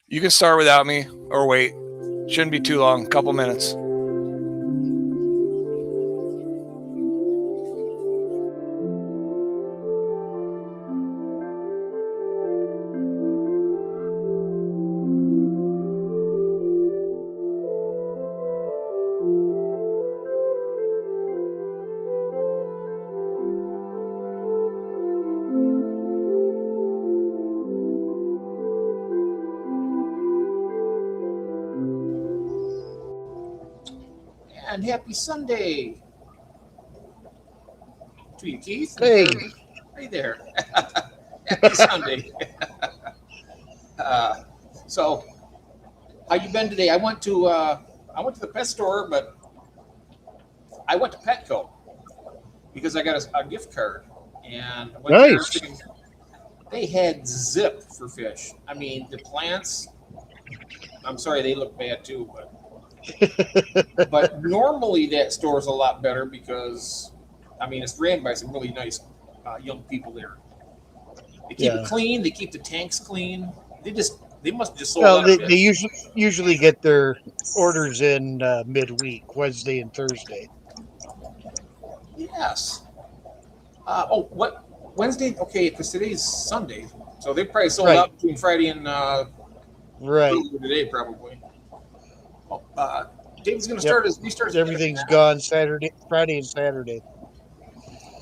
You can start without me or wait. Shouldn't be too long. Couple minutes. And happy Sunday to you, Keith and Hey, Terry. Hey there. Happy Sunday. Uh, so, how you been today? I went to the pet store, but I went to Petco because I got a gift card, and I went there. nice. They had zip for fish. I mean, the plants. I'm sorry, they look bad too, but normally that store is a lot better because, I mean, it's ran by some really nice young people there. They keep it Yeah. clean. They keep the tanks clean. They must have just sold a Well, lot of they fish. usually get their orders in midweek, Wednesday and Thursday. Yes. What Wednesday? Okay, because today's Sunday, so they probably sold Right, out between Friday and right. earlier today, probably. Oh, Dave's going to Yep. start his restart his minute Everything's now. gone Friday and Saturday.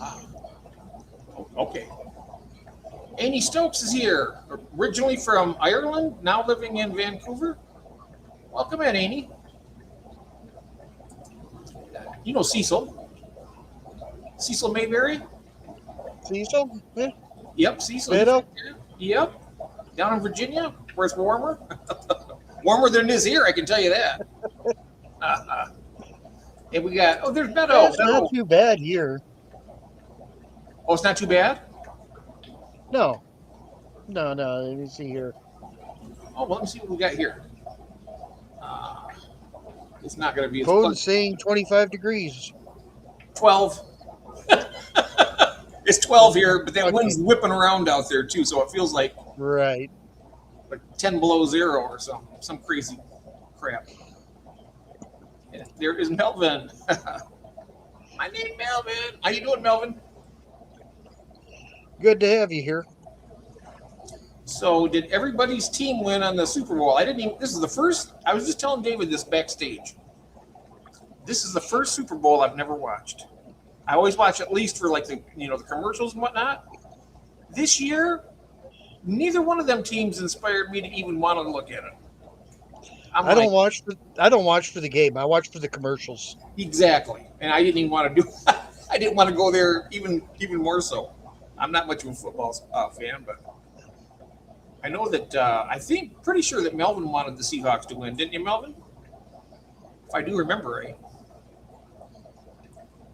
Ah, okay. Annie Stokes is here, originally from Ireland, now living in Vancouver. Welcome in, Annie. You know Cecil Mayberry. Cecil, yeah, Yep, Cecil. He's Beto. right there. Yep, down in Virginia, where it's warmer. Warmer than it is here, I can tell you that. And we got, there's Beto. That's not Beto. too bad here. Oh, it's not too bad? No, no. Let me see here. Oh, well, let me see what we got here. Uh, it's not going to be as Phone pleasant. saying 25 degrees. 12. It's 12 here, but that Okay, wind's whipping around out there, too, so it feels right. like 10 below zero or some crazy crap. And there is Melvin. My name Melvin. How you doing, Melvin? Good to have you here. So, did everybody's team win on the Super Bowl? I didn't even. This is the first. I was just telling David this backstage. This is the first Super Bowl I've never watched. I always watch at least for like the commercials and whatnot. This year, neither one of them teams inspired me to even want to look at it. I'm I don't like, watch I don't watch for the game. I watch for the commercials. exactly, and I didn't even want to do. I didn't want to go there even more so. I'm not much of a football fan, but I know that I think pretty sure that Melvin wanted the Seahawks to win, didn't you, Melvin? If I do remember right,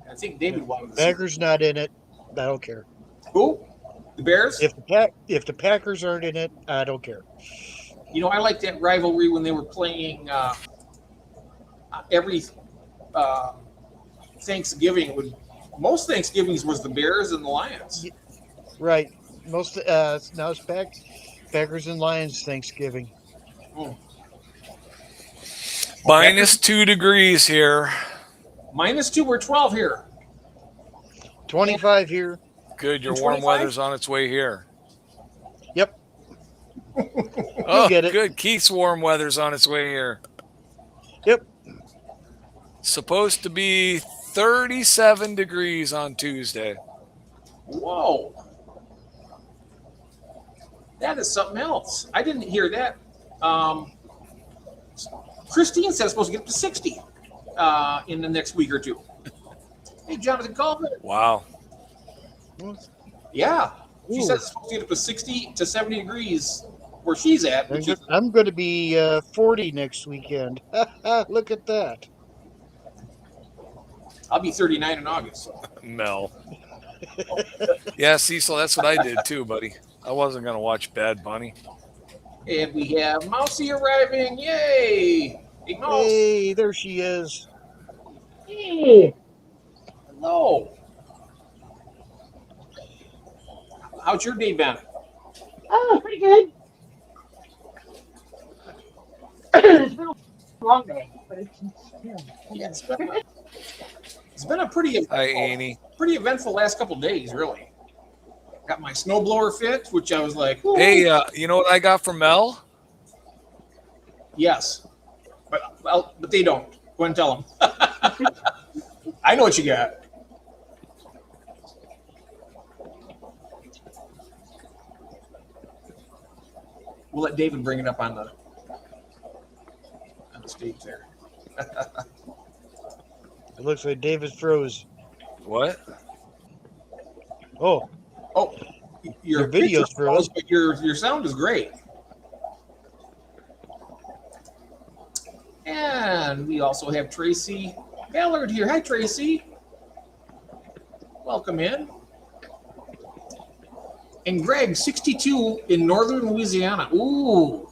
I think If David wanted the Seahawks. Packers not in it, I don't care. Who? The Bears? If the Packers aren't in it, I don't care. I like that rivalry when they were playing every uh, Thanksgiving. Most Thanksgivings was the Bears and the Lions. Y- Right. Most now it's Packers and Lions Thanksgiving. Mm. Packers -2 degrees here. -2. We're 12 here. And, 25 here. Good. Your and warm 25. weather's on its way here. Yep, you'll Oh, get it. good. Keith's warm weather's on its way here. Yep. Supposed to be 37 degrees on Tuesday. Whoa, that is something else. I didn't hear that. Um, Christine said it's supposed to get up to 60 in the next week or two. Hey, Jonathan Colvin. Wow. Yeah, she said Ooh, it's supposed to get up to 60 to 70 degrees where she's at, which is I'm going to be 40 next weekend. Look at that. I'll be 39 in August. So. Mel. Yeah, Cecil, that's what I did too, buddy. I wasn't going to watch Bad Bunny. And we have Mousy arriving. Yay! Hey, Mouse. Hey, there she is. Hey. Hello. How's your day been? Oh, pretty good. long day, but it's Yeah, it's been a pretty Hi, Annie. eventful last couple days, really. Got my snowblower fit, which I was like, Hey, you know what I got from Mel? yes, but they don't. Go ahead and tell them. I know what you got. We'll let David bring it up on the stage there. It looks like David froze. What? Oh, Oh, your video's picture froze, froze. but your sound is great. And we also have Tracy Ballard here. Hi, Tracy. Welcome in. And Greg, 62 in northern Louisiana. Ooh.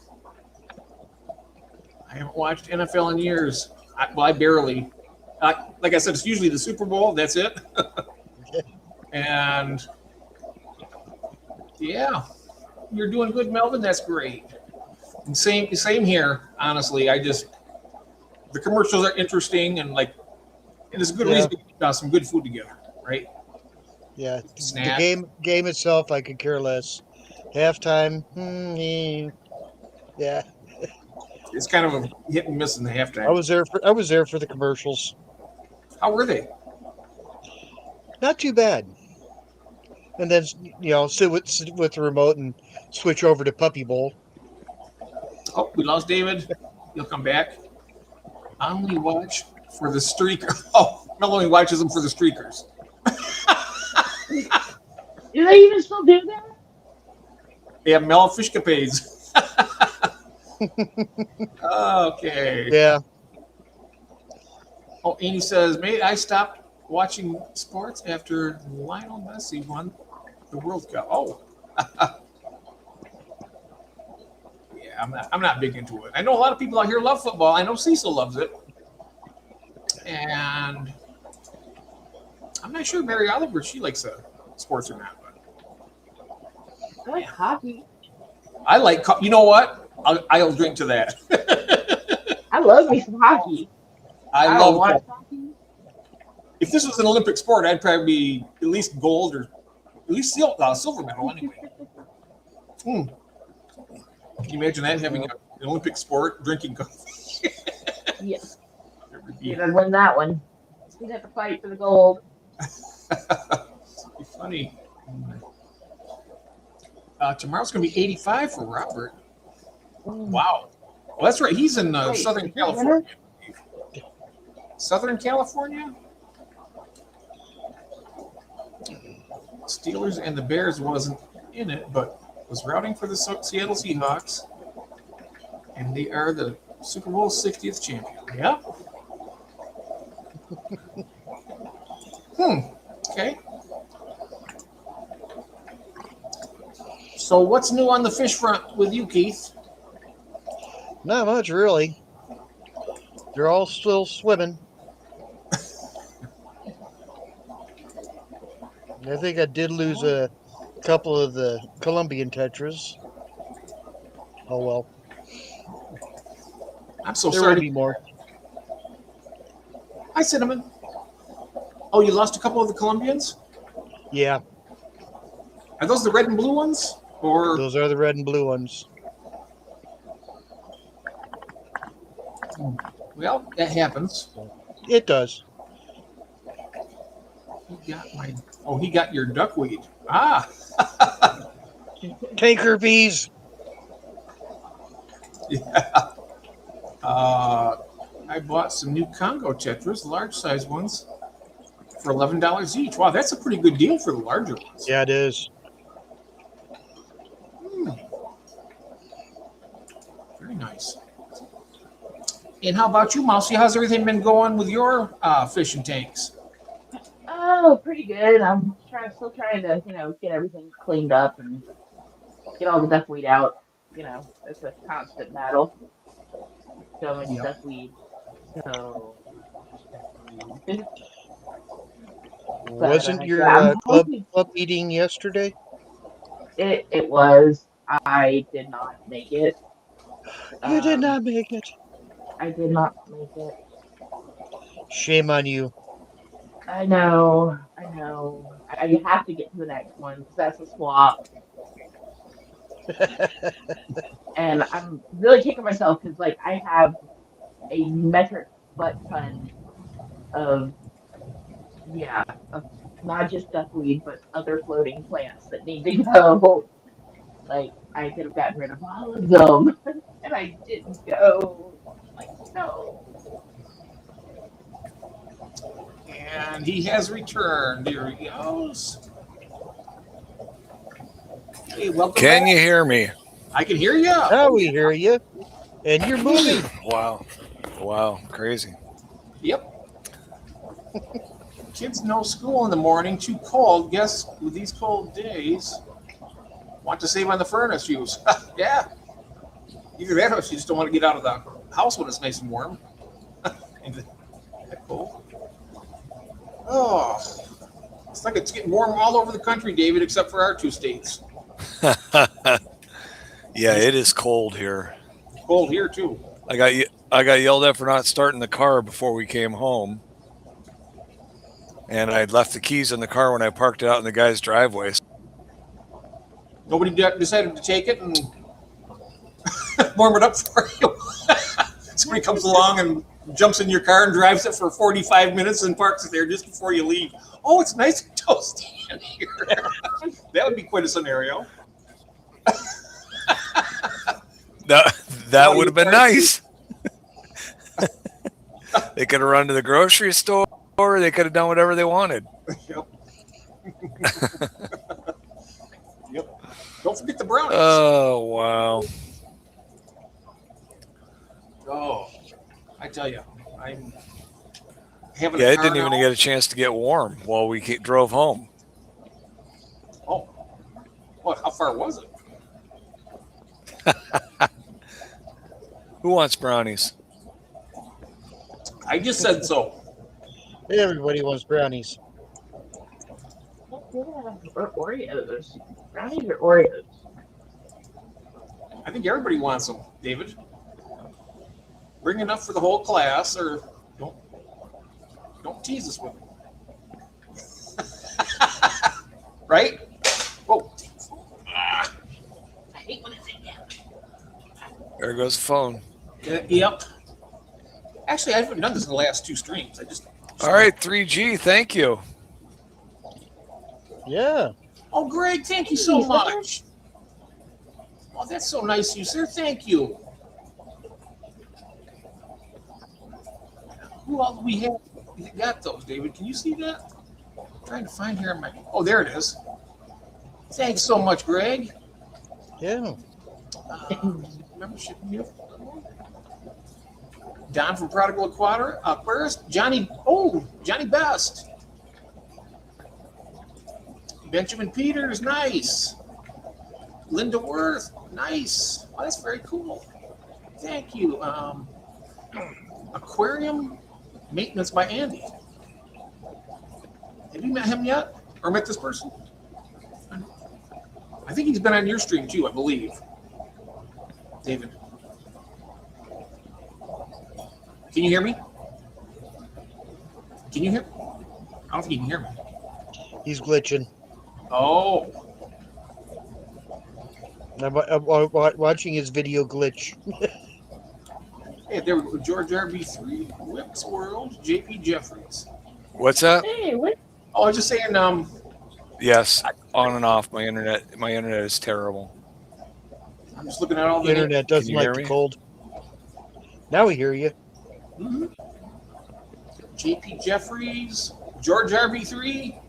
I haven't watched NFL in years. I barely. Like I said, it's usually the Super Bowl. That's it. And yeah, you're doing good, Melvin. That's great. And same here. Honestly, the commercials are interesting and it's a good reason to put some good food together, right? Yeah, Snack. the game itself, I could care less. Halftime, yeah. It's kind of a hit and miss in the halftime. I was there for the commercials. How were they? Not too bad. And then sit with the remote and switch over to Puppy Bowl. Oh, we lost David. He'll come back. I only watch for the streaker. Oh, Mel only watches them for the streakers. Do they even still do that? They have Mel Fishcapades. Okay. Yeah. Oh, Amy says, mate, I stopped watching sports after Lionel Messi won the World Cup. Oh. Yeah, I'm not big into it. I know a lot of people out here love football. I know Cecil loves it. And I'm not sure Mary Oliver, she likes sports or not. I like hockey. I like, you know what? I'll drink to that. I love me some hockey. I don't love watch hockey. If this was an Olympic sport, I'd probably be at least gold or at least silver medal anyway. Can you imagine that, having an Olympic sport, drinking coffee? Yes. You'd win that one. You'd have to fight for the gold. Be funny. Tomorrow's going to be 85 for Robert. Wow. Well, that's right. He's in Southern California. Southern California? Steelers and the Bears wasn't in it, but was routing for the Seattle Seahawks. And they are the Super Bowl 60th champion. Yep. Okay. So what's new on the fish front with you, Keith? Not much, really. They're all still swimming. I think I did lose a couple of the Colombian tetras. Oh well. I'm so There sorry. will be more. Hi, Cinnamon. Oh, you lost a couple of the Colombians? Yeah, Are those the red and blue ones? Or those are the red and blue ones. well, that happens. It does. He got your duckweed. Ah. Tanker bees. Yeah. I bought some new Congo tetras, large size ones, for $11 each. Wow, that's a pretty good deal for the larger ones. Yeah, it is. Very nice. And how about you, Mousy? How's everything been going with your fishing tanks? Oh, pretty good. I'm still trying to, get everything cleaned up and get all the duckweed out. It's a constant battle. So much duckweed. So Wasn't your club meeting yesterday? It was. I did not make it. You did not make it. I did not make it. Shame on you. I know. I have to get to the next one because that's a swap, and I'm really kicking myself because like I have a metric butt ton of yeah, of not just duckweed but other floating plants that need to go. Like I could have gotten rid of all of them, and I didn't go. Like no. And he has returned. Here he goes. Hey, welcome Can back. you hear me? I can hear you. Now we hear you, and you're moving. Wow. Wow. Crazy. Yep. Kids no school in the morning. Too cold. Guess with these cold days, want to save on the furnace use. Yeah. Either that or you just don't want to get out of the house when it's nice and warm. That cold. Oh, it's like it's getting warm all over the country, David, except for our two states. Yeah, it is cold here. Cold here too. I got yelled at for not starting the car before we came home, and I'd left the keys in the car when I parked it out in the guy's driveway. Nobody decided to take it and warm it up for you. Somebody comes along and jumps in your car and drives it for 45 minutes and parks it there just before you leave. Oh, it's nice and toasty in here. That would be quite a scenario. That would have been nice. They could have run to the grocery store. They could have done whatever they wanted. Yep. Yep. Don't forget the brownies. Oh, wow. Oh, I tell you, I'm having Yeah, a it car didn't even now. get a chance to get warm while we drove home. Oh, what? How far was it? Who wants brownies? I just said so. Everybody wants brownies. Or Oreos. Brownies or Oreos? I think everybody wants them, David. Bring enough for the whole class, or don't tease us with them. Right? Whoa. I hate when it's in there. There goes the phone. Yep. Actually, I haven't done this in the last two streams. All right, 3G, thank you. Yeah. Oh, Greg, thank you so much. Oh, that's so nice of you, sir. Thank you. Who else we have got those, David? Can you see that? I'm trying to find here in my. Oh, there it is. Thanks so much, Greg. Yeah. Membership gift. Don from Prodigal Aquarius. Johnny Best. Benjamin Peters, nice. Linda Worth, nice. Oh, that's very cool. Thank you. Aquarium Maintenance by Andy. Have you met him yet? Or met this person? I think he's been on your stream too, I believe. David. Can you hear me? Can you hear? I don't think you can hear me. He's glitching. Oh, I'm watching his video glitch. hey, there we go. George RB3, Whips World, JP Jeffries. What's that? Hey, what? Oh, I was just saying. Yes, on and off. My internet is terrible. I'm just looking at all The the internet doesn't you like hear the me? cold. Now we hear you. Mhm. JP Jeffries, George RB3,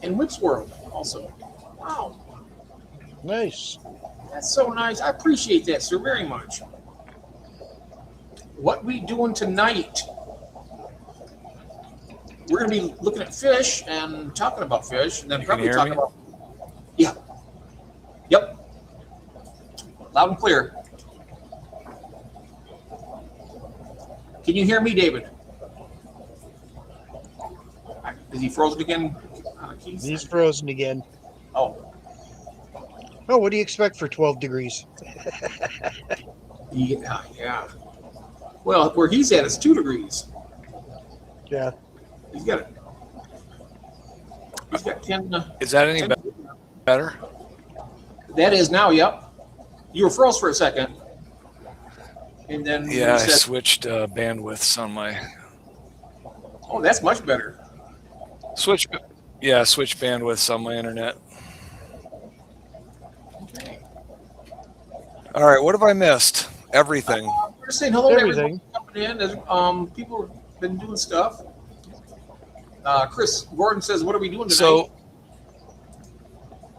and Whips World also. Wow, Nice. that's so nice. I appreciate that, sir, very much. What we doing tonight? We're going to be looking at fish and talking about fish, and then You can probably hear talking me? about. Yeah. Yep. Loud and clear. Can you hear me, David? Is he frozen again, Keith? He's frozen again. Oh, Oh, what do you expect for 12 degrees? yeah, yeah. Well, where he's at is 2 degrees. Yeah. He's got it. He's got 10. Is that any 10 better? That is now. Yep. You were froze for a second, and then Yeah, you I said, switched bandwidths on my "Oh, that's much better." switch. Yeah, switch bandwidths on my internet. Okay. All right, what have I missed? Everything. We're saying hello to Everything. everybody coming in. People have been doing stuff. Chris Gordon says, "What are we doing tonight?" So,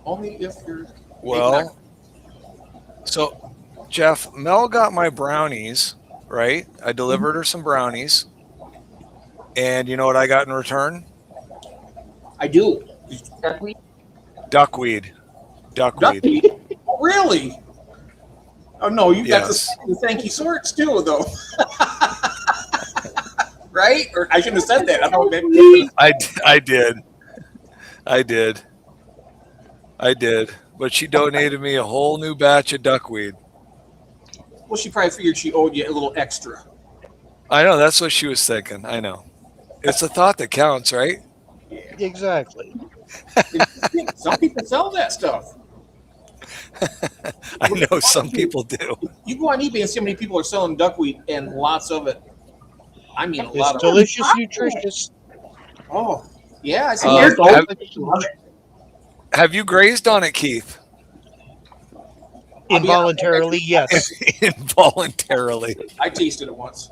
Only if you're. well, so Jeff, Mel got my brownies, right? I delivered her some brownies. And you know what I got in return? I do. Duckweed. Duckweed. Duckweed. Duckweed? Really? Oh no, you got Yes. the thank you sorts too, though. Right? Or I shouldn't have said that. I thought maybe. I did. I did. I did. But she donated me a whole new batch of duckweed. Well, she probably figured she owed you a little extra. I know, that's what she was thinking. I know. It's the thought that counts, right? Yeah. Exactly. Some people sell that stuff. I know some people do. You go on eBay and see how many people are selling duckweed, and lots of it. I mean, a It's lot of it. delicious, nutritious. Oh, yeah. I see. Uh, Here's have- goldfish. Love it. Have you grazed on it, Keith? Involuntarily, yes. Involuntarily. I tasted it once.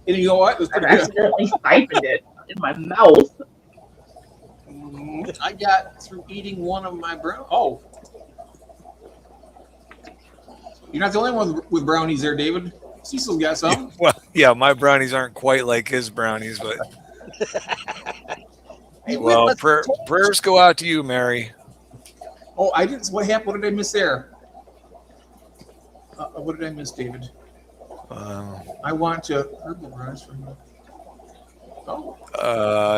And you know what? It was I've pretty good. accidentally siphoned it in my mouth. I got through eating one of my brown. Oh, you're not the only one with brownies there, David. Cecil's got some. Well, yeah, my brownies aren't quite like his brownies, but Hey, well, let's- prayers go out to you, Mary. Oh, I didn't. What happened? What did I miss there? What did I miss, David? I want to herbal brownies from. Oh,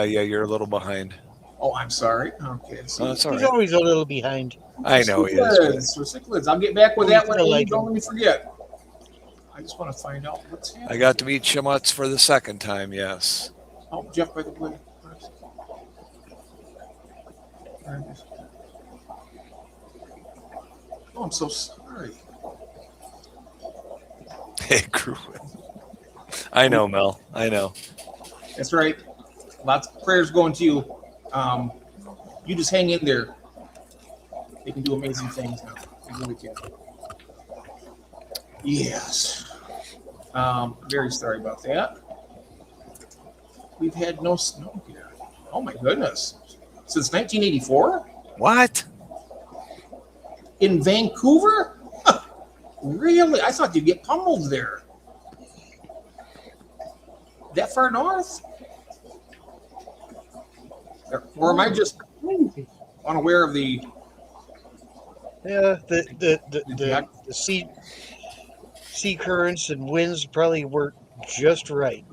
Yeah, you're a little behind. oh, I'm sorry. Okay, so Oh, that's all He's right. always a little behind. I know he is. For cichlids. I'll get back with that one. I like Don't let me forget. I just want to find out what's happening. I got to meet Shamuts for the second time, yes. Oh, Jeff, by the way. Oh, I'm so sorry. Hey, crew. I know, Mel. I know. That's right. Lots of prayers going to you. You just hang in there. They can do amazing things now. They really can. Yes. Very sorry about that. We've had no snow here. Oh my goodness. Since 1984? What? In Vancouver? Huh. Really? I thought you'd get pummeled there. That far north? Or am I just unaware of the Yeah, the sea currents and winds probably work just right.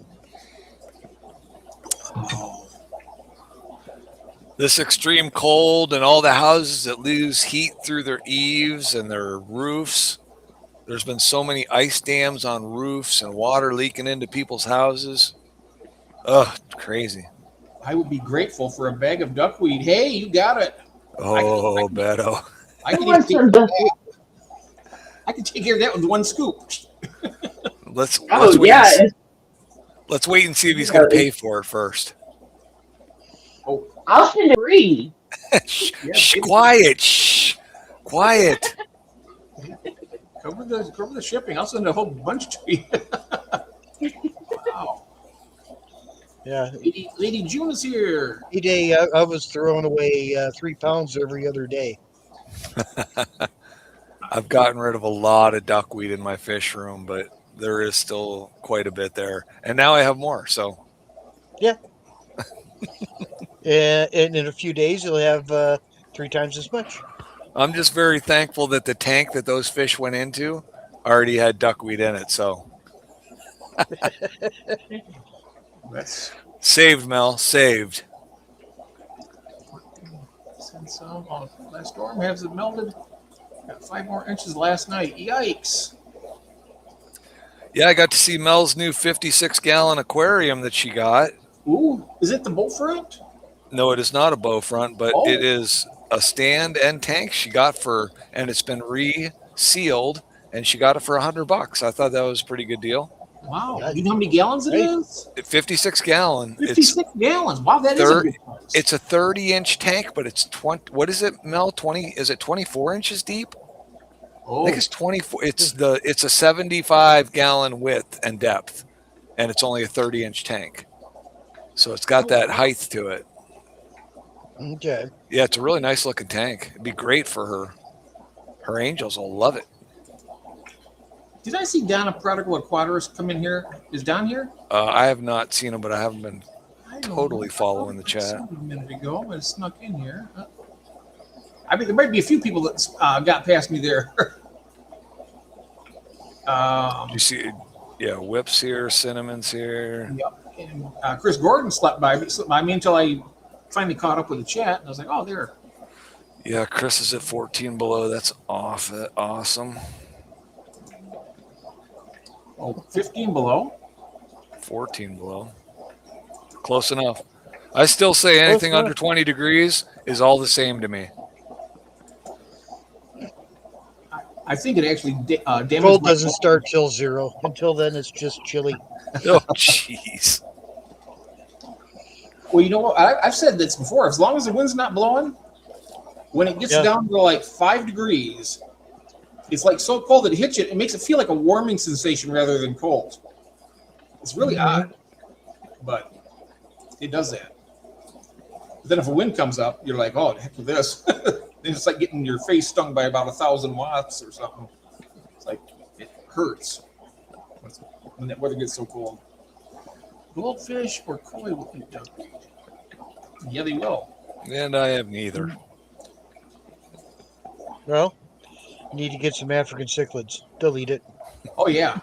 This extreme cold and all the houses that lose heat through their eaves and their roofs. There's been so many ice dams on roofs and water leaking into people's houses. Ugh, crazy. I would be grateful for a bag of duckweed. Hey, you got it. Oh, Beto. I can, want even some take duckweed. I can take care of that with one scoop. Let's Oh wait. yeah, Let's wait and see if he's going to pay for it first. Oh, I'll send it free. Shh, Yeah, shh, it's- quiet. Shh, quiet. cover the shipping. I'll send a whole bunch to you. Wow. Yeah, Lady June is here. every day I was throwing away 3 pounds every other day. I've gotten rid of a lot of duckweed in my fish room, but there is still quite a bit there. And now I have more, so. And in a few days, you'll have 3 times as much. I'm just very thankful that the tank that those fish went into already had duckweed in it, so. That's Saved, Mel, saved. send some. Oh, last storm has it melted. Got 5 more inches last night. Yikes. Yeah, I got to see Mel's new 56-gallon aquarium that she got. Ooh, is it the boat front? No, it is not a bow front, but it Oh, is a stand and tank she got for, and it's been resealed, and she got it for $100. I thought that was a pretty good deal. wow. Yeah, Do you know how many gallons it right. is? 56-gallon. It's 56 gallons. Wow, that is a third. good price. It's a 30-inch tank, but it's 20. What is it, Mel? 20? Is it 24 inches deep? I think Oh, it's 24. It's a 75-gallon width and depth, and it's only a 30-inch tank. So it's got oh, that wow. height to it. Okay. Yeah, it's a really nice looking tank. It'd be great for her. Her angels will love it. Did I see Donna Prodigal Aquaterist come in here? Is Don here? I have not seen him, but I haven't been I don't totally know. following the I saw chat. him a minute ago, but it snuck in here. I mean, there might be a few people that got past me there. You see, yeah, Whip's here, Cinnamon's here. Yep. And Chris Gordon slipped by me until I finally caught up with the chat, and I was like, "Oh, there." Yeah, Chris is at 14 below. That's awesome. Oh, 15 below. 14 below. Close enough. I still say anything enough. under 20 degrees is all the same to me. I think it actually damaged. Cold my doesn't phone. start till 0. Until then, it's just chilly. Oh, jeez. Well, you know what? I've said this before. As long as the wind's not blowing, when it gets Yeah. down to like 5 degrees, it's like so cold that it hits you. It makes it feel like a warming sensation rather than cold. It's really odd, but it does that. But then if a wind comes up, you're like, "Oh, heck with this." Then it's like getting your face stung by about 1,000 watts or something. It's like it hurts when that weather gets so cold. Goldfish or koi will eat duckweed? Yeah, they will. And I have neither. Well, you need to get some African cichlids. Delete it. Oh yeah,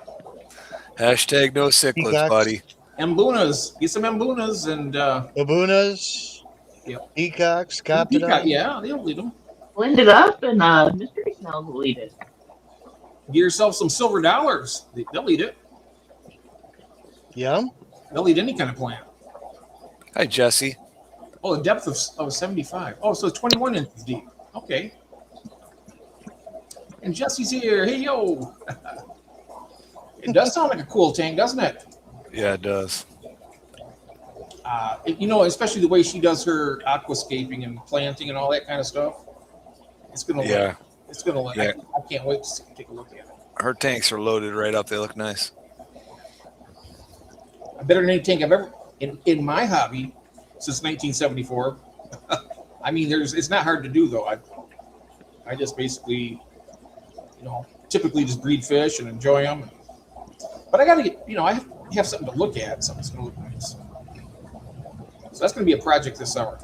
Hashtag no cichlids, Peacocks. buddy. Mbunas. Get some Mbunas and Labunas. Yep. Peacocks. peacock. Copodon. Yeah, they'll eat them. Blend it up and Mystery Smells will eat it. Get yourself some silver dollars. They'll eat it. Yum. They'll eat any kind of plant. Hi, Jesse. Oh, the depth of 75. Oh, so it's 21 inches deep. Okay. And Jesse's here. Hey, yo. It does sound like a cool tank, doesn't it? Yeah, it does. You know, especially the way she does her aquascaping and planting and all that kind of stuff. It's gonna. Yeah. It's gonna. Yeah. I can't wait to take a look at it. Her tanks are loaded right up. They look nice. Better than any tank I've ever in my hobby since 1974. I mean, it's not hard to do though. I just basically, typically just breed fish and enjoy them. But I got to get, I have something to look at. Something's going to look nice. So that's going to be a project this summer.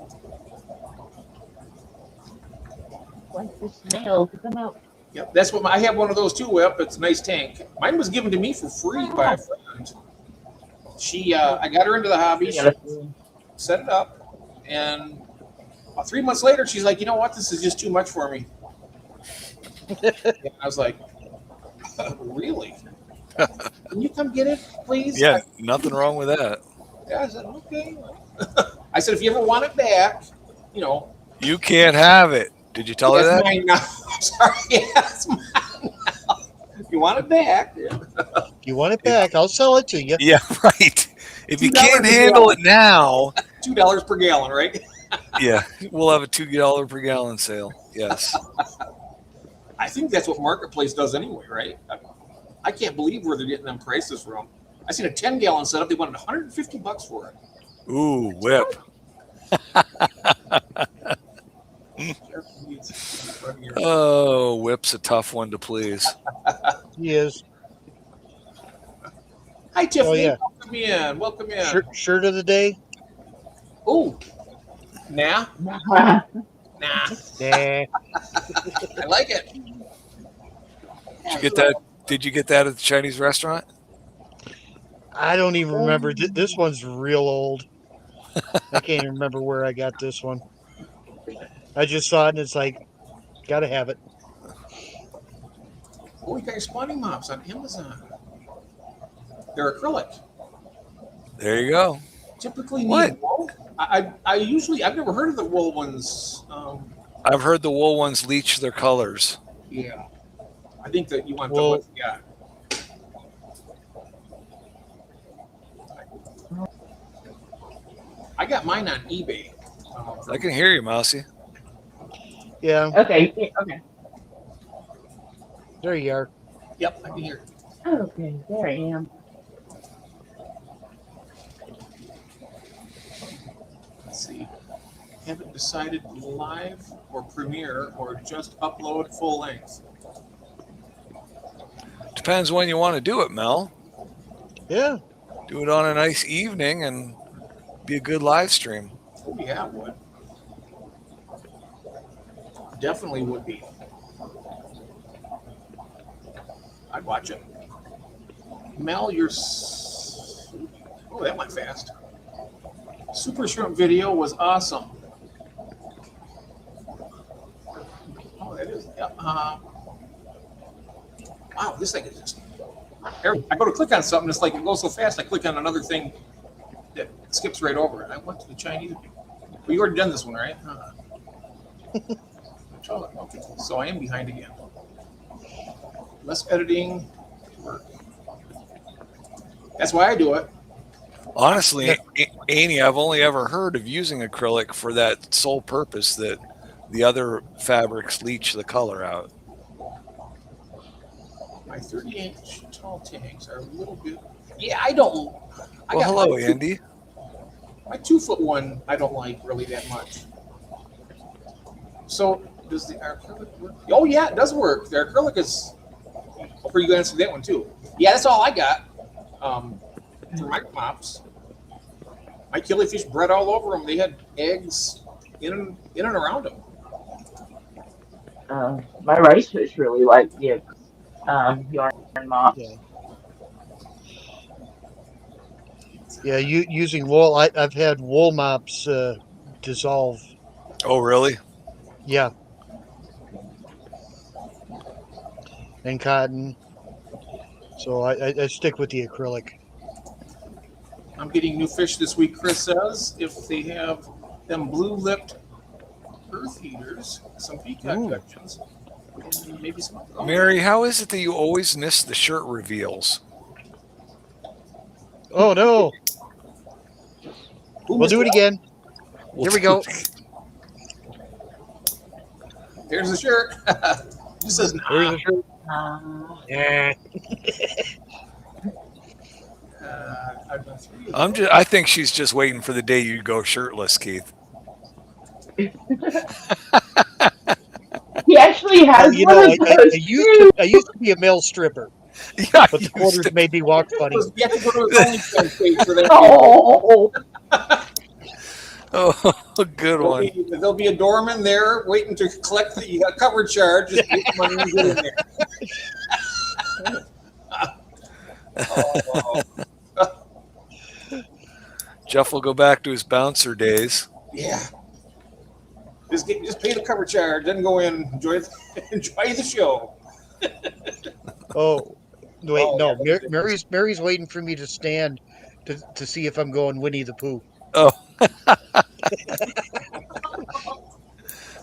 Like the snail to come out. Yep, that's what I have one of those too. Whip. It's a nice tank. Mine was given to me for free by a friend. I got her into the hobby. She set it up, and about 3 months later, she's like, "You know what? This is just too much for me." And I was like, "Really? Can you come get it, please?" Yeah, nothing wrong with that. Yeah, I said, "Okay." I said, "If you ever want it back, You can't have it. Did you tell her that's that? mine now." Sorry, yeah, it's mine now. If you want it back, yeah. If you want it back, I'll sell it to you. Yeah, right. If you $2 can't a handle gallon. it now, $2 per gallon, right? yeah, we'll have a $2 per gallon sale. Yes. I think that's what Marketplace does anyway, right? I can't believe where they're getting them prices from. I seen a 10-gallon setup. They wanted $150 for it. Ooh, whip. Oh, whip's a tough one to please. He is. Hi, Tiffany. yeah. Welcome in. Welcome in. Shirt of the day? Oh, nah. Nah. I like it. Did you get that? Did you get that at the Chinese restaurant? I don't even remember. This one's real old. I can't even remember where I got this one. I just saw it and it's like, gotta have it. Oh, you got your spawning mops on Amazon. They're acrylic. There you go. Typically What? need wool. I've never heard of the wool ones. I've heard the wool ones leach their colors. Yeah, I think that you want the Well- what you got. I got mine on eBay. I can hear you, Mousy. Yeah, Okay. Okay. there you are. Yep, I can hear. Okay. There I am. Let's see. Haven't decided live or premiere or just upload full length. Depends when you want to do it, Mel. Yeah. Do it on a nice evening and be a good live stream. Oh yeah, it would. Definitely would be. I'd watch it. Mel, oh, that went fast. Super Shrimp video was awesome. Oh, that is. Yeah. Wow, this thing is just. I go to click on something, it's like it goes so fast. I click on another thing that skips right over it. I went to the Chinese. Well, you already done this one, right? Okay, so I am behind again. Less editing. That's why I do it. Honestly, Annie, I've only ever heard of using acrylic for that sole purpose that the other fabrics leach the color out. My 30-inch tall tanks are a little bit. Yeah, I don't. Well, hello, Andy. My 2-foot one, I don't like really that much. So, does the acrylic work? Oh, yeah, it does work. The acrylic is. Hopefully, you answer that one too. Yeah, that's all I got for my mops. My killifish bred all over them. They had eggs in and around them. My rice fish really like the yarn mop. Yeah. Yeah, using wool. I've had wool mops dissolve. Oh, really? Yeah. And cotton. So I stick with the acrylic. I'm getting new fish this week, Chris says. If they have them blue-lipped earth heaters, some peacock sections, and maybe some. Mary, how is it that you always miss the shirt reveals? Oh no! We'll do it again. Here we go. There's the shirt. He says, nah. There's the shirt. Yeah. I've done 3 I think she's just waiting for the day you go shirtless, Keith. He actually has You one know, of those. I used to be a male stripper, Yeah, but the quarters made me walk funny. You have to go to his OnlyFans page for that. Oh, Oh, good one. There'll be a doorman there waiting to collect the cover charge. Just get the money and get in there. Oh, Jeff will go back to his bouncer days. yeah. Just pay the cover charge, then go in, enjoy the show. Oh, wait, Oh, no. yeah, Mary's waiting for me to stand to see if I'm going Winnie the Pooh. Oh.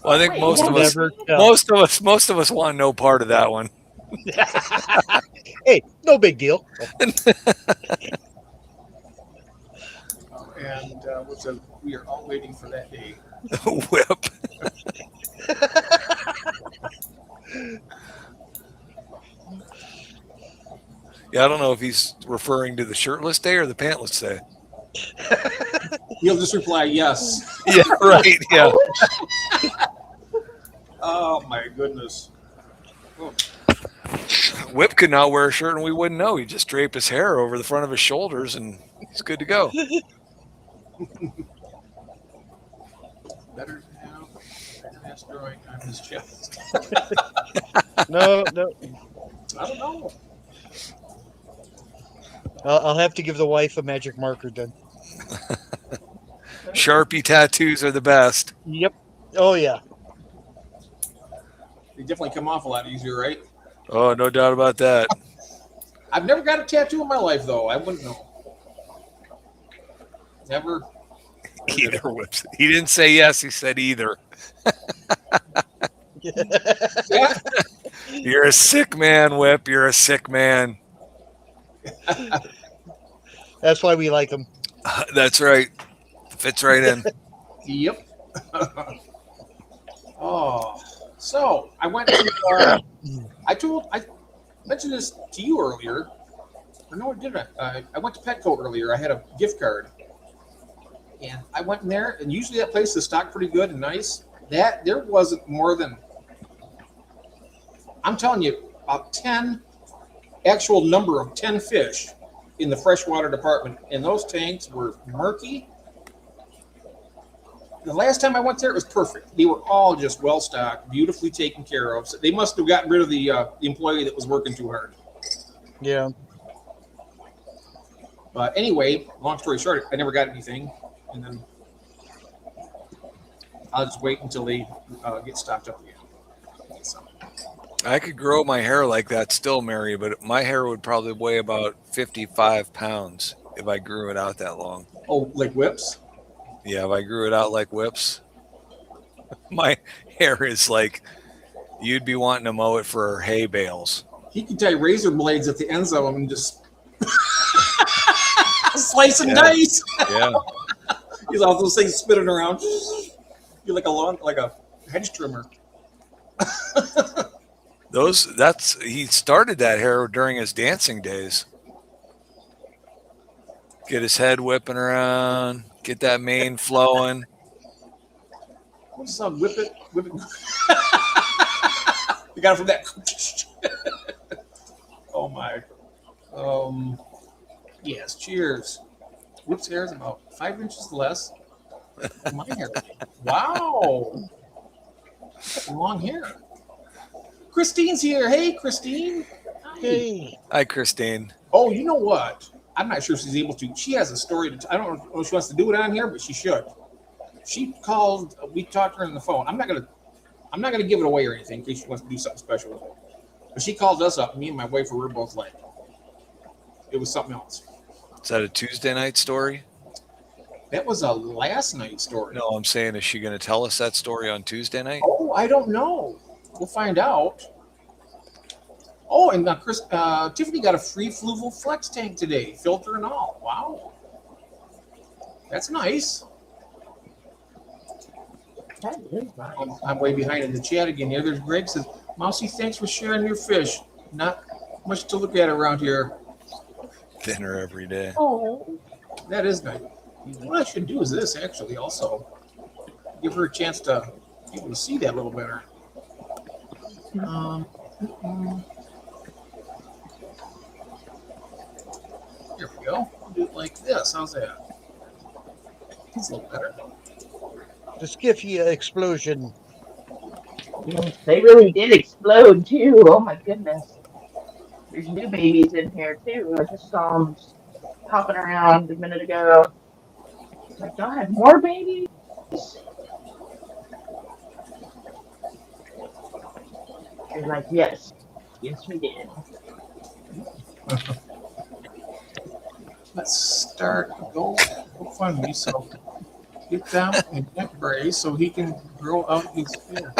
Well, I think Wait, most yeah, of us, Never tell. most of us want no part of that one. Hey, no big deal. And we are all waiting for that day. Whip. Yeah, I don't know if he's referring to the shirtless day or the pantless day. He'll just reply yes. Yeah, right. Yeah. Oh my goodness. Whip could not wear a shirt and we wouldn't know. He'd just drape his hair over the front of his shoulders and he's good to go. Better have an asteroid on his chest. No. I don't know. I'll have to give the wife a magic marker then. Sharpie tattoos are the best. Yep. Oh yeah. They definitely come off a lot easier, right? Oh, no doubt about that. I've never got a tattoo in my life, though. I wouldn't know. Never. Either whips. He didn't say yes. He said either. Yeah. You're a sick man, Whip. You're a sick man. That's why we like them. That's right. Fits right in. Yep. Oh, so I went to. I mentioned this to you earlier. Or no, I didn't. I went to Petco earlier. I had a gift card, and I went in there. And usually that place is stocked pretty good and nice. That there wasn't more than, I'm telling you, about 10 actual number of 10 fish in the freshwater department, and those tanks were murky. The last time I went there, it was perfect. They were all just well stocked, beautifully taken care of. So they must have gotten rid of the employee that was working too hard. Yeah. But anyway, long story short, I never got anything, and then I'll just wait until they get stocked up again. So, I could grow my hair like that still, Mary, but my hair would probably weigh about 55 pounds if I grew it out that long. oh, like whips? Yeah, if I grew it out like Whips, my hair is like you'd be wanting to mow it for hay bales. He could tie razor blades at the ends of them and just slice and Yeah. dice. Yeah. He's all those things spinning around. You're like a hedge trimmer. He started that hair during his dancing days. Get his head whipping around, get that mane flowing. What's the sound? Whip it. You got it from that. Oh my. Yes. Cheers. Whip's hair is about 5 inches less than my hair. Wow. Long hair. Christine's here. Hey, Christine. Hi. Hey. Hi, Christine. Oh, you know what? I'm not sure if she's able to. She has a story to. I don't know if she wants to do it on here, but she should. She called. We talked to her on the phone. I'm not gonna give it away or anything in case she wants to do something special with it. But she called us up. Me and my wife were both like, it was something else. Is that a Tuesday night story? That was a last night story. No, I'm saying, is she going to tell us that story on Tuesday night? Oh, I don't know. We'll find out. Oh, and Tiffany got a free Fluval Flex tank today, filter and all. Wow, that's nice. That is nice. I'm way behind in the chat again here. There's Greg says, Mousy, thanks for sharing your fish. Not much to look at around here. Dinner every day. Oh, That is nice. What I should do is this, actually, also. Give her a chance to be able to see that a little better. Here we go. I'll do it like this. How's that? That's a little better. The Skiffy explosion. they really did explode too. Oh my goodness. There's new babies in here too. I just saw them hopping around a minute ago. Like, y'all have more babies? They're like, yes. Yes, we did. Let's start. Go fund me. So get down and neck brace so he can grow out his hair.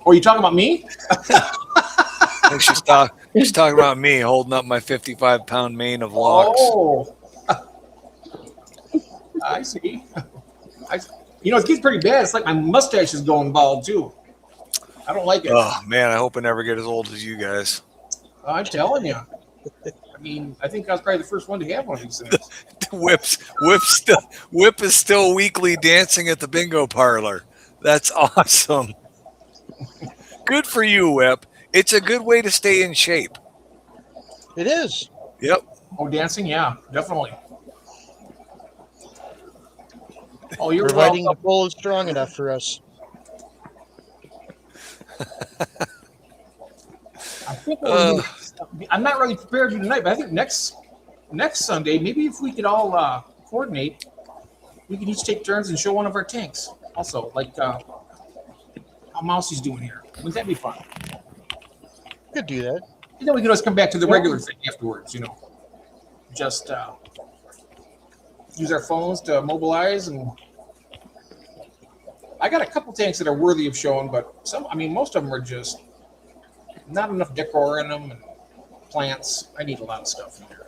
Oh, you talking about me? I think she's talking about me holding up my 55-pound mane of locks. Oh, I see. It gets pretty bad. It's like my mustache is going bald too. I don't like it. Oh man, I hope I never get as old as you guys. I'm telling you. I mean, I think I was probably the first one to have one of these things. Whip is still weekly dancing at the bingo parlor. That's awesome. Good for you, Whip. It's a good way to stay in shape. It is. Yep. Oh, dancing? Yeah, definitely. Oh, you're Providing welcome. the pole is strong enough for us. I think I'm not really prepared to tonight, but I think next Sunday, maybe if we could all coordinate, we can each take turns and show one of our tanks. Also, like how Mousie's doing here. Wouldn't that be fun? Could do that. And then we can always come back to the Yeah. regular thing afterwards, Just use our phones to mobilize. And I got a couple tanks that are worthy of showing, but most of them are just not enough decor in them and plants. I need a lot of stuff in there.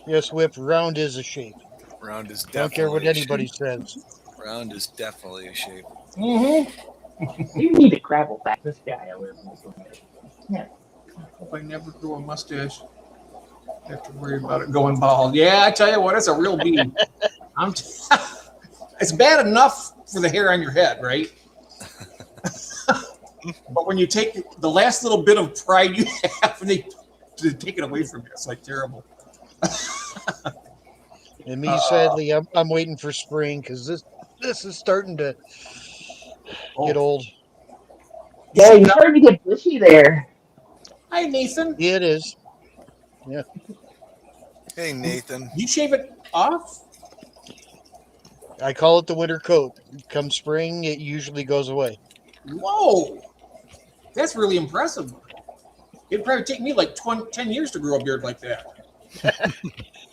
Yes, Whip, round is a shape. Round is Don't care what definitely anybody says. round is definitely a shape. Mm-hmm. You need to gravel back this guy a little bit. Yeah. Hope I never grow a mustache. Have to worry about it going bald. Yeah, I tell you what, it's a real bean. It's bad enough for the hair on your head, right? But when you take the last little bit of pride you have and they take it away from you, it's like terrible. And me, sadly, I'm waiting for spring because this is starting to get old. Yeah, you're starting to get bushy there. Hi, Nathan. Yeah, it is. Yeah. Hey, Nathan. You shave it off? I call it the winter coat. Come spring, it usually goes away. Whoa, that's really impressive. It'd probably take me like 10 years to grow a beard like that.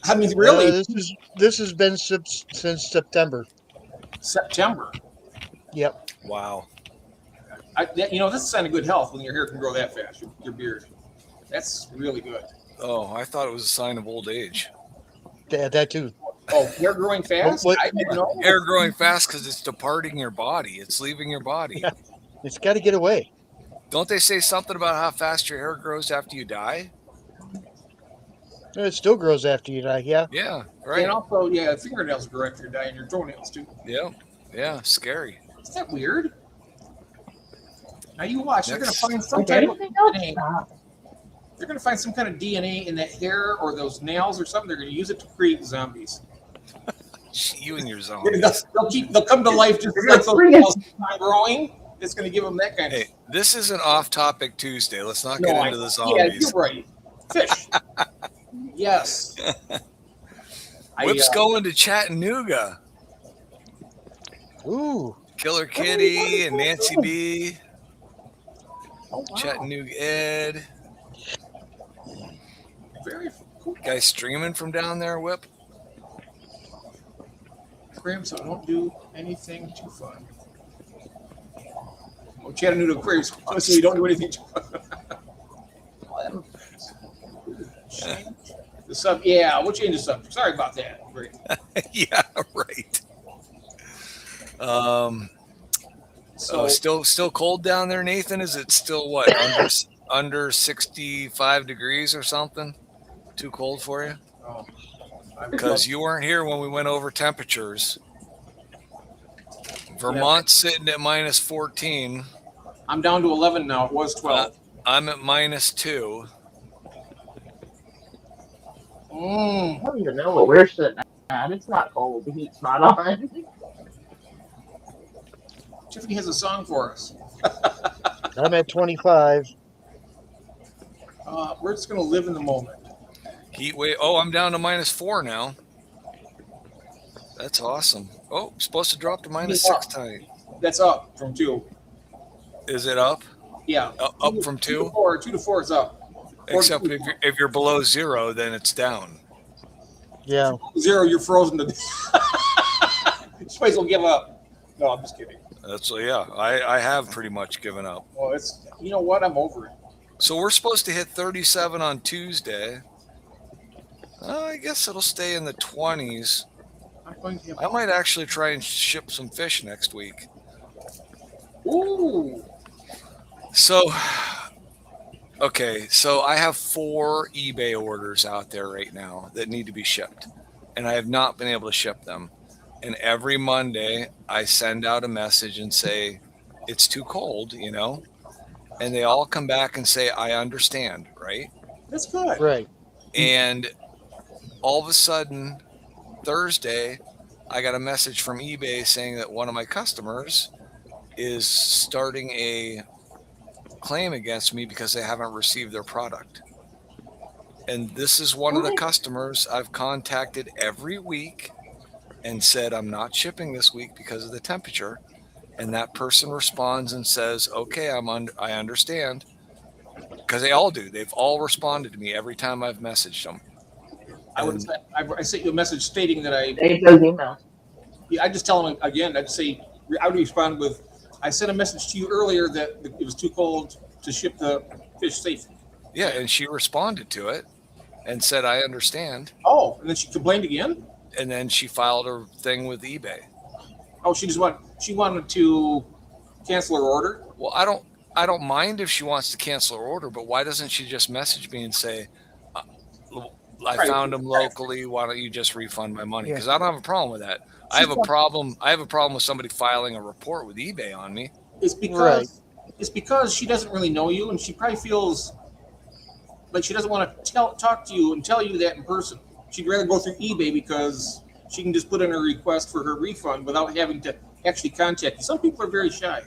I mean, really? This has been since September. September. Yep. Wow. That's a sign of good health when your hair can grow that fast, your beard. That's really good. Oh, I thought it was a sign of old age. That too. Oh, hair growing fast? What- I didn't know. Hair growing fast because it's departing your body. It's leaving your body. Yeah. It's got to get away. Don't they say something about how fast your hair grows after you die? It still grows after you die. Yeah. Yeah, right. And also, yeah, fingernails grow after you die and your toenails too. Yeah, scary. Is that weird? Now you watch, they're going to find some Like type of anything else? DNA. Stop. They're going to find some kind of DNA in that hair or those nails or something. They're going to use it to create zombies. You and your zombies. They'll come to life just They're like gonna those bring nails keep growing. It's going to give them that kind of. Hey, this is an off-topic Tuesday. Let's not No, get into the Yeah, zombies. you're right. Fish. Yes. Whip's going to Chattanooga. Ooh. Killer Kitty and Nancy B. Oh, wow. Chattanooga Ed. Very cool. Guy streaming from down there, Whip. Aquarium, so don't do anything too fun. Oh, Chattanooga Aquarium, so you don't do anything too fun. The sub, yeah, we'll change the subject. Sorry about that. Great. Yeah, right. So still cold down there, Nathan? Is it still what under 65 degrees or something? Too cold for you? Oh, Because you weren't here when we went over temperatures. Vermont's sitting at minus 14. I'm down to 11 now. It was 12. I'm at minus 2. I don't even know what we're sitting at. It's not cold. The heat's not on. Tiffany has a song for us. I'm at 25. We're just going to live in the moment. Heat wave. Oh, I'm down to minus 4 now. That's awesome. Oh, supposed to drop to minus 6 tonight. That's up from 2. Is it up? Yeah. Up from 2? 2 to 4 is up. Except if you're below 0, then it's down. Yeah. 0, you're frozen to You might as well give up. No, I'm just kidding. I have pretty much given up. Well, you know what? I'm over it. So we're supposed to hit 37 on Tuesday. I guess it'll stay in the 20s. I might actually try and ship some fish next week. Ooh. So I have 4 eBay orders out there right now that need to be shipped, and I have not been able to ship them. And every Monday I send out a message and say, it's too cold, and they all come back and say, I understand, right? That's good. Right. And all of a sudden, Thursday, I got a message from eBay saying that one of my customers is starting a claim against me because they haven't received their product. And this is one of the customers I've contacted every week and said, I'm not shipping this week because of the temperature. And that person responds and says, okay, I understand. because they all do. They've all responded to me every time I've messaged them. I would And I sent you a message stating that Save those emails. I just tell them again. I'd say I would respond with, I sent a message to you earlier that it was too cold to ship the fish safely. yeah, and she responded to it and said, I understand. Oh, and then she complained again. And then she filed her thing with eBay. Oh, she wanted to cancel her order. Well, I don't mind if she wants to cancel her order, but why doesn't she just message me and say, uh, I Right. found them locally. Why don't you just refund my money? Yeah. Because I don't have a problem with that. I have a problem. I have a problem with somebody filing a report with eBay on me. It's because Right. it's because she doesn't really know you, and she probably feels like she doesn't want to talk to you and tell you that in person. She'd rather go through eBay because she can just put in a request for her refund without having to actually contact you. Some people are very shy.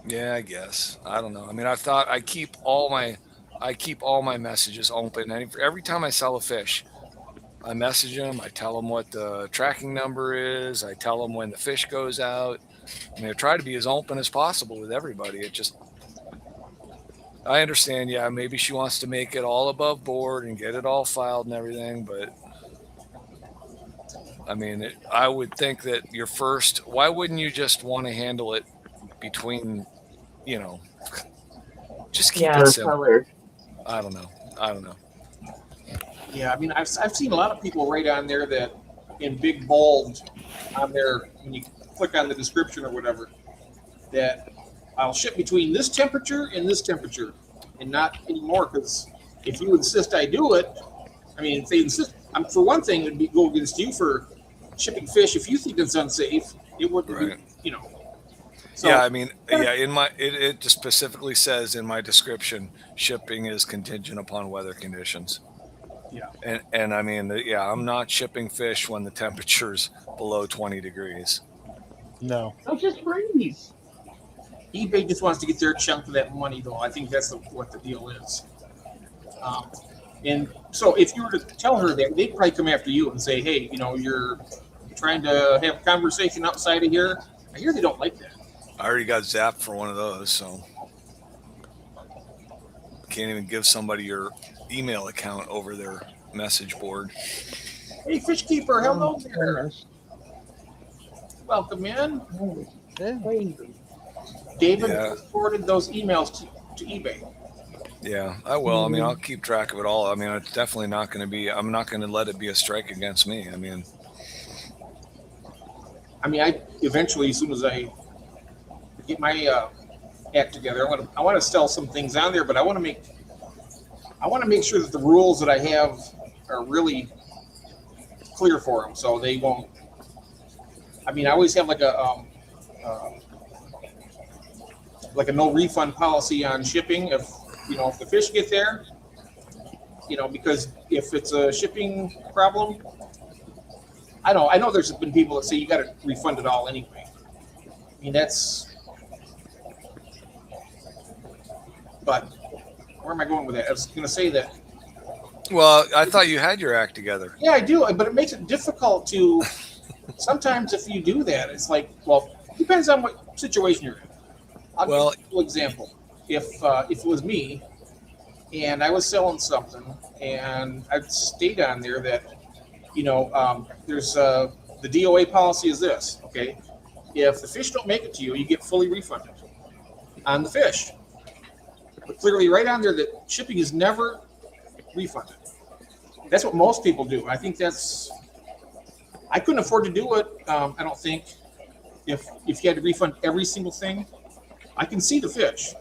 Yeah, I guess. I don't know. I mean, I thought I keep all my messages open. And every time I sell a fish, I message them. I tell them what the tracking number is. I tell them when the fish goes out. I mean, I try to be as open as possible with everybody. It just, I understand. Yeah, maybe she wants to make it all above board and get it all filed and everything. But I mean, I would think that why wouldn't you just want to handle it between, you know, just keep Yeah, it the simple. sellers. I don't know. I don't know. Yeah, I mean, I've seen a lot of people write on there that in big bold on there when you click on the description or whatever that I'll ship between this temperature and not anymore because if you insist I do it, I mean, if they insist, for one thing, it'd be go against you for shipping fish. If you think it's unsafe, it wouldn't, Right. So, Yeah, I mean, yeah, it just specifically says in my description, shipping is contingent upon weather conditions. Yeah. And I mean, yeah, I'm not shipping fish when the temperature's below 20 degrees. No. Don't just freeze. eBay just wants to get their chunk of that money, though. I think that's what the deal is. And so, if you were to tell her that, they'd probably come after you and say, "Hey, you're trying to have a conversation outside of here." I hear they don't like that. I already got zapped for one of those, so can't even give somebody your email account over their message board. Hey, fish keeper, hello there. Goodness. Welcome in. Yeah. Crazy. David Yeah. forwarded those emails to eBay. Yeah, I will. I mean, I'll keep track of it all. I mean, it's definitely not going to be. I'm not going to let it be a strike against me. I mean, I eventually, as soon as I get my act together, I want to sell some things on there, but I want to make sure that the rules that I have are really clear for them, so they won't. I mean, I always have like a no refund policy on shipping. If the fish get there, because if it's a shipping problem, I know there's been people that say you got to refund it all anyway. I mean, but where am I going with that? I was going to say that. well, I thought you had your act together. Yeah, I do, but it makes it difficult to. Sometimes if you do that, it's like, well, it depends on what situation you're in. I'll give you an example. If it was me, and I was selling something, and I stayed on there that, there's the DOA policy is this, okay? If the fish don't make it to you, you get fully refunded on the fish. But clearly, right on there, that shipping is never refunded. That's what most people do. I think I couldn't afford to do it. I don't think if you had to refund every single thing. I can see the fish.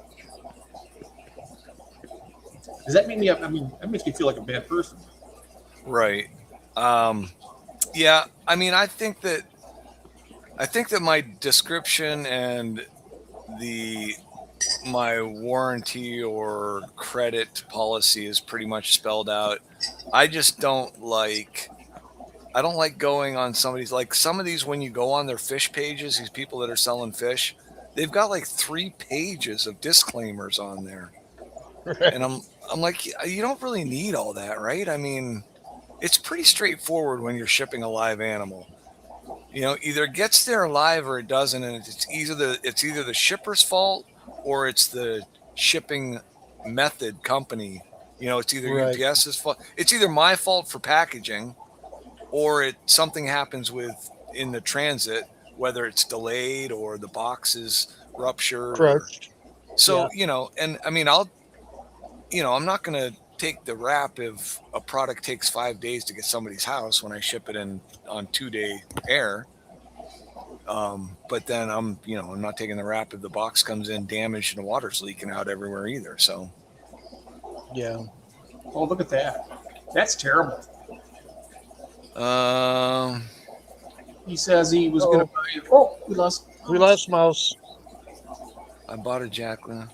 Does that make me? I mean, that makes me feel like a bad person. Right. Yeah. I mean, I think that my description and my warranty or credit policy is pretty much spelled out. I just don't like. I don't like going on somebody's, like some of these, when you go on their fish pages, these people that are selling fish, they've got like 3 pages of disclaimers on there. And I'm like, you don't really need all that, right? I mean, it's pretty straightforward when you're shipping a live animal. Either it gets there alive or it doesn't, and it's either the shipper's fault or it's the shipping method company. It's either Right. UPS's fault. It's either my fault for packaging, or something happens in the transit, whether it's delayed or the box is ruptured, or Crushed. Yeah. so. And I mean, I'm not going to take the rap if a product takes 5 days to get somebody's house when I ship it in on 2-day air. But then I'm not taking the rap if the box comes in damaged and the water's leaking out everywhere either. So, Yeah. Oh, look at that. That's terrible. um, He says he was going to buy. Oh, we lost. We lost Mouse. I bought a Jacqueline.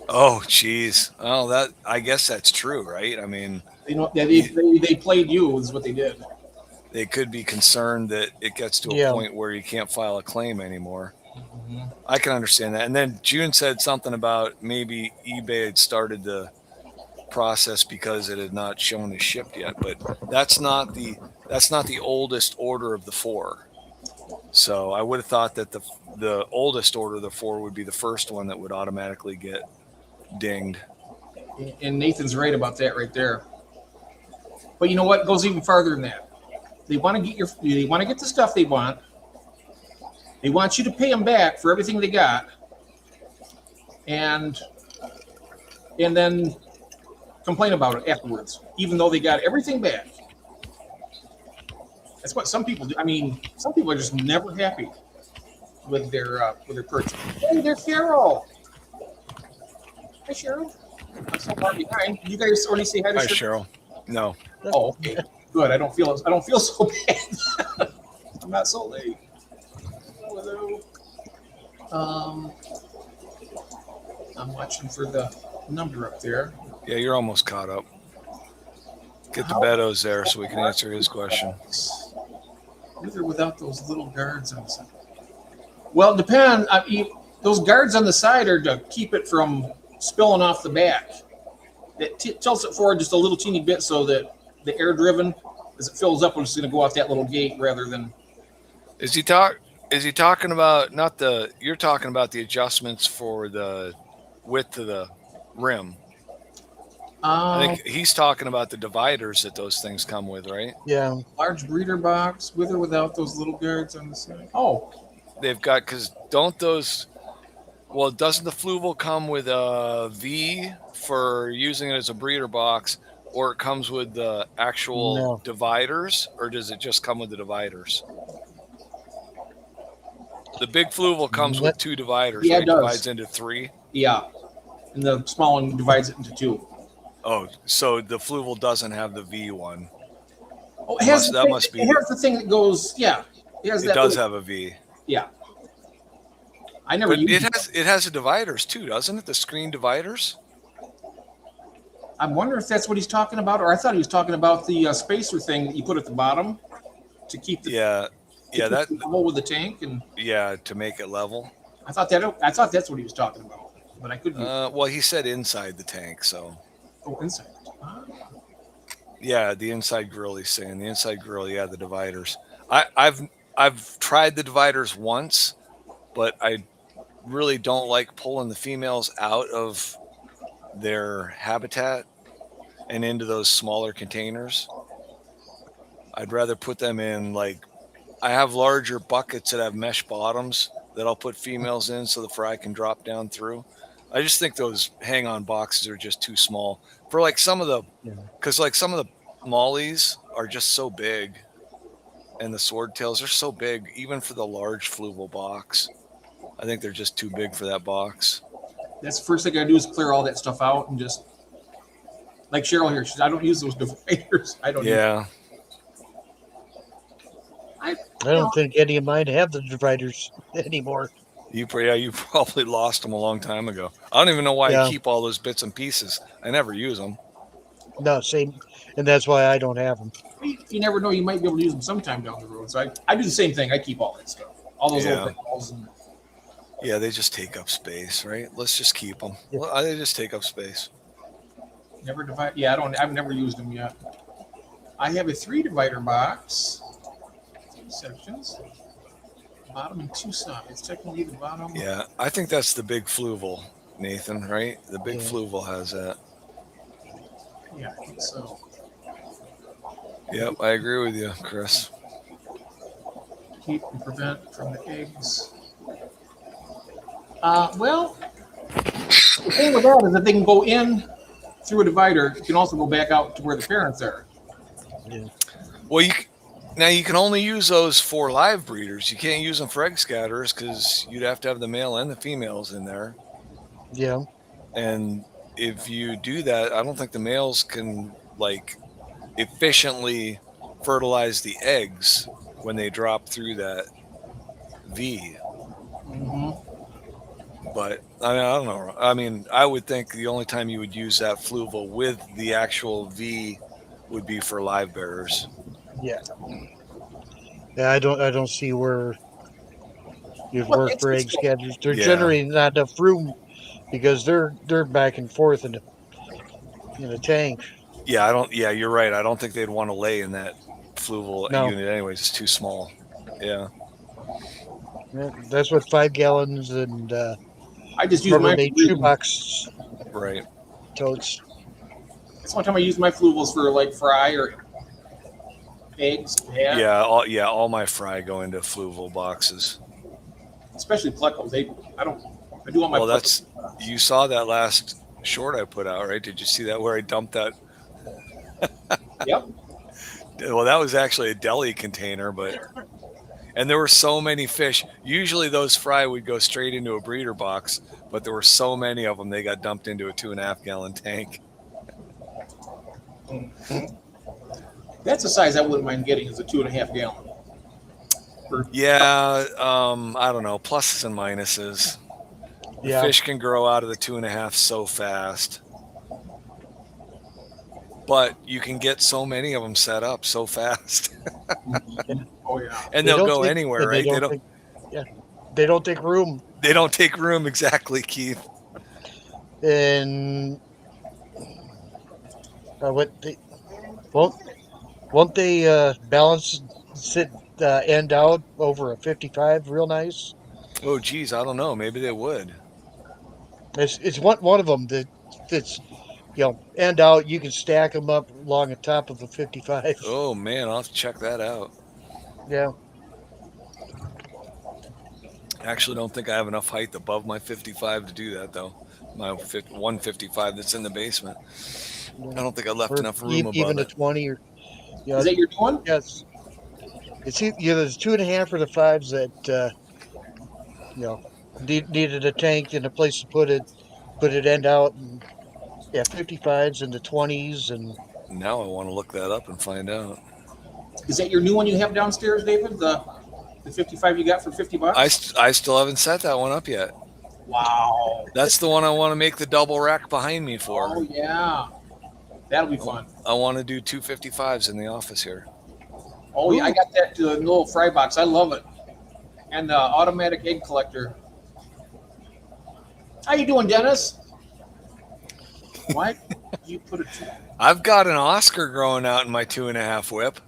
Oh, geez. Oh, I guess that's true, right? I mean, They played you is what they did. they could be concerned that it gets to a Yeah. point where you can't file a claim anymore. Mm-hmm. I can understand that. And then June said something about maybe eBay had started the process because it had not shown as shipped yet, but that's not the oldest order of the 4. So I would have thought that the oldest order of the 4 would be the first one that would automatically get dinged. And Nathan's right about that right there. But you know what? It goes even farther than that. They want to get the stuff they want. They want you to pay them back for everything they got, and then complain about it afterwards, even though they got everything back. That's what some people do. I mean, some people are just never happy with their purchase. Hey, there's Cheryl. Hi, Cheryl. I'm so far behind. You guys already say hi to Hi, Cheryl. Cheryl. No. Oh, okay. Good. I don't feel so bad. I'm not so late. Hello. I'm watching for the number up there. Yeah, you're almost caught up. Get the Beddoes there so we can answer his question. With or without those little guards on the side? Well, depend. Those guards on the side are to keep it from spilling off the back. It tilts it forward just a little teeny bit so that the air driven, as it fills up, it's going to go off that little gate rather than. Is he talking about not the? You're talking about the adjustments for the width of the rim. I think he's talking about the dividers that those things come with, right? Yeah. Large breeder box with or without those little guards on the side. Oh, They've got, because doesn't the Fluval come with a V for using it as a breeder box, or it comes with the actual dividers, or does it just come with the dividers? The big Fluval comes with 2 dividers, yeah, right? it does. Divides into 3. Yeah, and the small one divides it into 2. Oh, so the Fluval doesn't have the V one. Oh, it has must be. Here's the thing that goes. Yeah, it does have a V. Yeah, I never. But it has the dividers too, doesn't it? The screen dividers. I wonder if that's what he's talking about, or I thought he was talking about the spacer thing that you put at the bottom to keep the that level with the tank and to make it level. I thought that's what he was talking about, but I could be. Well, he said inside the tank, so. Oh, inside. Yeah, the inside grill. He's saying the inside grill. Yeah, the dividers. I've tried the dividers once, but I really don't like pulling the females out of their habitat and into those smaller containers. I'd rather put them in, like, I have larger buckets that have mesh bottoms that I'll put females in so the fry can drop down through. I just think those hang-on boxes are just too small for like some of the, because like some of the mollies are just so big, and the swordtails are so big, even for the large Fluval box. I think they're just too big for that box. That's the first thing I do is clear all that stuff out and just, like Cheryl here, she says, I don't use those dividers. I don't. Yeah. I don't think any of mine have the dividers anymore. You probably lost them a long time ago. I don't even know why I keep all those bits and pieces. I never use them. No, same, and that's why I don't have them. You never know; you might be able to use them sometime down the road. So I do the same thing. I keep all that stuff, all those little balls. Yeah, they just take up space, right? Let's just keep them. Yeah. Well, they just take up space. Never divide. Yeah, I've never used them yet. I have a 3 divider box. 3 sections. Bottom and two sides. Technically the bottom. Yeah, I think that's the big fluval, Nathan. Right? The big Yeah. fluval has that. Yeah, I think so. Yep, I agree with you, Chris. Keep and prevent from the eggs. Well, the thing with that is that they can go in through a divider. You can also go back out to where the parents are. Yeah. Well, now you can only use those for live breeders. You can't use them for egg scatterers because you'd have to have the male and the females in there. Yeah. And if you do that, I don't think the males can like efficiently fertilize the eggs when they drop through that V. Mm-hmm. But I don't know. I mean, I would think the only time you would use that fluval with the actual V would be for live bearers. Yeah. Yeah. I don't see where you'd Well, work for egg it's scatters. They're Yeah. generating not enough room because they're back and forth in a tank. Yeah, I don't. Yeah, you're right. I don't think they'd want to lay in that fluval No. unit, anyways. It's too small. Yeah. Yeah, that's what 5 gallons and I just use mine for Rubbermaid breeding. shoebox Right. totes. That's one time I use my fluvels for like fry or eggs. Yeah. All my fry go into fluval boxes. Especially plecos. I do all my Well, plecos. you saw that last short I put out, right? Did you see that where I dumped that? Yep. Well, that was actually a deli container, and there were so many fish. Usually those fry would go straight into a breeder box, but there were so many of them they got dumped into a 2.5 gallon tank. That's the size I wouldn't mind getting, is a 2.5 gallon. Yeah, I don't know. Pluses and minuses. The Yeah. fish can grow out of the 2.5 so fast, but you can get so many of them set up so fast, Oh yeah. and They they'll don't go take- anywhere, and right? They don't. Yeah. They don't take room. They don't take room exactly, Keith. And what they won't they balance sit end out over a 55 real nice? Oh, geez, I don't know. Maybe they would. It's one of them that's end out. You can stack them up along the top of a 55. Oh man, I'll have to check that out. Yeah. I actually don't think I have enough height above my 55 to do that, though. My 155 that's in the basement. I don't think I left Or enough room even above a it. 20 or Is that your new one? yes. It's either the 2.5 or the 5s that needed a tank and a place to put it end out, and 55s and the 20s and Now I want to look that up and find out. Is that your new one you have downstairs, David? The 55 you got for $50? I still haven't set that one up yet. Wow. That's the one I want to make the double rack behind me for. Oh yeah. That'll be fun. I want to do 255s in the office here. Oh yeah, I got that little fry box. I love it. And the automatic egg collector. How you doing, Dennis? Why you put a two? I've got an Oscar growing out in my 2.5 whip.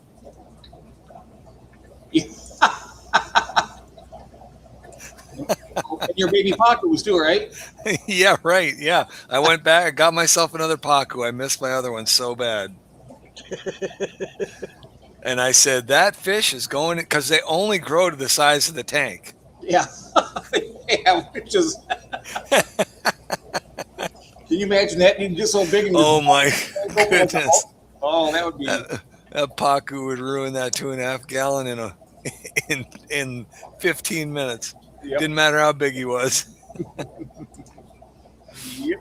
And your baby pocket was too, right? Yeah, right. Yeah. I went back, got myself another Pacu. I missed my other one so bad. And I said, that fish is going, because they only grow to the size of the tank. Yeah. Yeah, which is. Can you imagine that being just so big? And Oh my goodness. Oh, that would be. That Pacu would ruin that 2.5 gallon in 15 minutes. Yep. Didn't matter how big he was. Yep.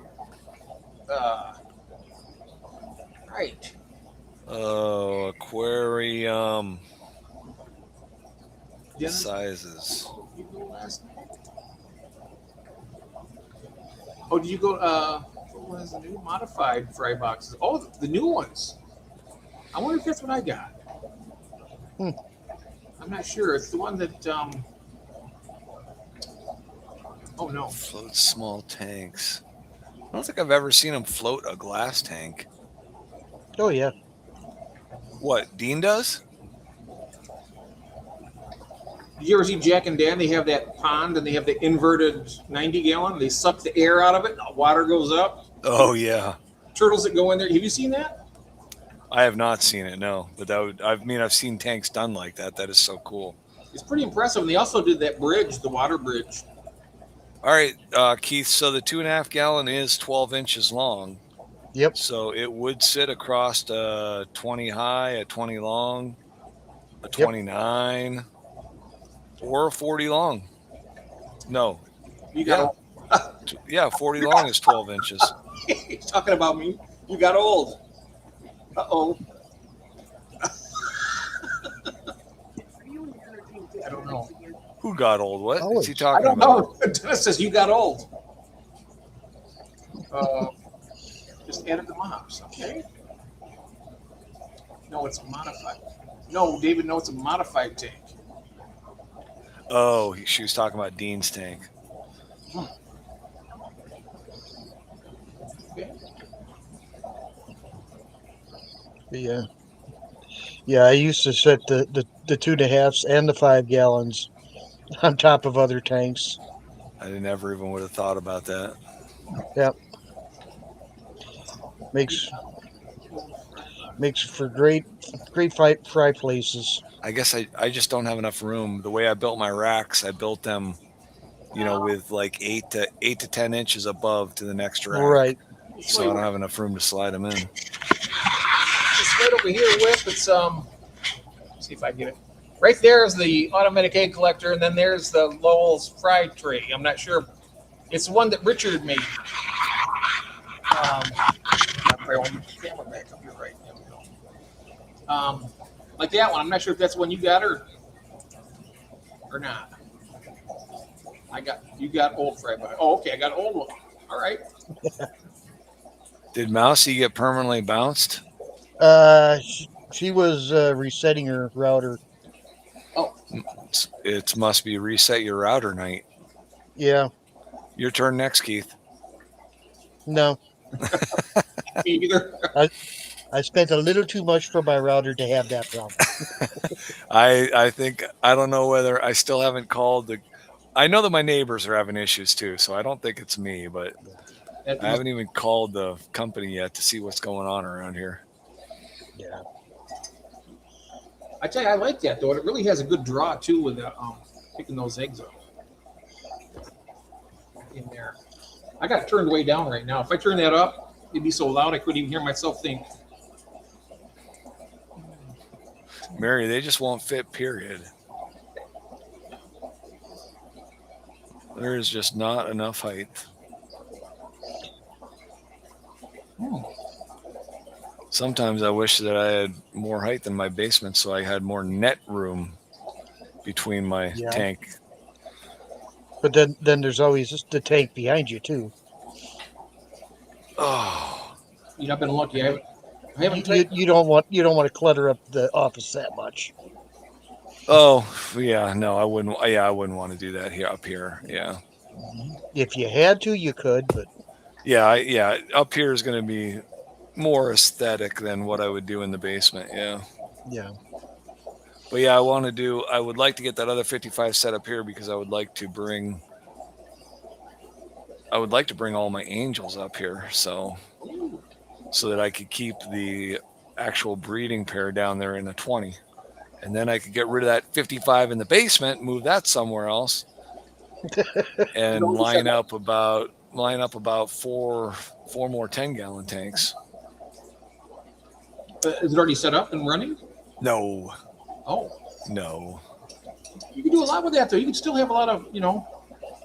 Right. Oh, aquarium Dennis, sizes. you go last night? Oh, did you go? What was the new modified fry boxes? Oh, the new ones. I wonder if that's what I got. I'm not sure. It's the one that. Oh no. Float small tanks. I don't think I've ever seen them float a glass tank. oh yeah. What, Dean does? Did you ever see Jack and Dan? They have that pond and they have the inverted 90-gallon. They suck the air out of it, and the water goes up. Oh yeah. Turtles that go in there. Have you seen that? I have not seen it, no. But that would I mean I've seen tanks done like that. That is so cool. It's pretty impressive. And they also did that bridge, the water bridge. All right, Keith. So the 2.5 gallon is 12 inches long. Yep. So it would sit across a 20 high, a 20 long, a 29, or a 40 long. No. You got Yeah, 40 long is 12 inches. He's talking about me. You got old. Uh-oh. I don't know. Who got old? What is he I talking don't about? know. Dennis says you got old. Just added the mops, okay? No, it's modified. No, David, no, it's a modified tank. Oh, she was talking about Dean's tank. Okay. Yeah. Yeah, I used to set the 2.5s and the 5 gallons on top of other tanks. I never even would have thought about that. Yep. Makes for great fry places. I guess I just don't have enough room. The way I built my racks, I built them, with like 8 to 10 inches above to the next rack. Right. So I don't have enough room to slide them in. It's right over here with it's let's see if I get it. Right there is the automatic egg collector, and then there's the Lowell's fry tray. I'm not sure. It's one that Richard made. Camera back up here, right? There we go. Like that one. I'm not sure if that's one you got or not. You got old fry by. Oh, okay. I got old one. All right. Did Mousy get permanently bounced? She was resetting her router. Oh, It must be reset your router night. Yeah. Your turn next, Keith. No. me either. I spent a little too much for my router to have that problem. I don't know whether I still haven't called I know that my neighbors are having issues too, so I don't think it's me, but I haven't even called the company yet to see what's going on around here. Yeah. I tell you, I like that though. It really has a good draw too with picking those eggs up in there. I got it turned way down right now. If I turn that up, it'd be so loud I couldn't even hear myself think. Mary, they just won't fit, period. There is just not enough height. Sometimes I wish that I had more height than my basement so I had more net room between my tank. But then there's always the tank behind you too. Oh, I've been lucky. I haven't. You don't want to clutter up the office that much. Oh yeah, no, I wouldn't. Yeah, I wouldn't want to do that here up here. Yeah. If you had to, you could, but yeah, up here is going to be more aesthetic than what I would do in the basement. Yeah. Yeah. But yeah, I would like to get that other 55 set up here because I would like to bring all my angels up here so that I could keep the actual breeding pair down there in a 20. And then I could get rid of that 55 in the basement, move that somewhere else, and line up about four more 10-gallon tanks. Is it already set up and running? No. Oh. No. You can do a lot with that, though. You can still have a lot of, a lot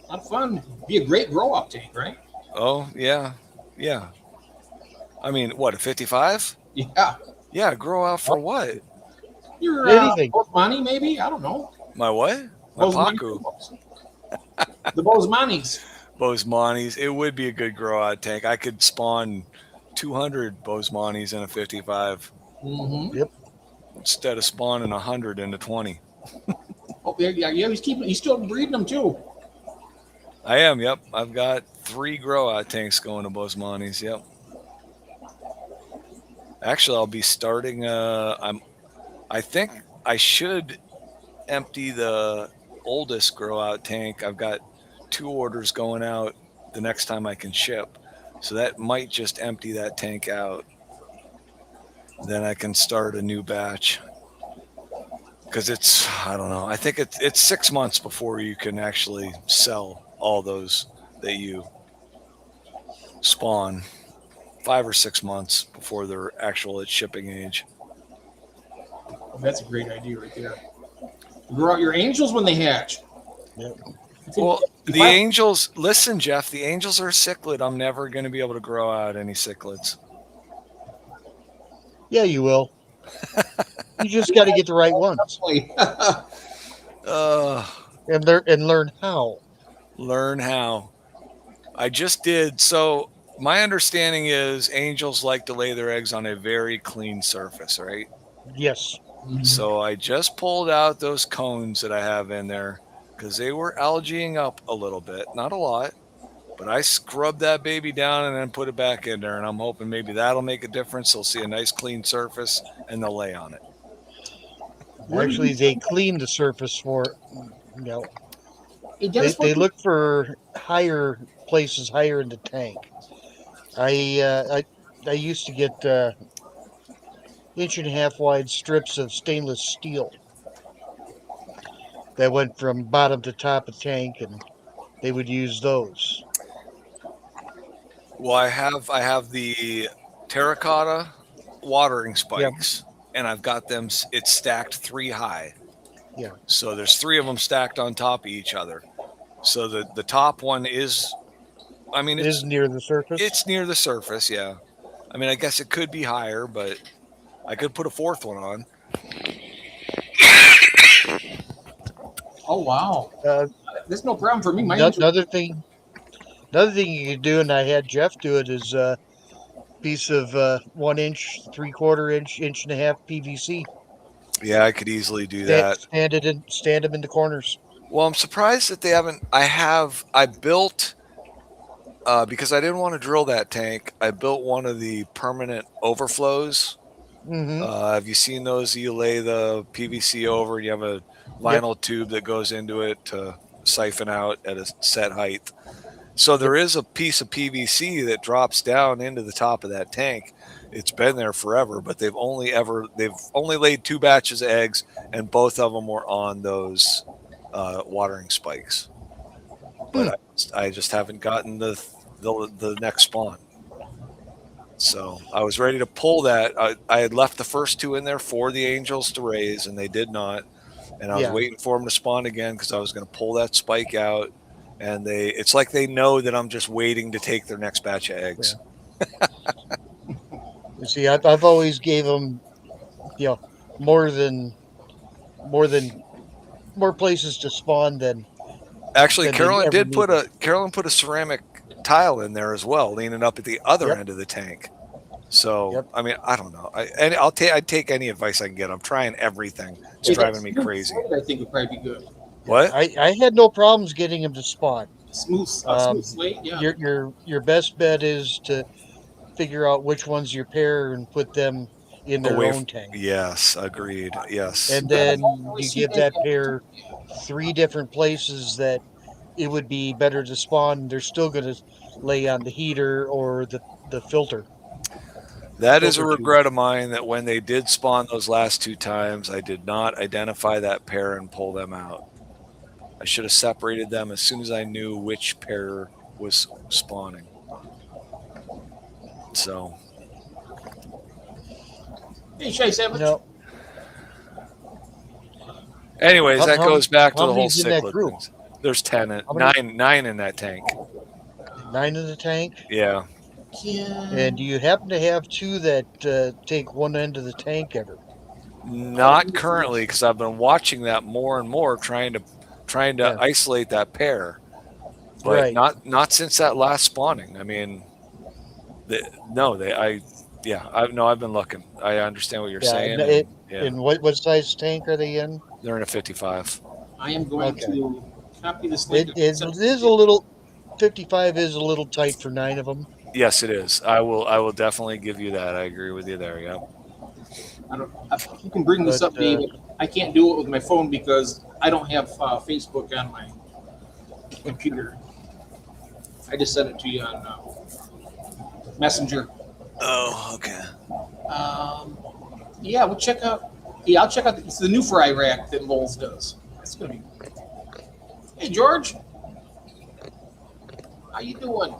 of fun. Be a great grow-up tank, right? Oh, yeah. Yeah. I mean, what, a 55? Yeah. Yeah, grow out for what? Your anything. Bosmani, maybe? I don't know. My what? My Pacu. The Bosmanis. Bosmanis. It would be a good grow out tank. I could spawn 200 Bosmanis in a 55. Mm-hmm. Yep. Instead of spawning 100 in a 20. Oh, yeah. He's still breeding them too. I am. Yep. I've got 3 grow out tanks going to Bosmanis. Yep. Actually, I'll be starting. I think I should empty the oldest grow out tank. I've got 2 orders going out the next time I can ship. So that might just empty that tank out. Then I can start a new batch. Because it's, I don't know, I think it's 6 months before you can actually sell all those that you spawn. 5 or 6 months before they're actual at shipping age. That's a great idea right there. Grow out your angels when they hatch. Yep. Well, If the I- angels, listen, Jeff, the angels are a cichlid. I'm never going to be able to grow out any cichlids. Yeah, you will. You just got to get the right ones Uh, and learn how. learn how. I just did. So, my understanding is angels like to lay their eggs on a very clean surface, right? Yes. So, I just pulled out those cones that I have in there because they were algaeing up a little bit. Not a lot, but I scrubbed that baby down and then put it back in there. And I'm hoping maybe that'll make a difference. They'll see a nice clean surface and they'll lay on it. Actually, they clean the surface for, you know, Hey, Dennis, they look for higher places higher in the tank. I used to get 1.5 inch wide strips of stainless steel that went from bottom to top of tank, and they would use those. Well, I have the terracotta watering Yeah, spikes, and I've got them. It's stacked 3 high, yeah, so there's 3 of them stacked on top of each other. So the top one is, I mean, it is near the surface. it's near the surface. Yeah, I mean, I guess it could be higher, but I could put a 4th one on. oh wow, Uh, there's no problem for me. My no- angels, another thing you could do, and I had Jeff do it, is a piece of 1 inch, 3/4 inch, 1.5 inch PVC. Yeah, I could easily do that. Stand them in the corners. Well, I'm surprised that they haven't. I built because I didn't want to drill that tank. I built one of the permanent overflows. Mm-hmm. Have you seen those? You lay the PVC over, and you have a Yep. vinyl tube that goes into it to siphon out at a set height. So Yep. there is a piece of PVC that drops down into the top of that tank. It's been there forever, but they've only laid 2 batches of eggs, and both of them were on those watering spikes. Hmm. But I just haven't gotten the next spawn. So I was ready to pull that. I had left the first 2 in there for the angels to raise, and they did not. And I was Yeah. waiting for them to spawn again because I was going to pull that spike out. And it's like they know that I'm just waiting to take their next batch of eggs. You see, I've always gave them, you know, more than more than more places to spawn Actually, than they Carolyn ever did put needed. a ceramic tile in there as well, leaning up at the other Yep. end of the tank. So Yep. I mean, I don't know. I'd take any advice I can get. I'm trying everything. It's hey, driving me smooth crazy. slate, I think would probably be good. What? I had no problems getting them to spawn. Smooth Um, slate, yeah. Your best bet is to figure out which one's your pair and put them in their Away. own tank, Yes, agreed. Yes. and then you give that pair 3 different places that it would be better to spawn. They're still going to lay on the heater or the filter. That is a Filter tube. regret of mine that when they did spawn those last 2 times, I did not identify that pair and pull them out. I should have separated them as soon as I knew which pair was spawning. So, Hey, Shy Savage. No, anyways, How- that how- goes back to how the whole many's in that cichlid group? things. There's 10, How many? nine in that tank. 9 in the tank. Yeah. And do you happen to have 2 that take one end of the tank ever? Not currently, because I've been watching that more and more, trying to Yeah. isolate that pair, but Right. not since that last spawning. I mean, I've been looking. I understand what you're Yeah, saying. and it- yeah, And what size tank are they in? they're in a 55. I am going Okay. to copy this link. It is a little 55 is a little tight for 9 of them. Yes, it is. I will definitely give you that. I agree with you there. Yeah. You can bring this But up, David. I can't do it with my phone because I don't have Facebook on my computer. I just sent it to you on Messenger. Oh, okay. Yeah, we'll check out. Yeah, I'll check out. It's the new fry rack that Lowell's does. It's gonna be. Hey, George, how you doing?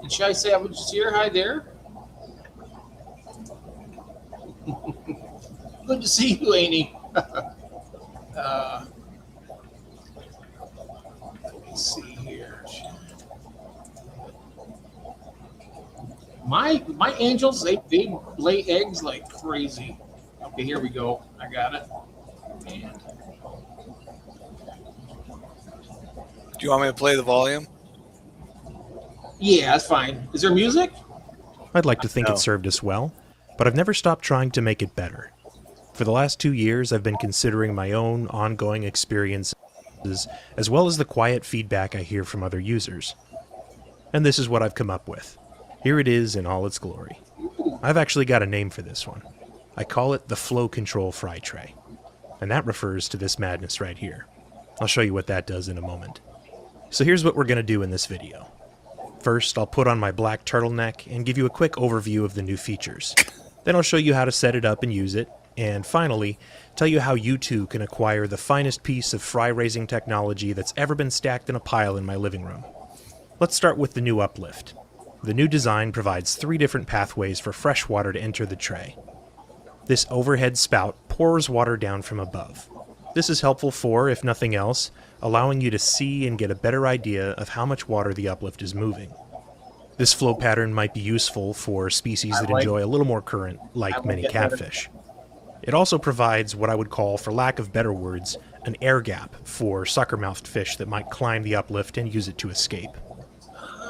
And should I say I was just here? Hi there. Good to see you, Amy. Let me see here. My angels, they lay eggs like crazy. Okay, here we go. I got it. And Do you want me to play the volume? yeah, that's fine. Is there music? I'd like to think No. it served us well, but I've never stopped trying to make it better. For the last 2 years, I've been considering my own ongoing experiences, as well as the quiet feedback I hear from other users. And this is what I've come up with. Here it is in all its glory. I've actually got a name for this one. I call it the Flow Control Fry Tray. And that refers to this madness right here. I'll show you what that does in a moment. So here's what we're going to do in this video. First, I'll put on my black turtleneck and give you a quick overview of the new features. Then I'll show you how to set it up and use it. And finally, tell you how you too can acquire the finest piece of fry raising technology that's ever been stacked in a pile in my living room. Let's start with the new uplift. The new design provides 3 different pathways for fresh water to enter the tray. This overhead spout pours water down from above. This is helpful for, if nothing else, allowing you to see and get a better idea of how much water the uplift is moving. This flow pattern might be useful for species that enjoy a little more current, like many catfish. It also provides what I would call, for lack of better words, an air gap for sucker-mouthed fish that might climb the uplift and use it to escape.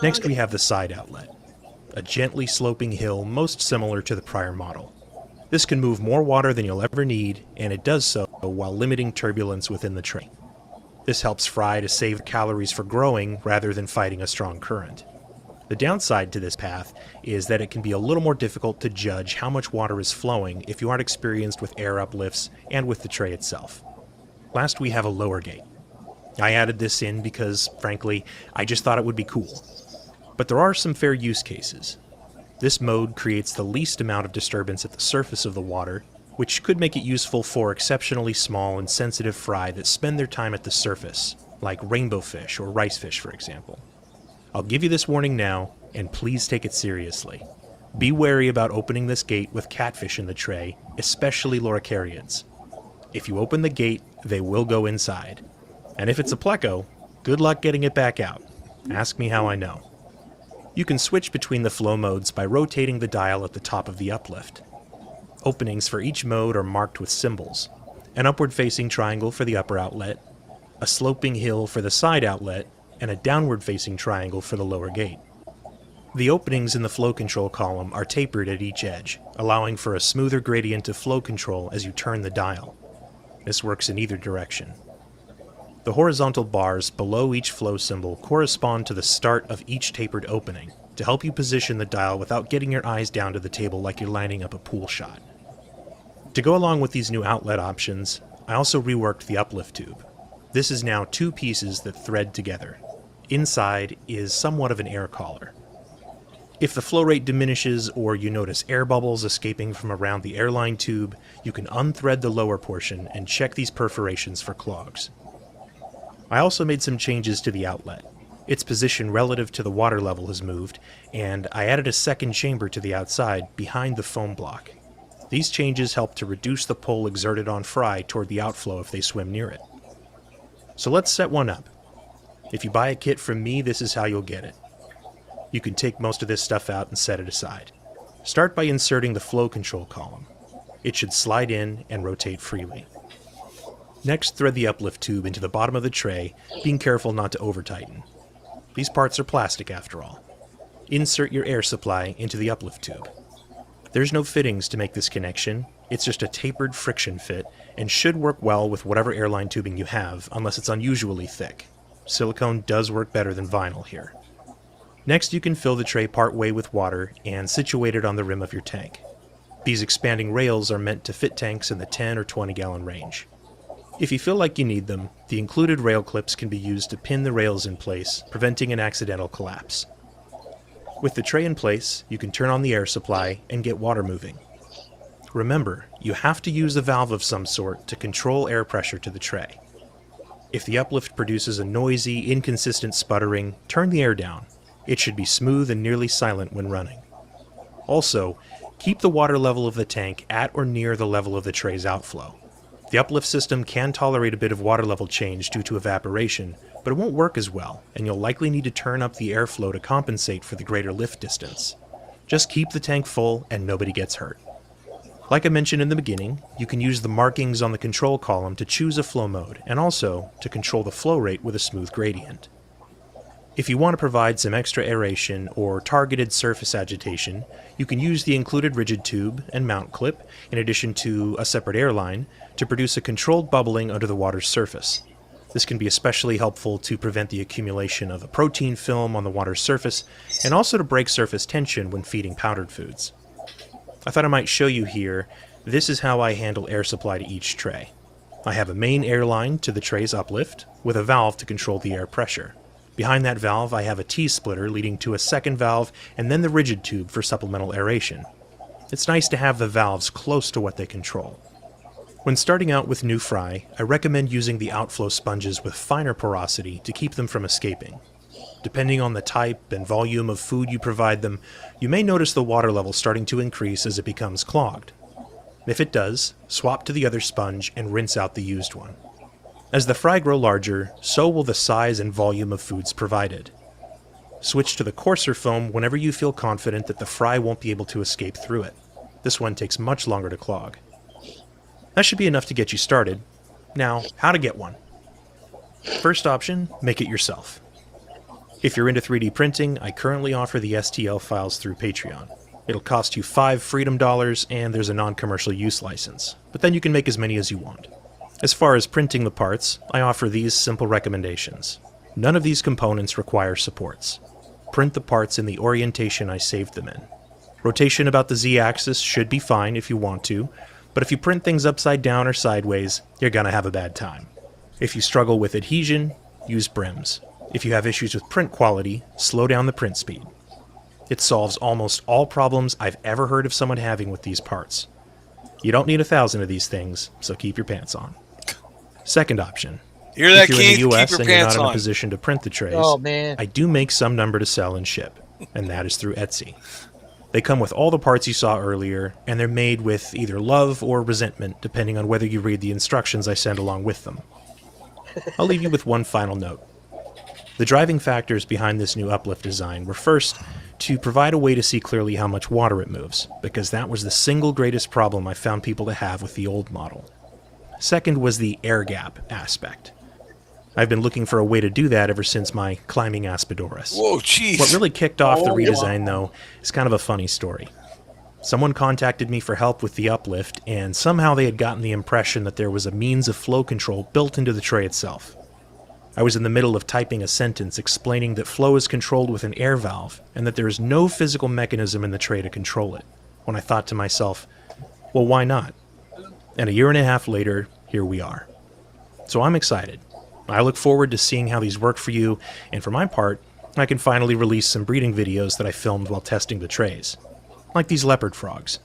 Next we have the side outlet, a gently sloping hill most similar to the prior model. This can move more water than you'll ever need, and it does so while limiting turbulence within the tray. This helps fry to save calories for growing rather than fighting a strong current. The downside to this path is that it can be a little more difficult to judge how much water is flowing if you aren't experienced with air uplifts and with the tray itself. Last we have a lower gate. I added this in because, frankly, I just thought it would be cool. But there are some fair use cases. This mode creates the least amount of disturbance at the surface of the water, which could make it useful for exceptionally small and sensitive fry that spend their time at the surface, like rainbow fish or rice fish, for example. I'll give you this warning now, and please take it seriously. Be wary about opening this gate with catfish in the tray, especially loricariids. If you open the gate, they will go inside. And if it's a pleco, good luck getting it back out. Ask me how I know. You can switch between the flow modes by rotating the dial at the top of the uplift. Openings for each mode are marked with symbols. An upward-facing triangle for the upper outlet, a sloping hill for the side outlet, and a downward-facing triangle for the lower gate. The openings in the flow control column are tapered at each edge, allowing for a smoother gradient of flow control as you turn the dial. This works in either direction. The horizontal bars below each flow symbol correspond to the start of each tapered opening, to help you position the dial without getting your eyes down to the table like you're lining up a pool shot. To go along with these new outlet options, I also reworked the uplift tube. This is now 2 pieces that thread together. Inside is somewhat of an air collar. If the flow rate diminishes or you notice air bubbles escaping from around the airline tube, you can unthread the lower portion and check these perforations for clogs. I also made some changes to the outlet. Its position relative to the water level has moved, and I added a second chamber to the outside behind the foam block. These changes help to reduce the pull exerted on fry toward the outflow if they swim near it. So let's set one up. If you buy a kit from me, this is how you'll get it. You can take most of this stuff out and set it aside. Start by inserting the flow control column. It should slide in and rotate freely. Next, thread the uplift tube into the bottom of the tray, being careful not to over-tighten. These parts are plastic after all. Insert your air supply into the uplift tube. There's no fittings to make this connection, it's just a tapered friction fit, and should work well with whatever airline tubing you have, unless it's unusually thick. Silicone does work better than vinyl here. Next, you can fill the tray partway with water and situate it on the rim of your tank. These expanding rails are meant to fit tanks in the 10 or 20 gallon range. If you feel like you need them, the included rail clips can be used to pin the rails in place, preventing an accidental collapse. With the tray in place, you can turn on the air supply and get water moving. Remember, you have to use a valve of some sort to control air pressure to the tray. If the uplift produces a noisy, inconsistent sputtering, turn the air down. It should be smooth and nearly silent when running. Also, keep the water level of the tank at or near the level of the tray's outflow. The uplift system can tolerate a bit of water level change due to evaporation, but it won't work as well, and you'll likely need to turn up the airflow to compensate for the greater lift distance. Just keep the tank full and nobody gets hurt. Like I mentioned in the beginning, you can use the markings on the control column to choose a flow mode, and also to control the flow rate with a smooth gradient. If you want to provide some extra aeration or targeted surface agitation, you can use the included rigid tube and mount clip, in addition to a separate airline, to produce a controlled bubbling under the water's surface. This can be especially helpful to prevent the accumulation of a protein film on the water's surface, and also to break surface tension when feeding powdered foods. I thought I might show you here. This is how I handle air supply to each tray. I have a main airline to the tray's uplift, with a valve to control the air pressure. Behind that valve I have a T-splitter leading to a second valve, and then the rigid tube for supplemental aeration. It's nice to have the valves close to what they control. When starting out with new fry, I recommend using the outflow sponges with finer porosity to keep them from escaping. Depending on the type and volume of food you provide them, you may notice the water level starting to increase as it becomes clogged. If it does, swap to the other sponge and rinse out the used one. As the fry grow larger, so will the size and volume of foods provided. Switch to the coarser foam whenever you feel confident that the fry won't be able to escape through it. This one takes much longer to clog. That should be enough to get you started. Now, how to get one. First option, make it yourself. If you're into 3D printing, I currently offer the STL files through Patreon. It'll cost you $5 Freedom Dollars, and there's a non-commercial use license, but then you can make as many as you want. As far as printing the parts, I offer these simple recommendations. None of these components require supports. Print the parts in the orientation I saved them in. Rotation about the Z-axis should be fine if you want to, but if you print things upside down or sideways, you're gonna have a bad time. If you struggle with adhesion, use brims. If you have issues with print quality, slow down the print speed. It solves almost all problems I've ever heard of someone having with these parts. You don't need 1,000 of these things, so keep your pants on. Second option. Hear that, If you're Keith? in the US Keep your and you're not pants in a on. position to print the trays, Oh, man. I do make some number to sell and ship, and that is through Etsy. They come with all the parts you saw earlier, and they're made with either love or resentment, depending on whether you read the instructions I send along with them. I'll leave you with one final note. The driving factors behind this new uplift design were first, to provide a way to see clearly how much water it moves, because that was the single greatest problem I found people to have with the old model. Second was the air gap aspect. I've been looking for a way to do that ever since my climbing Aspidoris. Whoa, jeez. What really kicked off the Oh, redesign, wow. though, is kind of a funny story. Someone contacted me for help with the uplift, and somehow they had gotten the impression that there was a means of flow control built into the tray itself. I was in the middle of typing a sentence explaining that flow is controlled with an air valve, and that there is no physical mechanism in the tray to control it, when I thought to myself, well, why not? And a year and a half later, here we are. So I'm excited. I look forward to seeing how these work for you, and for my part, I can finally release some breeding videos that I filmed while testing the trays. Like these leopard frogs.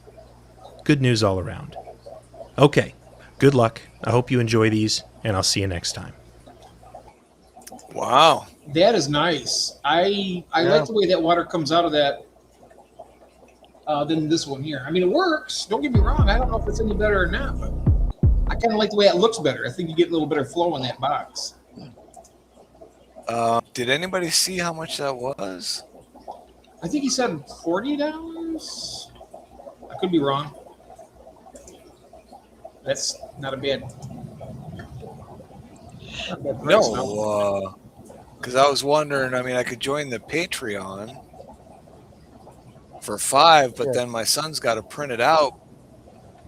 Good news all around. Okay, good luck. I hope you enjoy these, and I'll see you next time. Wow. That is nice. I like the way that water comes out of that than this one here. I mean, it works. Don't get me wrong. I don't know if it's any better or not, but I kind of like the way it looks better. I think you get a little better flow in that box. Did anybody see how much that was? I think he said $40. I could be wrong. That's not a bad. Not a bad price, No, because I was wondering. I mean, I could join the Patreon for $5, but Yeah. then my son's got to print it out.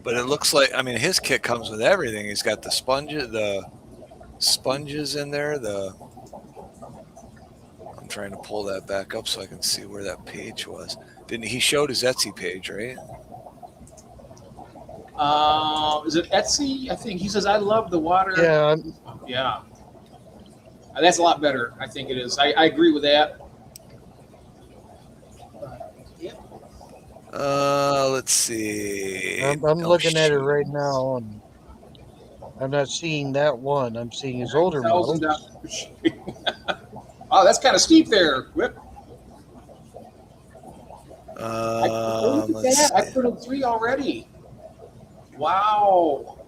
But it looks like, I mean, his kit comes with everything. He's got the sponges in there. I'm trying to pull that back up so I can see where that page was. Didn't he showed his Etsy page, right? Is it Etsy? I think he says I love the water. Yeah, Yeah. That's a lot better. I think it is. I agree with that. Yeah. Let's see. I'm Oh, looking at it right shoot. now, and I'm not seeing that one. I'm seeing his older models. $9,000. Oh, that's kind of steep there. Whip. Look at Let's that. I see. printed 3 already. Wow.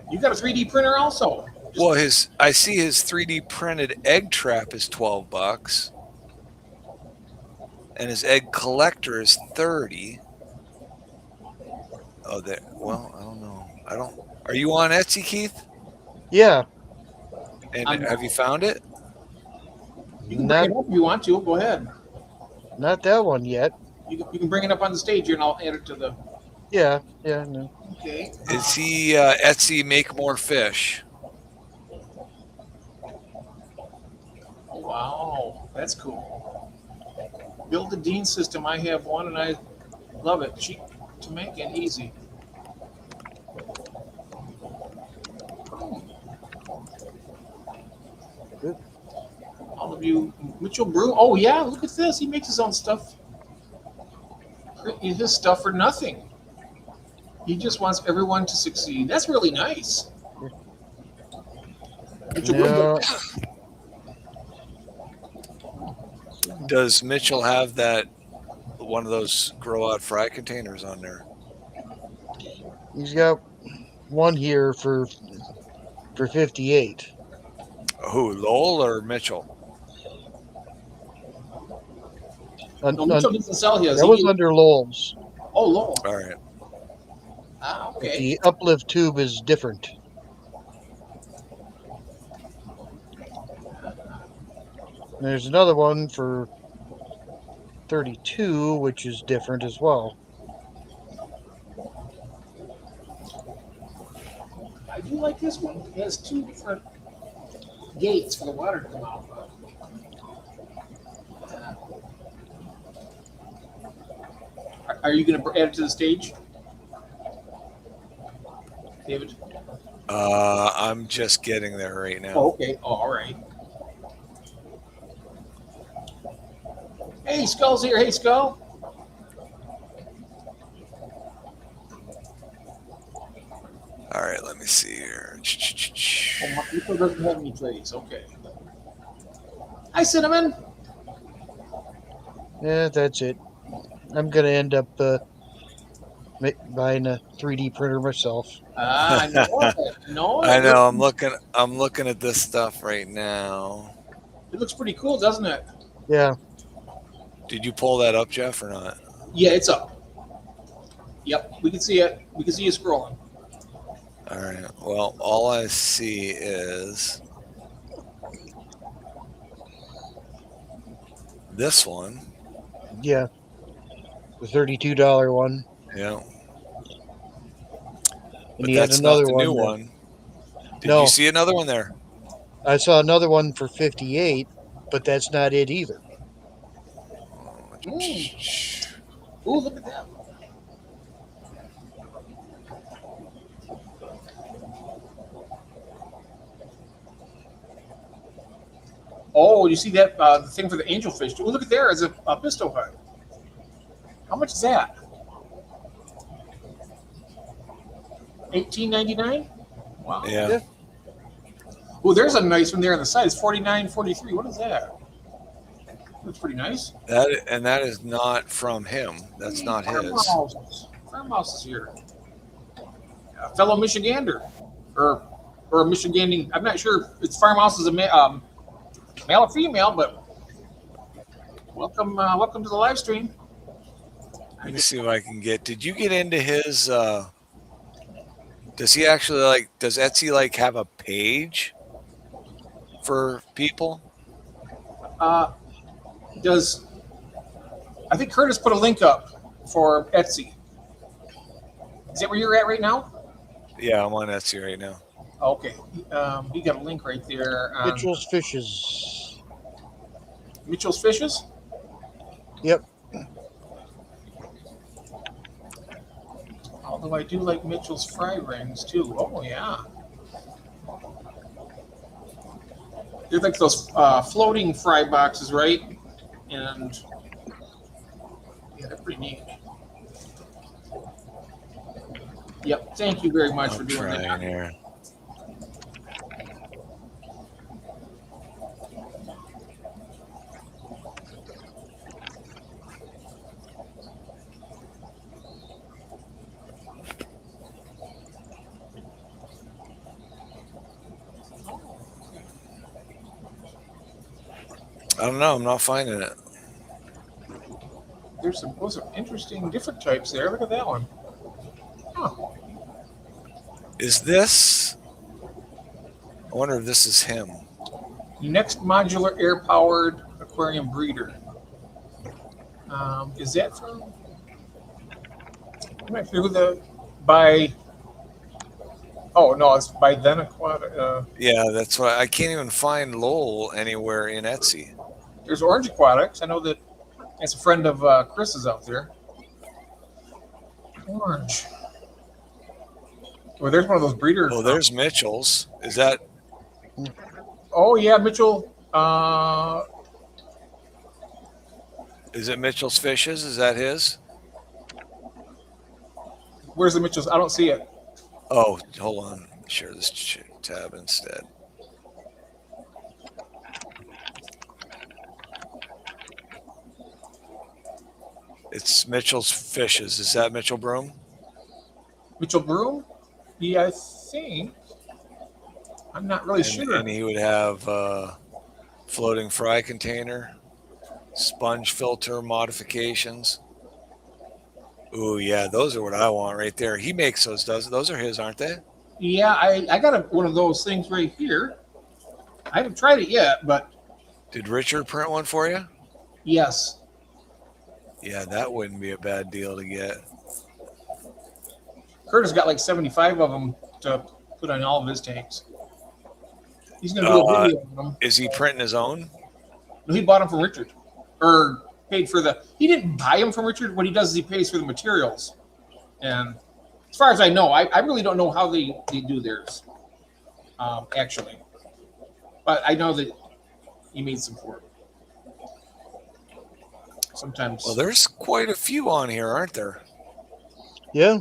You got a 3D printer also? Well, I see his 3D printed egg trap is $12, and his egg collector is 30. Oh, there. Well, I don't know. Are you on Etsy, Keith? Yeah, And I'm- have you found it? You can bring not it up if you want to. Go ahead. not that one yet. You can bring it up on the stage here, and I'll add it to the. Yeah, yeah. No. Okay. Is he Etsy make more fish? Wow, that's cool. Build a Dean system. I have one, and I love it. Cheap to make and easy. Good. All of you, Mitchell Brew. Oh yeah, look at this. He makes his own stuff. His stuff for nothing. He just wants everyone to succeed. That's really nice. Mitchell No, Does Mitchell have that one of those grow out fry containers on there? he's got one here for 58. Who, Lowell or Mitchell? No, Mitchell doesn't sell his. That was under Lowell's. Oh, Lowell. All right. Ah, okay. The uplift tube is different. And there's another one for 32, which is different as well. I do like this one. It has 2 different gates for the water to come out of. Are you going to add it to the stage, David? I'm just getting there right now. Oh, okay. Oh, all right. Hey, Skull's here. Hey, Skull. All right, let me see here. Oh, Mitchell doesn't have any trays. Okay. Hi, Cinnamon. Yeah, that's it. I'm gonna end up buying a 3D printer myself. I know it. No, I know. I'm looking at this stuff right now. It looks pretty cool, doesn't it? Yeah, Did you pull that up, Jeff, or not? Yeah, it's up. Yep, we can see it. We can see you scrolling. All right. Well, all I see is this one. yeah. The $32 one. Yeah. And But he had that's another not the new one. one. Did No. you see another one there? I saw another one for 58, but that's not it either. Ooh, look at that. Oh, you see that the thing for the angelfish? Oh, look at there. It's a pistol hut. How much is that? $18.99. Wow. Yeah. Oh, there's a nice one there on the side. It's $49.43. What is that? That's pretty nice. That is not from him. That's not his. Farmhouse is here. A fellow Michigander, or a Michigander. I'm not sure if it's Farmhouse is a male or female, but welcome to the live stream. Let me see if I can get. Did you get into his? Does he actually does Etsy have a page for people? I think Curtis put a link up for Etsy. Is that where you're at right now? Yeah, I'm on Etsy right now. Okay. You got a link right there. Mitchell's Fishes. Mitchell's Fishes? Yep. Although I do like Mitchell's fry rings too. Oh yeah, they're like those floating fry boxes, right? And yeah, they're pretty neat. Yep. Thank you very much for I'm doing trying that. here. I don't know. I'm not finding it. There's some interesting different types there. Look at that one. Huh. Is this? I wonder if this is him. Next modular air powered aquarium breeder. Is that from? I'm not sure who the by. Oh no, it's by then Aquatic. Yeah, that's why I can't even find Lowell anywhere in Etsy. There's Orange Aquatics. I know that that's a friend of Chris's out there. Orange. Well, there's one of those breeder. Oh, there's Mitchell's. Is that? Oh yeah, Mitchell. Is it Mitchell's Fishes? Is that his? Where's the Mitchell's? I don't see it. Oh, hold on. Share this tab instead. It's Mitchell's Fishes. Is that Mitchell Broom? Mitchell Broom? Yeah, I think. I'm not really sure. And he would have floating fry container, sponge filter modifications. Ooh, yeah, those are what I want right there. He makes those, does those are his, aren't they? Yeah, I got one of those things right here. I haven't tried it yet, but Did Richard print one for you? yes. Yeah, that wouldn't be a bad deal to get. Curtis got like 75 of them to put on all of his tanks. He's going to do a video of them. Is he printing his own? No, he bought them from Richard. Or paid for the... He didn't buy them from Richard. What he does is he pays for the materials. And as far as I know, I really don't know how they do theirs, actually. But I know that he made some for it. Sometimes. Well, there's quite a few on here, aren't there? Yeah,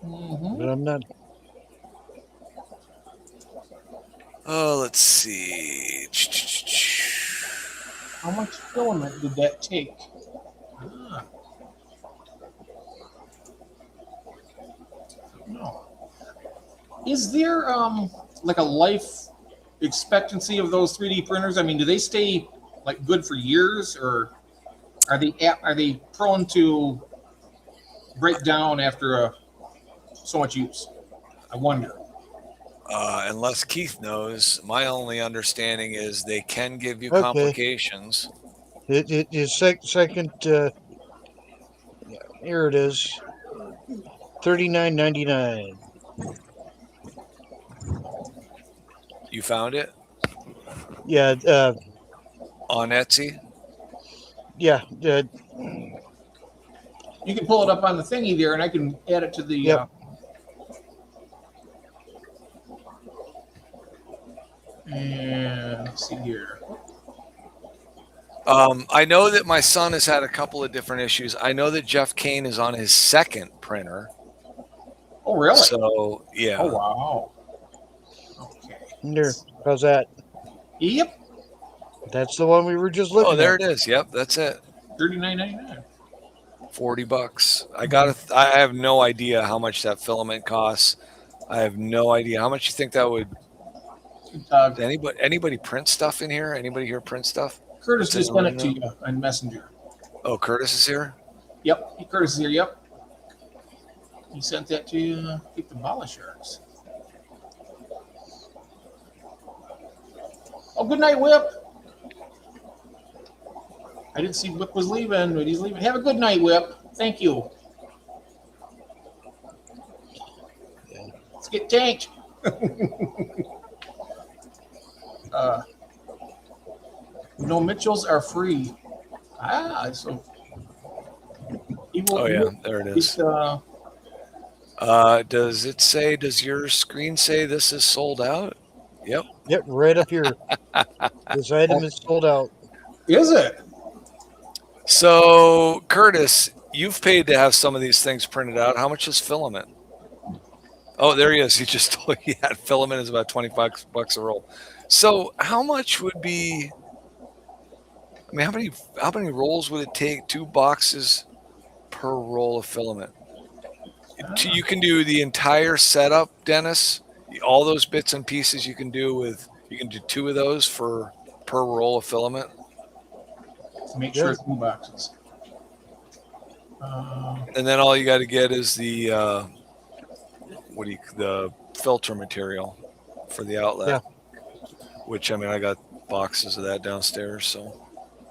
Mhm. but I'm not. Oh, let's see. How much filament did that take? Ah. No. Is there like a life expectancy of those 3D printers? I mean, do they stay like good for years, or are they prone to break down after so much use? I wonder. Unless Keith knows, my only understanding is they can give you Okay. complications. It is second. Here it is. $39.99. You found it Yeah. on Etsy? Yeah. You can pull it up on the thingy there, and I can add it to the. Yep. And let's see here. I know that my son has had a couple of different issues. I know that Jeff Kane is on his second printer. Oh, really? So, yeah. Oh, wow. Okay. There. How's that? Yep. That's the one we were just looking Oh, there at. it is. Yep, that's it. $39.99. $40. I have no idea how much that filament costs. I have no idea. How much you think that would... Does anybody print stuff in here? Anybody here print stuff? Curtis just sent it to you on Messenger. Oh, Curtis is here? Yep. Curtis is here. Yep. He sent that to you. Keep the bala sharks. Oh, good night, Whip. I didn't see Whip was leaving, but he's leaving. Have a good night, Whip. Thank you. Let's get tanked. No, Mitchells are free. So Oh yeah, there it is. Does it say? Does your screen say this is sold out? Yep. Yep, right up here. This item is sold out. Is it? So Curtis, you've paid to have some of these things printed out. How much is filament? Oh, there he is. He just told you that filament is about $25 a roll. So how much would be? I mean, how many rolls would it take? 2 boxes per roll of filament. You can do the entire setup, Dennis. All those bits and pieces you can do 2 of those per roll of filament. Make sure it's 2 boxes. And then all you got to get is the the filter material for the outlet. Yeah. Which I got boxes of that downstairs. So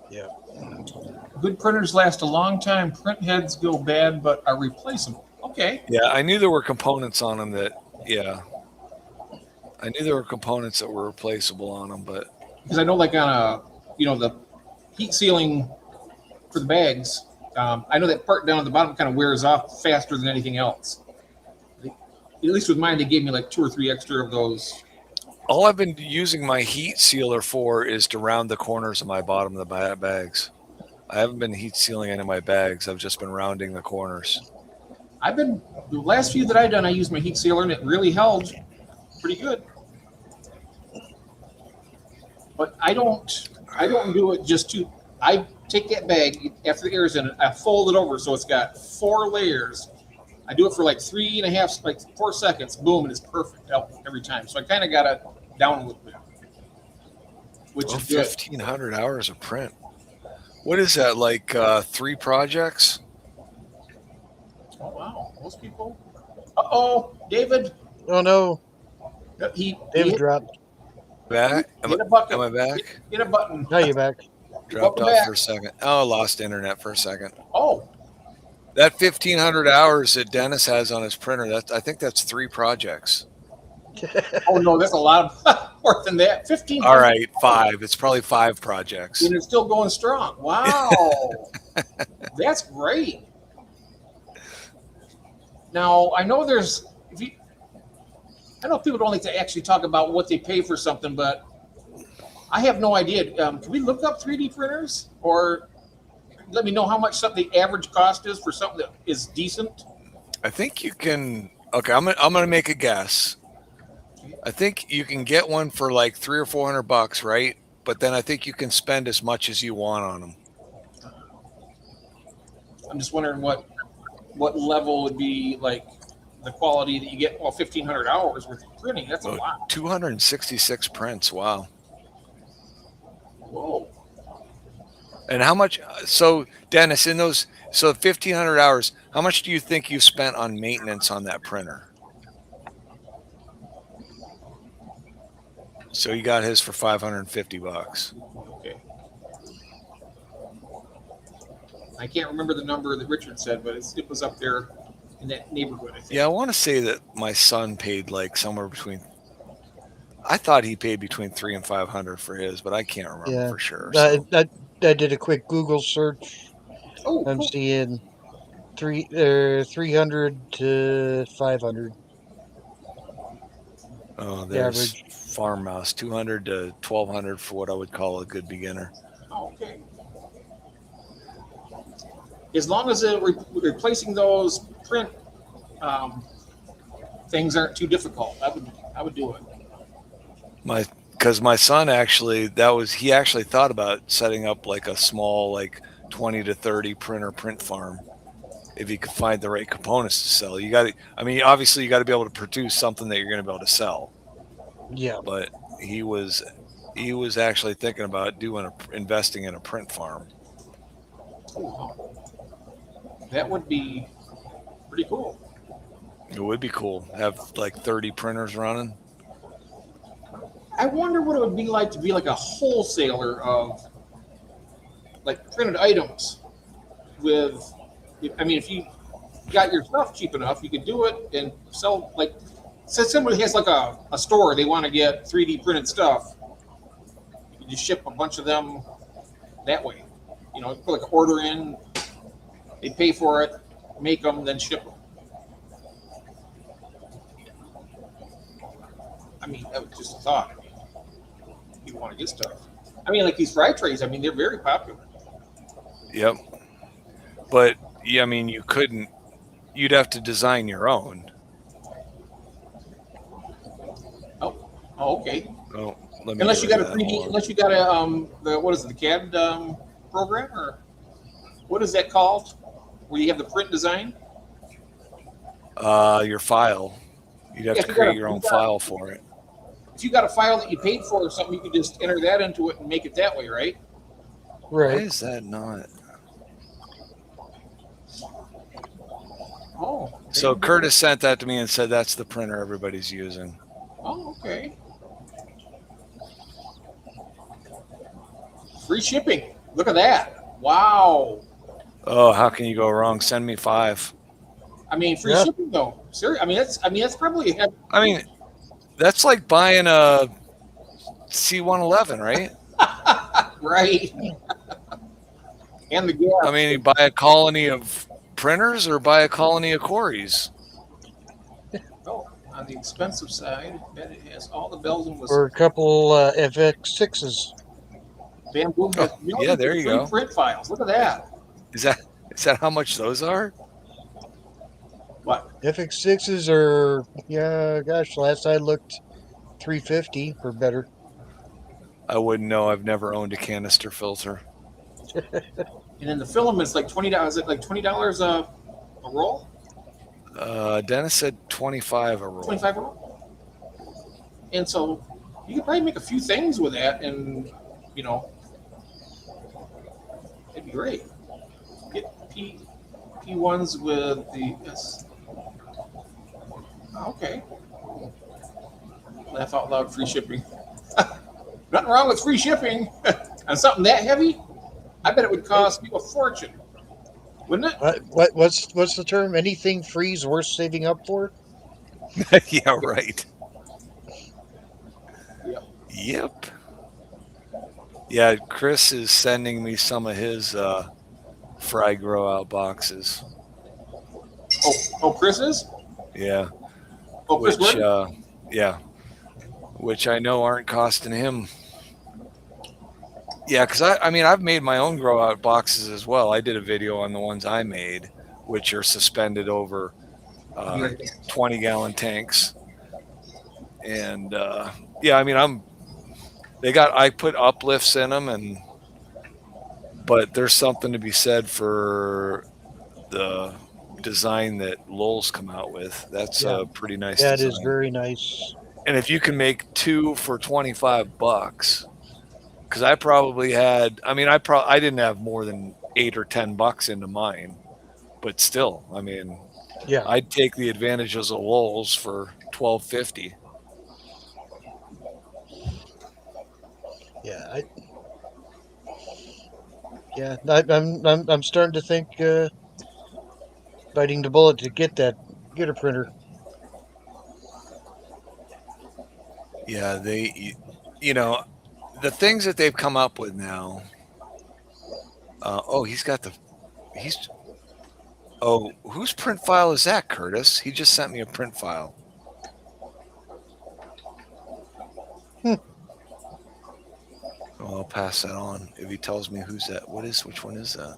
Yeah. Good printers last a long time. Print heads go bad, but are replaceable. Okay. yeah, I knew there were components on them that I knew there were components that were replaceable on them, but Because I know, like on the heat sealing for the bags, I know that part down at the bottom kind of wears off faster than anything else. At least with mine, they gave me like 2 or 3 extra of those. all I've been using my heat sealer for is to round the corners of my bottom of the bags. I haven't been heat sealing any of my bags. I've just been rounding the corners. The last few that I've done, I used my heat sealer and it really held pretty good. But I don't do it I take that bag after the air's in it, I fold it over so it's got 4 layers. I do it for like 4 seconds, boom, and it's perfect every time. So I kind of got it down a little bit, which is good. 1,500 hours of print. What is that, like 3 projects? Oh, wow. Most people. Uh-oh, David. Oh no, He David dropped. Back? hit a bucket. Am I back? Hit a button. Now you're back. Dropped Welcome off back. for a second. Oh, I lost internet for a second. Oh, That 1,500 hours that Dennis has on his printer, I think that's 3 projects. oh no, that's a lot of more than that. 15. All right, 5. It's probably 5 projects. And it's still going strong. Wow. That's great. Now, I know I know people don't like to actually talk about what they pay for something, but I have no idea. Can we look up 3D printers or let me know how much the average cost is for something that is decent? I think you can. Okay, I'm gonna make a guess. I think you can get one for like $300 or $400, right? But then I think you can spend as much as you want on them. I'm just wondering what level would be like the quality that you get. Well, 1,500 hours worth of printing. That's a lot. 266 prints. Wow. Whoa. And how much? So Dennis, in those 1,500 hours, how much do you think you spent on maintenance on that printer? So he got his for $550. Okay. I can't remember the number that Richard said, but it was up there in that neighborhood, I think. Yeah, I want to say that my son paid like somewhere between. I thought he paid between $300 and $500 for his, but I can't remember for sure. So. I did a quick Google search. Oh, I'm cool. seeing 300 to 500. Oh, there's average. Farm Mouse, 200 to 1,200 for what I would call a good beginner. Oh, okay. As long as replacing those print things aren't too difficult, I would do it. Because my son actually, he actually thought about setting up like a small, like 20 to 30 print farm if he could find the right components to sell. Obviously you got to be able to produce something that you're going to be able to sell. Yeah. But he was actually thinking about investing in a print farm. Wow. That would be pretty cool. It would be cool. Have like 30 printers running. I wonder what it would be like to be like a wholesaler of like printed items if you got your stuff cheap enough, you could do it and sell say somebody has like a store, they want to get 3D printed stuff. You can just ship a bunch of them that way. Put like an order in They pay for it, make them, then ship them. I mean, that was just a thought. I mean, you want to get stuff. I mean, like these fry trays. I mean, they're very popular. Yep. But yeah, I mean, you couldn't. You'd have to design your own. Oh, okay. Oh, let me Unless get you rid got of a that. 3D, Hold on. unless you got a the what is it, the CAD program, or what is that called? Where you have the print design? Your file. You'd have Yeah, to create your own file for it. if you got a file that you paid for or something, you could just enter that into it and make it that way, right? Why Right. is that not? Oh. So Curtis sent that to me and said that's the printer everybody's using. Oh, okay. Free shipping. Look at that. Wow. Oh, how can you go wrong? Send me 5. I mean, free Yeah. shipping though. Seriously, I mean that's probably I mean, that's like buying a C111, right? right. And the gas. I mean, you buy a colony of printers or buy a colony of quarries. Oh, on the expensive side, bet it has all the bells and whistles. Or a couple FX6s. Bamboo has Oh, millions yeah, there of you free go. print files. Look at that. Is that how much those are? What? FX6s are, yeah, gosh, last I looked, 350 or better. I wouldn't know. I've never owned a canister filter. And then the filament's like $20. Is it like $20 a roll? Dennis said 25 a roll. 25 a roll. And so you could probably make a few things with that, and you know, it'd be great. Get P1s with the yes. Okay. Laugh out loud. Free shipping. Nothing wrong with free shipping on something that heavy. I bet it would cost you a fortune, wouldn't it? What's the term? Anything free is worth saving up for? Yeah, right. Yep. Yep. Yeah, Chris is sending me some of his fry grow out boxes. Oh, Chris is? Yeah. Oh, Chris Which Gordon? yeah. Which I know aren't costing him. Yeah, because I mean I've made my own grow out boxes as well. I did a video on the ones I made, which are suspended over 20-gallon tanks. And yeah, I mean I put uplifts in them, but there's something to be said for the design that Lowell's come out with. That's Yeah. a pretty nice That design. is very nice. And if you can make 2 for $25, because I probably had, I mean, I didn't have more than $8 or $10 into mine, but still, I mean, Yeah. I'd take the advantages of Lowell's for $12.50. Yeah. I'm starting to think biting the bullet to get a printer. Yeah, you know, the things that they've come up with now. Whose print file is that, Curtis? He just sent me a print file. Oh, I'll pass that on if he tells me who's that. Which one is that?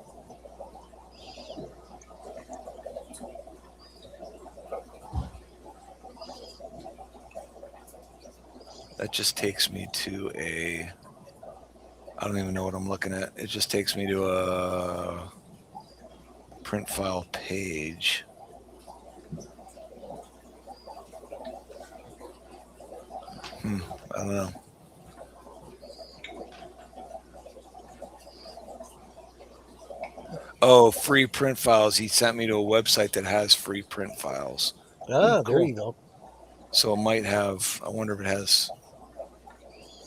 That just takes me to I don't even know what I'm looking at. It just takes me to a print file page. I don't know. Oh, free print files. He sent me to a website that has free print files. Ah, cool. There you go. So it might have, I wonder if it has,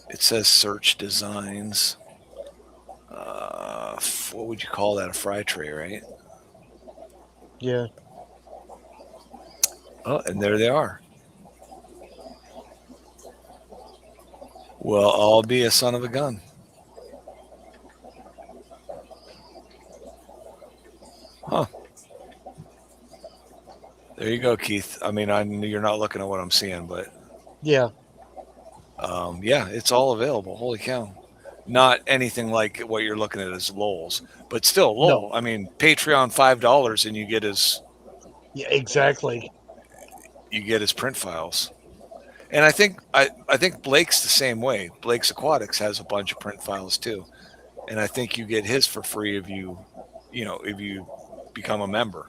it says search designs. What would you call that? A fry tray, right? Yeah. Oh, and there they are. Well, I'll be a son of a gun. Huh. There you go, Keith. I mean, I know you're not looking at what I'm seeing, but Yeah. yeah, it's all available. Holy cow. Not anything like what you're looking at as Lowell's, but still No. Lowell. I mean, Patreon $5 and Yeah. Exactly. you get his print files. And I think Blake's the same way. Blake's Aquatics has a bunch of print files too. And I think you get his for free if you become a member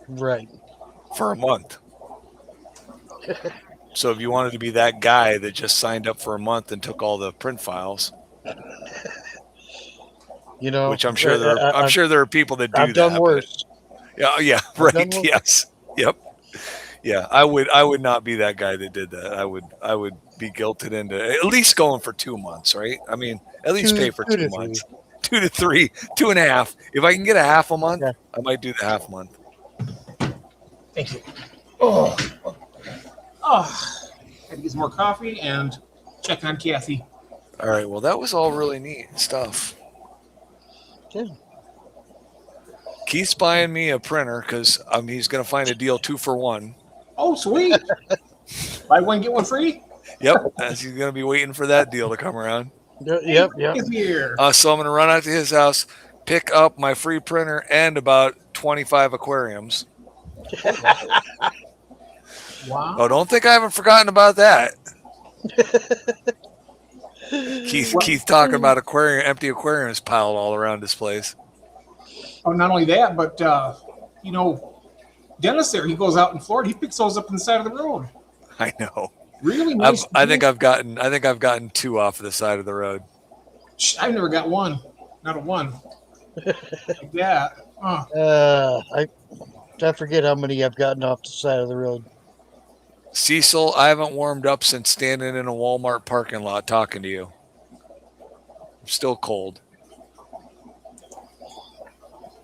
Right. for a month. So if you wanted to be that guy that just signed up for a month and took all the print files, You know, which I'm sure there are people that do I've done that. worse. Yeah, yeah, I've done right. worse. Yes. Yep. Yeah, I would not be that guy that did that. I would be guilted into at least going for 2 months, right? I mean, at least pay for Two 2 to months. 3. 2 to 3, 2.5. If I can get a half a month, Yeah. I might do the half month. Thank you. Oh, had to get some more coffee and check on Kathy. All right. Well, that was all really neat stuff. Yeah. Keith's buying me a printer because he's going to find a deal 2 for 1. Oh, sweet! Buy one get one free. Yep, as he's going to be waiting for that deal to come around. Yep. Yep. Is here. So I'm going to run out to his house, pick up my free printer and about 25 aquariums. Wow. Oh, don't think I haven't forgotten about that. Keith talking about empty aquariums piled all around his place. Oh, not only that, but Dennis there, he goes out in Florida, he picks those up on the side of the road. I know. Really nice. I think I've gotten 2 off of the side of the road. I've never got one. Not a one. Like that. Oh. I forget how many I've gotten off the side of the road. Cecil, I haven't warmed up since standing in a Walmart parking lot talking to you. I'm still cold.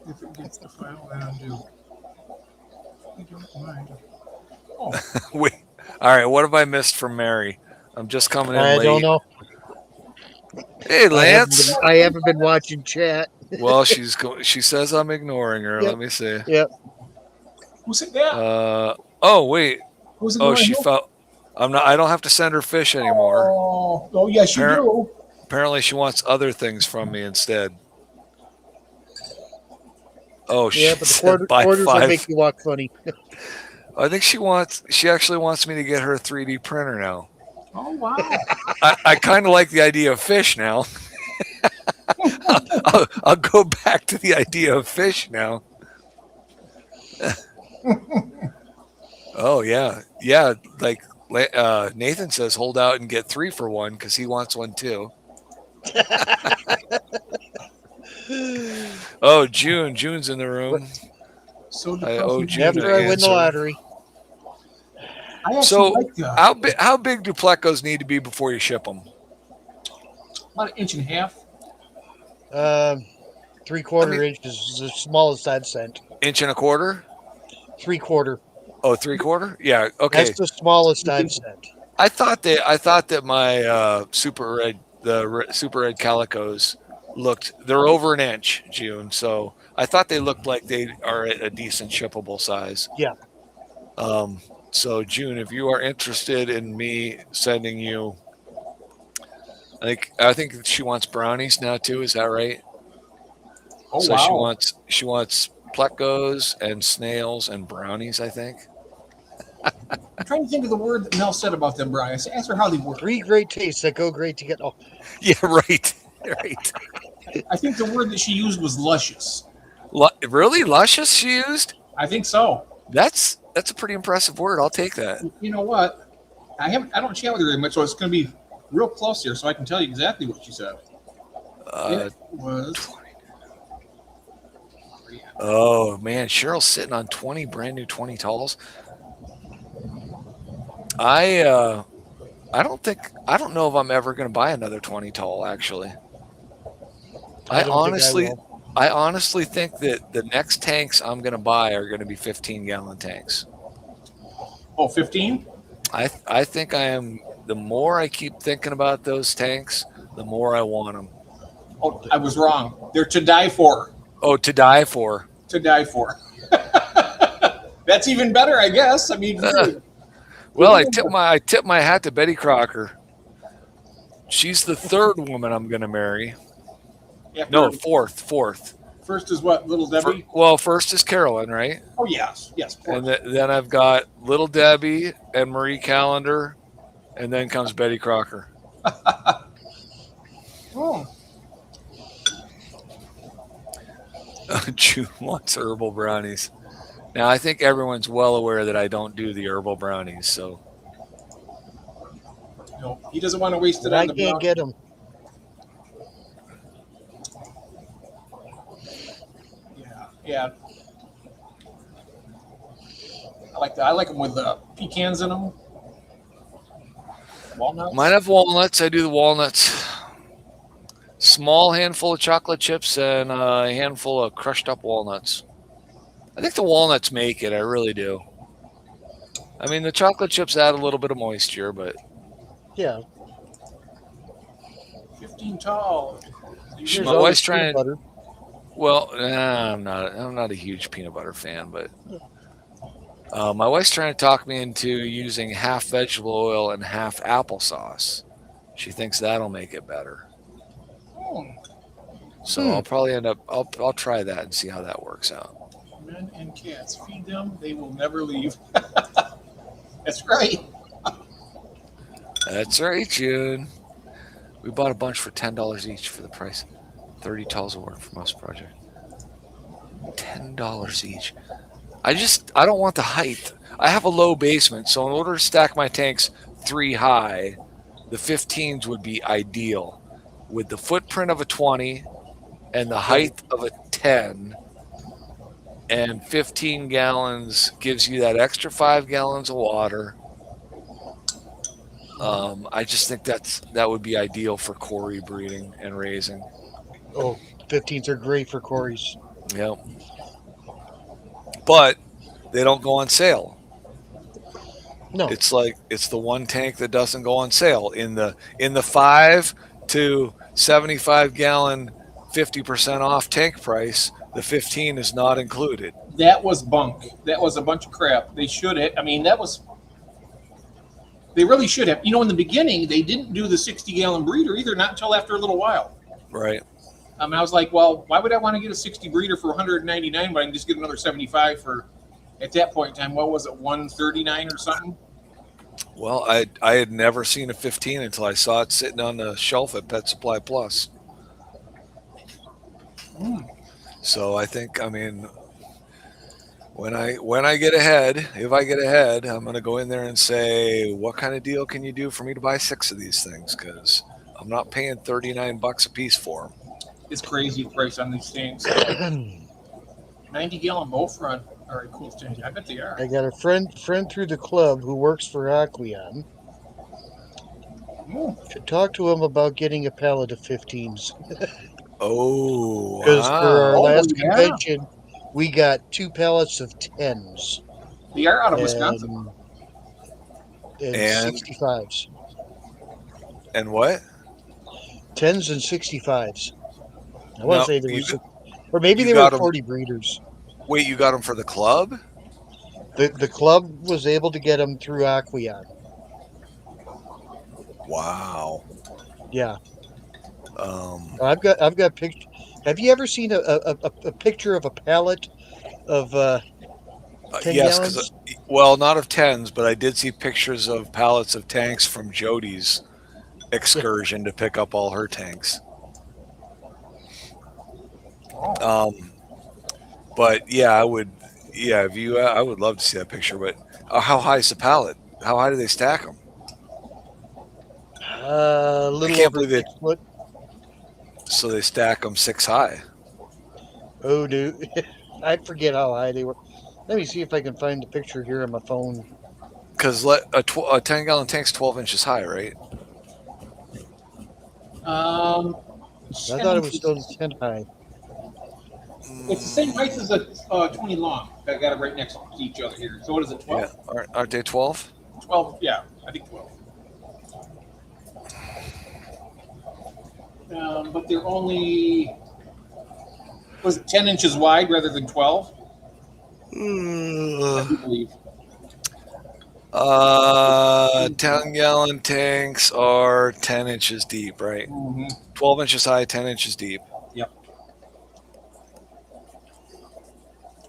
If it gets the file, then I'll do. I don't mind. Oh, Wait. All right. What have I missed from Mary? I'm just coming in I late. don't know. Hey, Lance. I haven't been watching chat. Well, she says I'm ignoring her. Yep. Let me see. Yep. who said that? Oh wait. Who's it Oh, going she to? felt. I don't have to send her fish anymore. Oh, yes, you do. Apparently, she wants other things from me instead. Oh, she Yeah, but the said buy quarters will 5. make you walk funny. I think she actually wants me to get her a 3D printer now. Oh, wow. I kind of like the idea of fish now. I'll go back to the idea of fish now. Oh yeah, yeah. Like Nathan says, hold out and get 3 for 1 because he wants one too. Oh, June's in the room. So I owe June After an I win the answer. lottery. I actually So like the, how big do plecos need to be before you ship them? about an inch and a half. 3/4 inch is the smallest I've sent. 1.25 inches? 3/4. Oh, 3/4? Yeah. Okay. That's the smallest I've sent. I thought that my super red calicos they're over an inch, June. So I thought they looked like they are at a decent shippable size. Yeah. So June, if you are interested in me sending you, I think she wants brownies now too. Is that right? Oh, So wow. she wants plecos and snails and brownies. I think. I'm trying to think of the word that Mel said about them, Brian. Ask her how they work. 3 great tastes that go great together. Oh, Yeah. Right. Right. I think the word that she used was luscious. Really luscious? She used. I think so. That's a pretty impressive word. I'll take that. You know what? I don't chat with her very much, so it's going to be real close here, so I can tell you exactly what she said. It was. Oh man, Cheryl's sitting on 20 brand new 20 talls. I don't know if I'm ever going to buy another 20 tall. Actually, I don't think I will. honestly think that the next tanks I'm going to buy are going to be 15-gallon tanks. Oh, 15? I think I am. The more I keep thinking about those tanks, the more I want them. Oh, I was wrong. They're to die for. Oh, to die for. to die for. That's even better, I guess. I mean, really. Well, I tip my hat to Betty Crocker. She's the third woman I'm going to marry. After, No, fourth. First is what, Little Debbie? Well, first is Carolyn, right? Oh, yes, of course. And then I've got Little Debbie and Marie Callender, and then comes Betty Crocker. Oh. June wants herbal brownies. Now, I think everyone's well aware that I don't do the herbal brownies, so. No, he doesn't want to waste it I on the can't get them. Yeah. I like that. I like them with pecans in them. Walnuts. Might have walnuts. I do the walnuts. Small handful of chocolate chips and a handful of crushed up walnuts. I think the walnuts make it. I really do. I mean, the chocolate chips add a little bit of moisture, but Yeah. 15 tall. There's my always wife's peanut trying. butter. Well, I'm not a huge peanut butter fan, but my wife's trying to talk me into using half vegetable oil and half applesauce. She thinks that'll make it better. Oh, So I'll probably end up. I'll try that and see how that works out. men and cats, feed them; they will never leave. That's right. That's right, June. We bought a bunch for $10 each for the price. 30 talls of work from us project. $10 each. I don't want the height. I have a low basement, so in order to stack my tanks 3 high, the 15s would be ideal. With the footprint of a 20 and the height of a 10, and 15 gallons gives you that extra 5 gallons of water. I just think that would be ideal for Cory breeding and raising. Oh, 15s are great for Corys. Yep. But they don't go on sale. No. It's the one tank that doesn't go on sale in the 5 to 75 gallon 50% off tank price. The 15 is not included. That was bunk. That was a bunch of crap. They should have. I mean, they really should have. You know, in the beginning, they didn't do the 60-gallon breeder either, not until after a little while. Right. I was like, well, why would I want to get a 60 breeder for 199, but I can just get another 75 for, at that point in time, what was it, 139 or something? Well, I had never seen a 15 until I saw it sitting on the shelf at Pet Supply Plus. So I think, I mean, when I get ahead, if I get ahead, I'm going to go in there and say, what kind of deal can you do for me to buy 6 of these things? Because I'm not paying $39 a piece for them. It's crazy the price on these things. 90-gallon bow front. All right, cool. I bet they are. I got a friend through the club who works for Aquion. Should talk to him about getting a pallet of 15s. Oh, Because for our Oh, last yeah. convention, we got 2 pallets of 10s. They are out of Wisconsin. And And- 65s. And what? 10s and 65s. I want No, to say there you was, or maybe you they got were 'em. 40 breeders. Wait, you got them for the club? The club was able to get them through Aquion. Wow. Yeah, Um, I've got pictures. Have you ever seen a picture of a pallet of 10 yes, gallons? well, not of 10s, but I did see pictures of pallets of tanks from Jody's excursion to pick up all her tanks. But yeah, I would. Yeah, if you, I would love to see that picture. But how high is the pallet? How high do they stack them? A little can't over believe it. 6 foot. So they stack them 6 high. Oh, dude. I forget how high they were. Let me see if I can find the picture here on my phone. Because a 10-gallon tank's 12 inches high, right? I thought it was still 10 high. It's the same height as a 20 long. I got it right next to each other here. So what is it, 12? Yeah. Aren't they 12? 12, yeah, I think 12. But they're only Was it 10 inches wide rather than 12? I Uh, do believe. 10-gallon tanks are 10 inches deep, right? Mm-hmm. 12 inches high, 10 inches deep. Yep.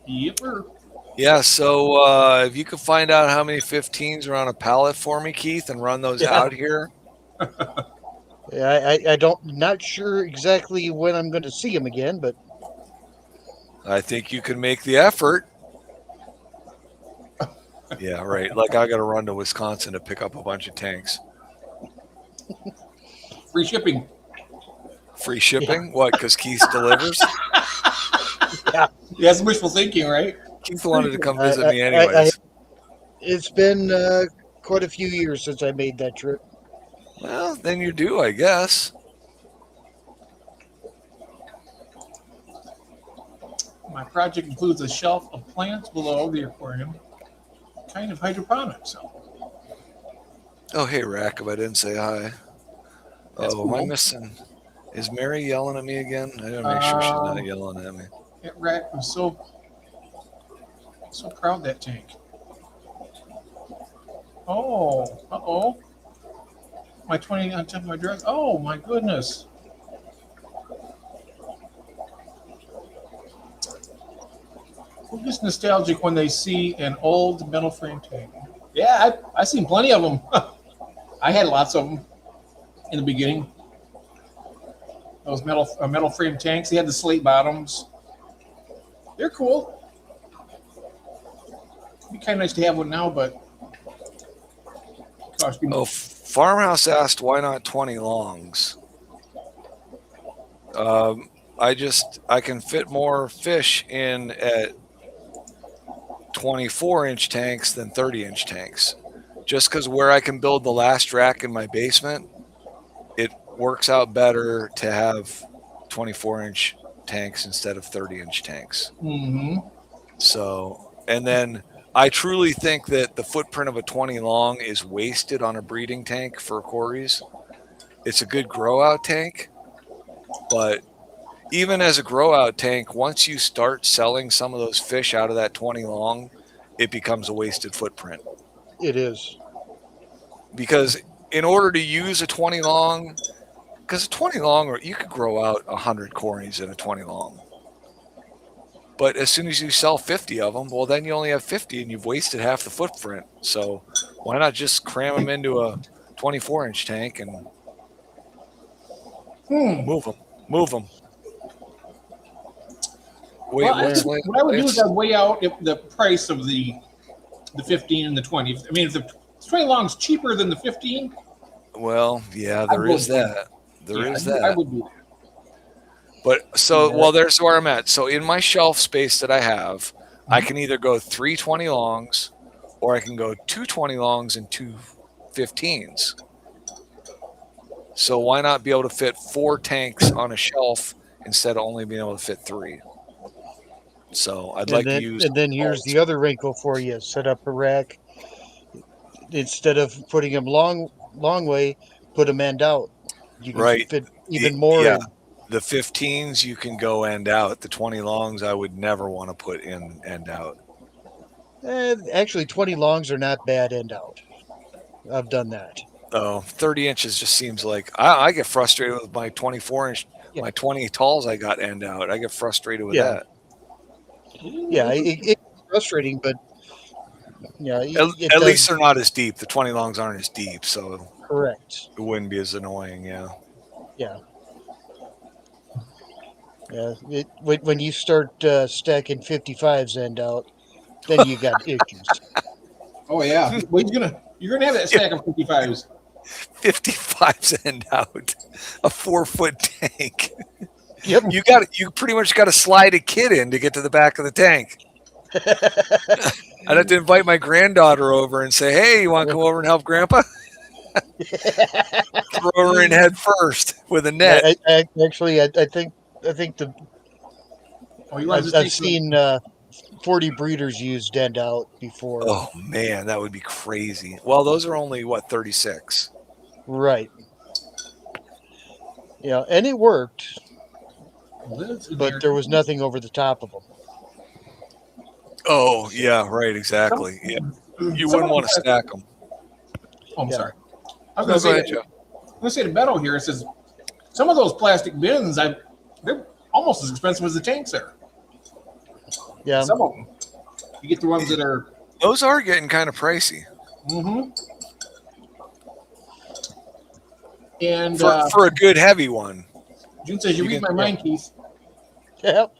Yipper. Yeah, so if you could find out how many 15s are on a pallet for me, Keith, and run those Yeah. out here. Yeah, I don't, not sure exactly when I'm going to see him again, but I think you can make the effort. Yeah, right. Like I got to run to Wisconsin to pick up a bunch of tanks. Free shipping. Free shipping? What? Because Keith delivers? yeah, That's wishful thinking, right? Keith wanted to come I, visit me I, anyways. it's been quite a few years since I made that trip. Well, then you do, I guess. My project includes a shelf of plants below the aquarium, kind of hydroponics. Oh, hey, Rack, if I didn't say hi. That's Oh, am I cool. missing? Is Mary yelling at me again? I gotta make sure she's not yelling at me. That rat was so proud of that tank. Oh, uh-oh. My 20 on top of my dress. Oh, my goodness. Who gets nostalgic when they see an old metal frame tank? Yeah, I've seen plenty of them. I had lots of them in the beginning. Those metal frame tanks. They had the slate bottoms. They're cool. It'd be kind of nice to have one now, but cost me Oh, Farmhouse asked why not 20 longs. I can fit more fish in at 24-inch tanks than 30-inch tanks. Just because where I can build the last rack in my basement, it works out better to have 24-inch tanks instead of 30-inch tanks. Mm-hmm. So, and then I truly think that the footprint of a 20 long is wasted on a breeding tank for quarries. It's a good grow out tank, but even as a grow out tank, once you start selling some of those fish out of that 20 long, it becomes a wasted footprint. It is. Because in order to use a 20 long, because a 20 long, or you could grow out 100 cornies in a 20 long. But as soon as you sell 50 of them, well, then you only have 50 and you've wasted half the footprint. So why not just cram them into a 24-inch tank and move them? Move them. Wait, Well, what's what I would do is I'd weigh out the price of the 15 and the 20. I mean, if the 20 long is cheaper than the 15. Well, yeah, there is that. There is that. I would do that. But so, Yeah. well, there's where I'm at. So in my shelf space that I have, I can either go 3 20 longs or I can go 2 20 longs and 2 15s. So why not be able to fit 4 tanks on a shelf instead of only being able to fit 3? So I'd like to use. And then here's the other wrinkle for you: set up a rack instead of putting them long way, put them end out. You can Right. fit even more. Yeah. In. The 15s you can go end out. The 20 longs I would never want to put in end out. Actually, 20 longs are not bad end out. I've done that. Oh, 30 inches just seems like I get frustrated with my 24-inch, Yeah. my 20 talls I got end out. I get frustrated with Yeah. that. Yeah, it's frustrating, but yeah, At least they're not as deep. The 20 longs aren't as deep, so correct. it wouldn't be as annoying. Yeah. Yeah. Yeah. When you start stacking 55s end out, then you got issues. Oh yeah. Well, you're gonna have that stack of 55s. 55s end out, a 4-foot tank. Yep. You pretty much got to slide a kid in to get to the back of the tank. I'd have to invite my granddaughter over and say, "Hey, you want to come over and help Grandpa?" Throw her in head first with a net. I think the Oh, you want to I've seen 40 breeders use end out before. Oh man, that would be crazy. Well, those are only 36. Right. Yeah, and it worked. Lives in but there was nothing over the top of them. Oh, yeah, right, exactly. Yeah, you Some wouldn't of them want to stack them. Oh, I'm Yeah. sorry. I was No, going to go say ahead, that. Jeff. I'm going to say to Beto here. It says some of those plastic bins, they're almost as expensive as the tanks are. Yeah. Some of them. You get the ones that are. Those are getting kind of pricey Mm-hmm. And for a good heavy one. June says, "You You read can, my mind, Keith." Yep.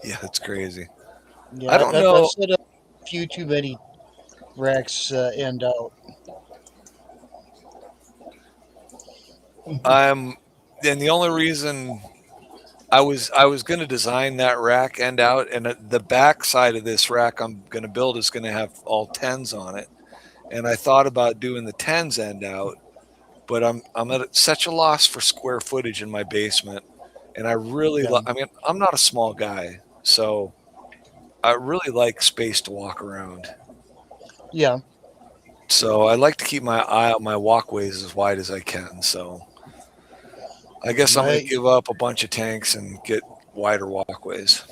yeah, it's crazy. I Yeah. don't I've know. set up a few too many racks end out. I'm, and the only reason I was going to design that rack end out, and the back side of this rack I'm going to build is going to have all tens on it. And I thought about doing the tens end out, but I'm at such a loss for square footage in my basement, and I really, Yeah. I mean, I'm not a small guy, so I really like space to walk around. Yeah. So I like to keep my walkways as wide as I can. So I guess I'm going My to give up a bunch of tanks and get wider walkways.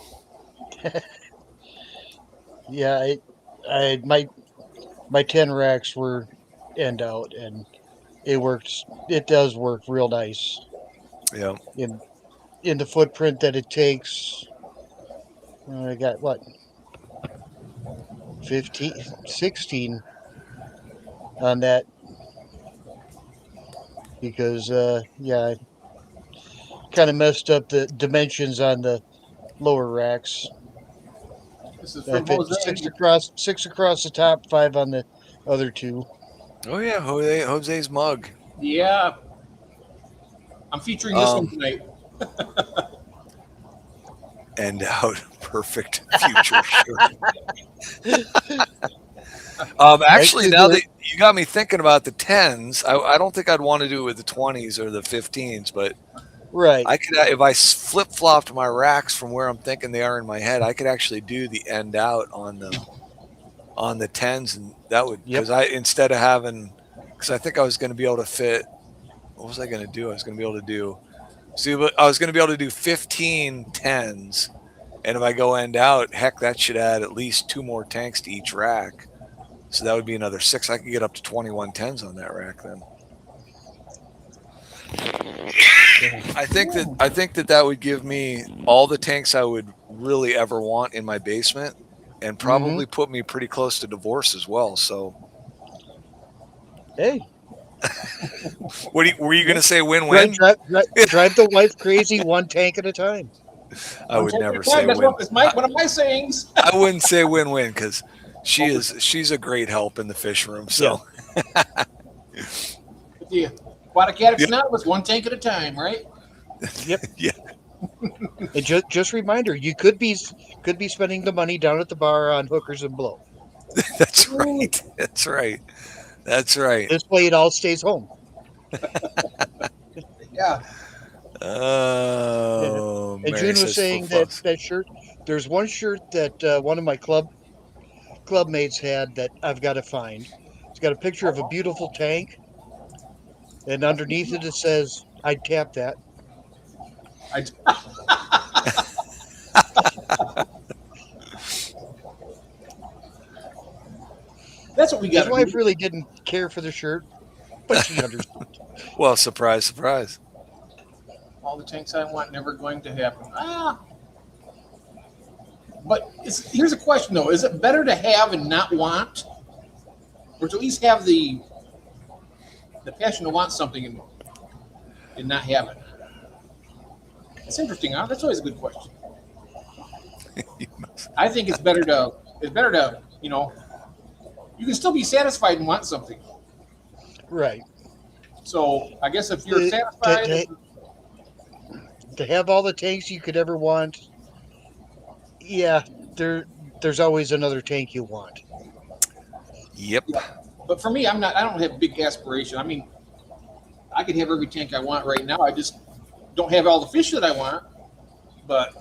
yeah. My 10 racks were end out, and it works. It does work real nice Yeah. in the footprint that it takes. I got what 15, 16 on that because yeah, kind of messed up the dimensions on the lower racks. This is I from fit Jose. six across the top, five on the other two. Oh yeah, Jose's mug. Yeah, I'm featuring this one tonight. End out perfect future shirt. Actually, Actually, now they're that you got me thinking about the tens, I don't think I'd want to do it with the 20s or the 15s, but right. I could, if I flip flopped my racks from where I'm thinking they are in my head, I could actually do the end out on the tens, and that would, Yep. because I, instead of having, because I think I was going to be able to fit. What was I going to do? I was going to be able to do. See, but I was going to be able to do 15 tens, and if I go end out, heck, that should add at least two more tanks to each rack. So that would be another six. I could get up to 21 tens on that rack then. I think that would give me all the tanks I would really ever want in my basement, and Mm-hmm. probably put me pretty close to divorce as well. So, Hey, were you going yep. to say win-win? Drive the wife crazy one tank at a time. I One would tank at never a say time. That's win. one of my sayings. I wouldn't say win-win because she's a great help in the fish room. So If you Aquatic Addicts Yep. Anonymous, one tank at a time, right? Yep. Yeah. And just reminder, you could be spending the money down at the bar on hookers and blow. That's right. That's right. That's right. This way, it all stays home. Yeah. Yeah. Oh, And Mary June was says saying flip that shirt. There's one shirt that one of my club mates had that I've got to find. It's got a picture of a beautiful tank, and underneath it says, "I'd tap that." I, that's what we got His to wife do. really didn't care for the shirt, but she understood. Well, surprise, surprise. All the tanks I want never going to happen. But here's a question though: is it better to have and not want, or to at least have the passion to want something and not have it? It's interesting, huh? That's always a good question. I think it's better to you can still be satisfied and want something. Right. So I guess if you're To, satisfied, to have all the tanks you could ever want, yeah, there's always another tank you want. Yep. yeah. But for me, I don't have big aspiration. I mean, I could have every tank I want right now. I just don't have all the fish that I want. But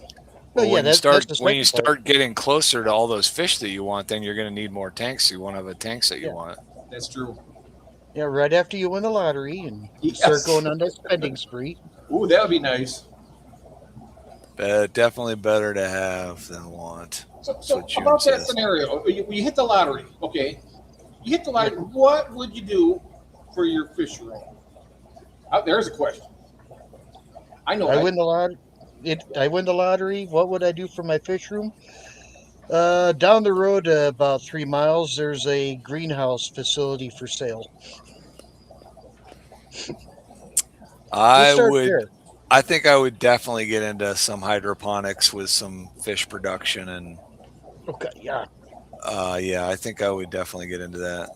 Well, yeah, when you that's start the when you second part. start getting closer to all those fish that you want, then you're going to need more tanks. You want to have a tanks that you Yeah. want. that's true. Yeah, right after you win the lottery and start Yes. going on that spending spree. Ooh, that would be nice. Definitely better to have than want. That's So what June about that says. scenario, you hit the lottery. Okay, you hit the Yep. lottery. What would you do for your fish room? There's a question. I know. I win the lot. I win the lottery. What would I do for my fish room? Down the road about 3 miles, there's a greenhouse facility for sale. We'll I start would. there. I think I would definitely get into some hydroponics with some fish production, and Okay, yeah, yeah, I think I would definitely get into that.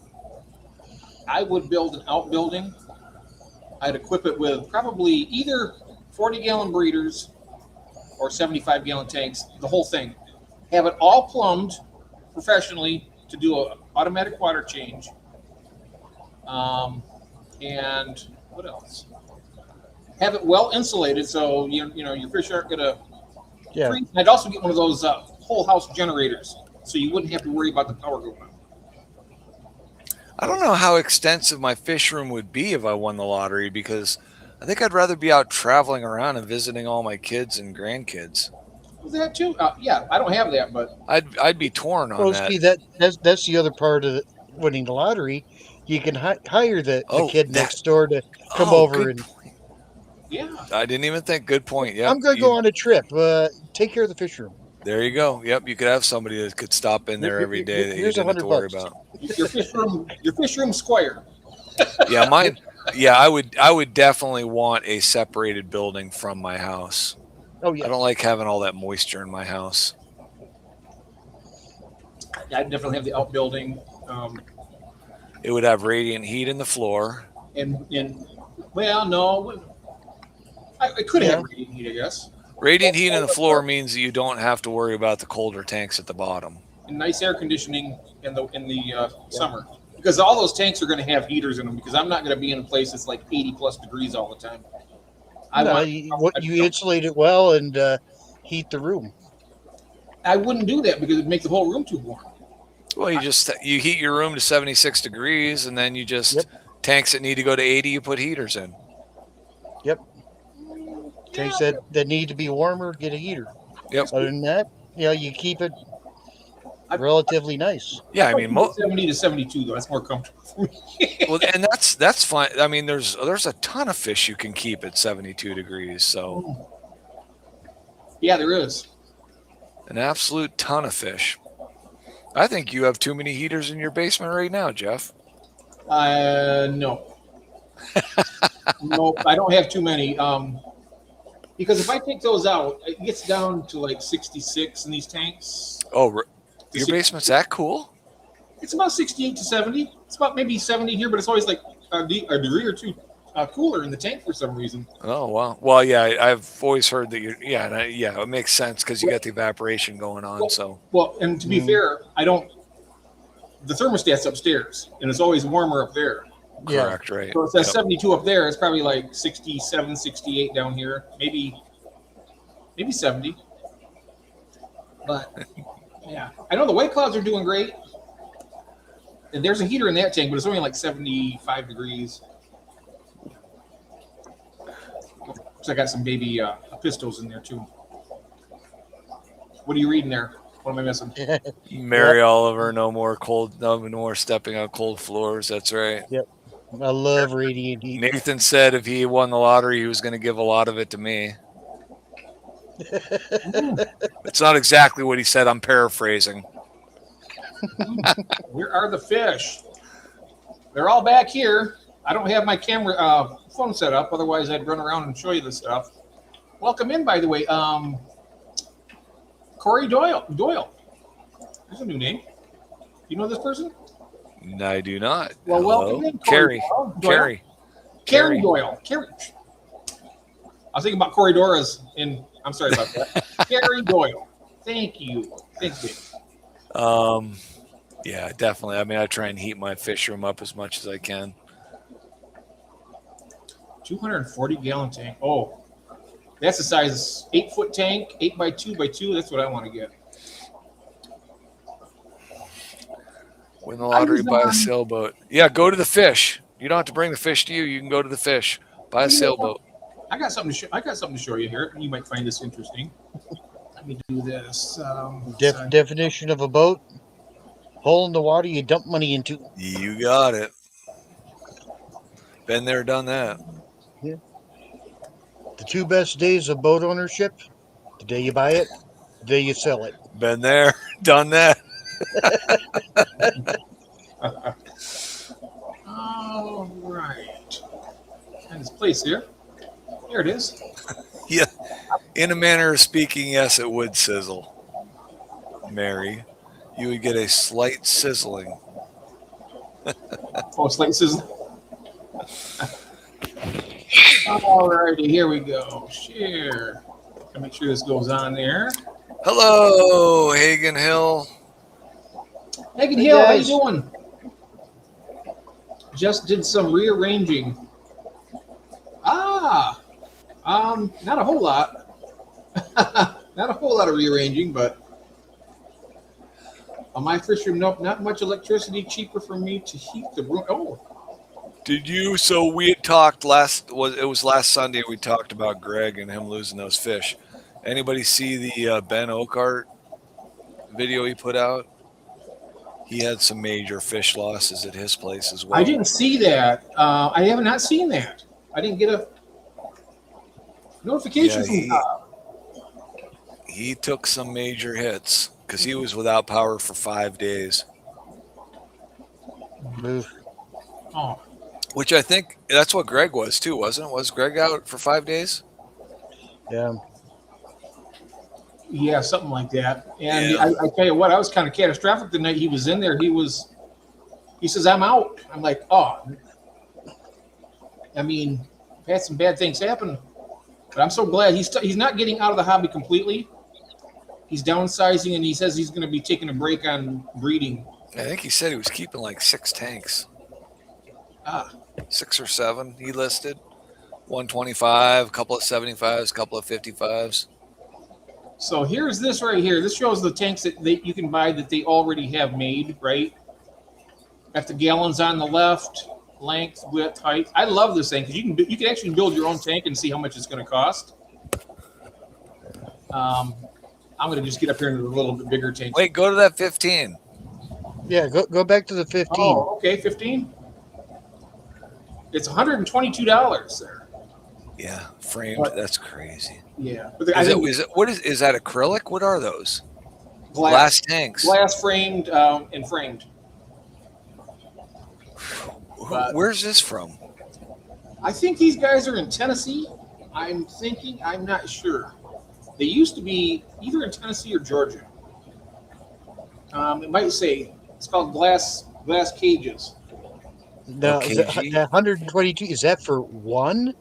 I would build an outbuilding. I'd equip it with probably either 40-gallon breeders or 75-gallon tanks. The whole thing. Have it all plumbed professionally to do an automatic water change. And what else? Have it well insulated so you know your fish aren't gonna yeah. freeze. I'd also get one of those whole house generators so you wouldn't have to worry about the power going out. I don't know how extensive my fish room would be if I won the lottery, because I think I'd rather be out traveling around and visiting all my kids and grandkids. Was that too? Yeah, I don't have that, but I'd be torn on Well, that. see that's the other part of winning the lottery. You can hire the Oh, kid that. next door to come Oh, over good and point. yeah, I didn't even think. Good point. Yep. I'm gonna go on a trip. Take care of the fish room. There you go. Yep. You could have somebody that could stop in there every day that you Here's didn't have to worry $100. about. your fish room square. Yeah, mine. Yeah, I would definitely want a separated building from my house. Oh I yeah, don't like having all that moisture in my house. I'd definitely have the outbuilding. It would have radiant heat in the floor. And well, no, I could Yeah. have radiant heat, I guess. Radiant heat in the floor means that you don't have to worry about the colder tanks at the bottom. And nice air conditioning in the summer, because all those tanks are going to have heaters in them. Because I'm not going to be in a place that's like 80+ degrees all the time. you insulate it well and heat the room. I wouldn't do that because it'd make the whole room too warm. Well, you heat your room to 76 degrees, and then you just Yep. tanks that need to go to 80, you put heaters in. Yep. Tanks that need to be warmer get a heater. Yep. Other than that, you keep it I- relatively nice. Yeah, I mean, 70 to 72 though. That's more comfortable for me. well, and that's fine. I mean, there's a ton of fish you can keep at 72 degrees, so Yeah, there is. an absolute ton of fish. I think you have too many heaters in your basement right now, Jeff. No. No, I don't have too many. Because if I take those out, it gets down to like 66 in these tanks. Oh, your basement's that cool? It's about 68 to 70. It's about maybe 70 here, but it's always like a degree or two cooler in the tank for some reason. Oh, wow. Well, yeah, I've always heard that yeah, it makes sense because you got the evaporation going on. So, Well, and to be fair, the thermostat's upstairs, and it's always warmer up there. correct, right? So it says Yep. 72 up there. It's probably like 67, 68 down here. Maybe 70. But yeah, I know the white clouds are doing great. And there's a heater in that tank, but it's only like 75 degrees. So I got some baby pistols in there too. What are you reading there? What am I missing? Mary Oliver, no more stepping on cold floors. That's right. I love radiant heat. Nathan said if he won the lottery, he was going to give a lot of it to me. It's not exactly what he said. I'm paraphrasing. Where are the fish? They're all back here. I don't have my camera phone set up. Otherwise, I'd run around and show you this stuff. Welcome in, by the way. Corey Doyle. There's a new name. You know this person? I do not. Well, Hello? welcome in, Carrie. Corey Carrie. Doyle. Carrie. I was thinking about Corey Dora's in. I'm sorry about that. Carrie Doyle. Thank you. Thank you. Yeah, definitely. I mean, I try and heat my fish room up as much as I can. 240-gallon tank. Oh, that's the size 8-foot tank, 8x2x2. That's what I want to get. Win the lottery, buy a sailboat. Yeah, go to the fish. You don't have to bring the fish to you. You can go to the fish. Buy a sailboat. I got something to show. I got something to show you here. You might find this interesting. Let me do this. Definition of a boat: hole in the water you dump money into. You got it. Been there, done that. Yeah. The two best days of boat ownership: the day you buy it, the day you sell it. Been there, done that. All right. And this place here. Here it is. Yeah. In a manner of speaking, yes, it would sizzle. Mary, you would get a slight sizzling. Oh, it's like this is. All righty, here we go. Share. Gotta make sure this goes on there. Hello, Hagen Hill. Megan Hey, Hill, how you guys. doing? Just did some rearranging. Ah, not a whole lot. Not a whole lot of rearranging, but on my fish room, nope, not much electricity. Cheaper for me to heat the room. Oh, Did you? So we had talked last. It was last Sunday. We talked about Greg and him losing those fish. Anybody see the Ben Oakart video he put out? He had some major fish losses at his place as well. I didn't see that. I have not seen that. I didn't get a notification from He took some major hits because he was without power for 5 days. Oof. Oh, Which I think that's what Greg was too, wasn't it? Was Greg out for 5 days? Yeah. yeah, something like that. And Yeah. I tell you what, I was kind of catastrophic the night he was in there. He says, I'm out. I'm like, oh. I mean, I've had some bad things happen, but I'm so glad he's not getting out of the hobby completely. He's downsizing, and he says he's going to be taking a break on breeding. I think he said he was keeping like 6 tanks, Ah, 6 or 7. He listed 125, a couple of 75s, a couple of 55s. so here's this right here. This shows the tanks that you can buy that they already have made, right? Got the gallons on the left, length, width, height. I love this thing because you can actually build your own tank and see how much it's going to cost. I'm going to just get up here into the little bit bigger tank. Wait, go to that 15. Yeah. Go back to the 15. Oh, okay, 15. It's $122 there. Yeah, framed. What? That's crazy. Yeah, but Is that acrylic? What are those? glass tanks. glass framed and framed. Where's this from? I think these guys are in Tennessee. I'm not sure. They used to be either in Tennessee or Georgia. It might say it's called glass cages. Now, Okay, that gee. 122, is that for one?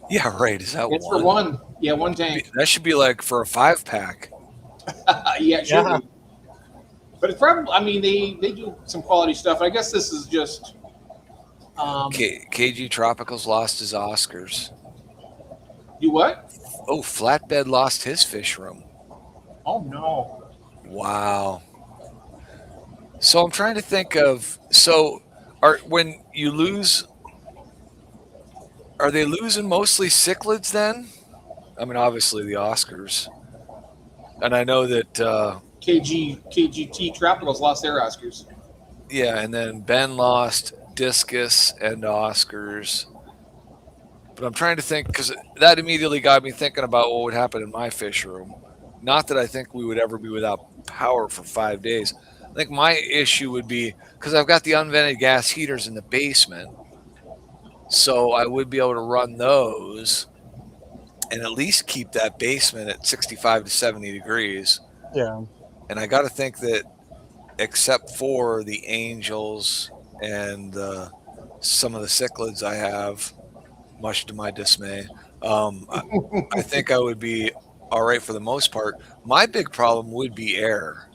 Yeah, right. Is that It's one? for one. Yeah, one tank. That should be like for a 5-pack. Yeah, it should Yeah. be. But it's probably. I mean, they do some quality stuff. I guess this is just. KG Tropicals lost his Oscars. Do what? Oh, Flatbed lost his fish room. Oh no. Wow. So I'm trying to think of when you lose, are they losing mostly cichlids then? I mean, obviously the Oscars, and I know that KGT Tropicals lost their Oscars. yeah, and then Ben lost discus and Oscars. But I'm trying to think because that immediately got me thinking about what would happen in my fish room. Not that I think we would ever be without power for 5 days. I think my issue would be because I've got the unvented gas heaters in the basement. So I would be able to run those and at least keep that basement at 65 to 70 degrees. Yeah. And I got to think that except for the angels and some of the cichlids I have, much to my dismay, I think I would be all right for the most part. My big problem would be air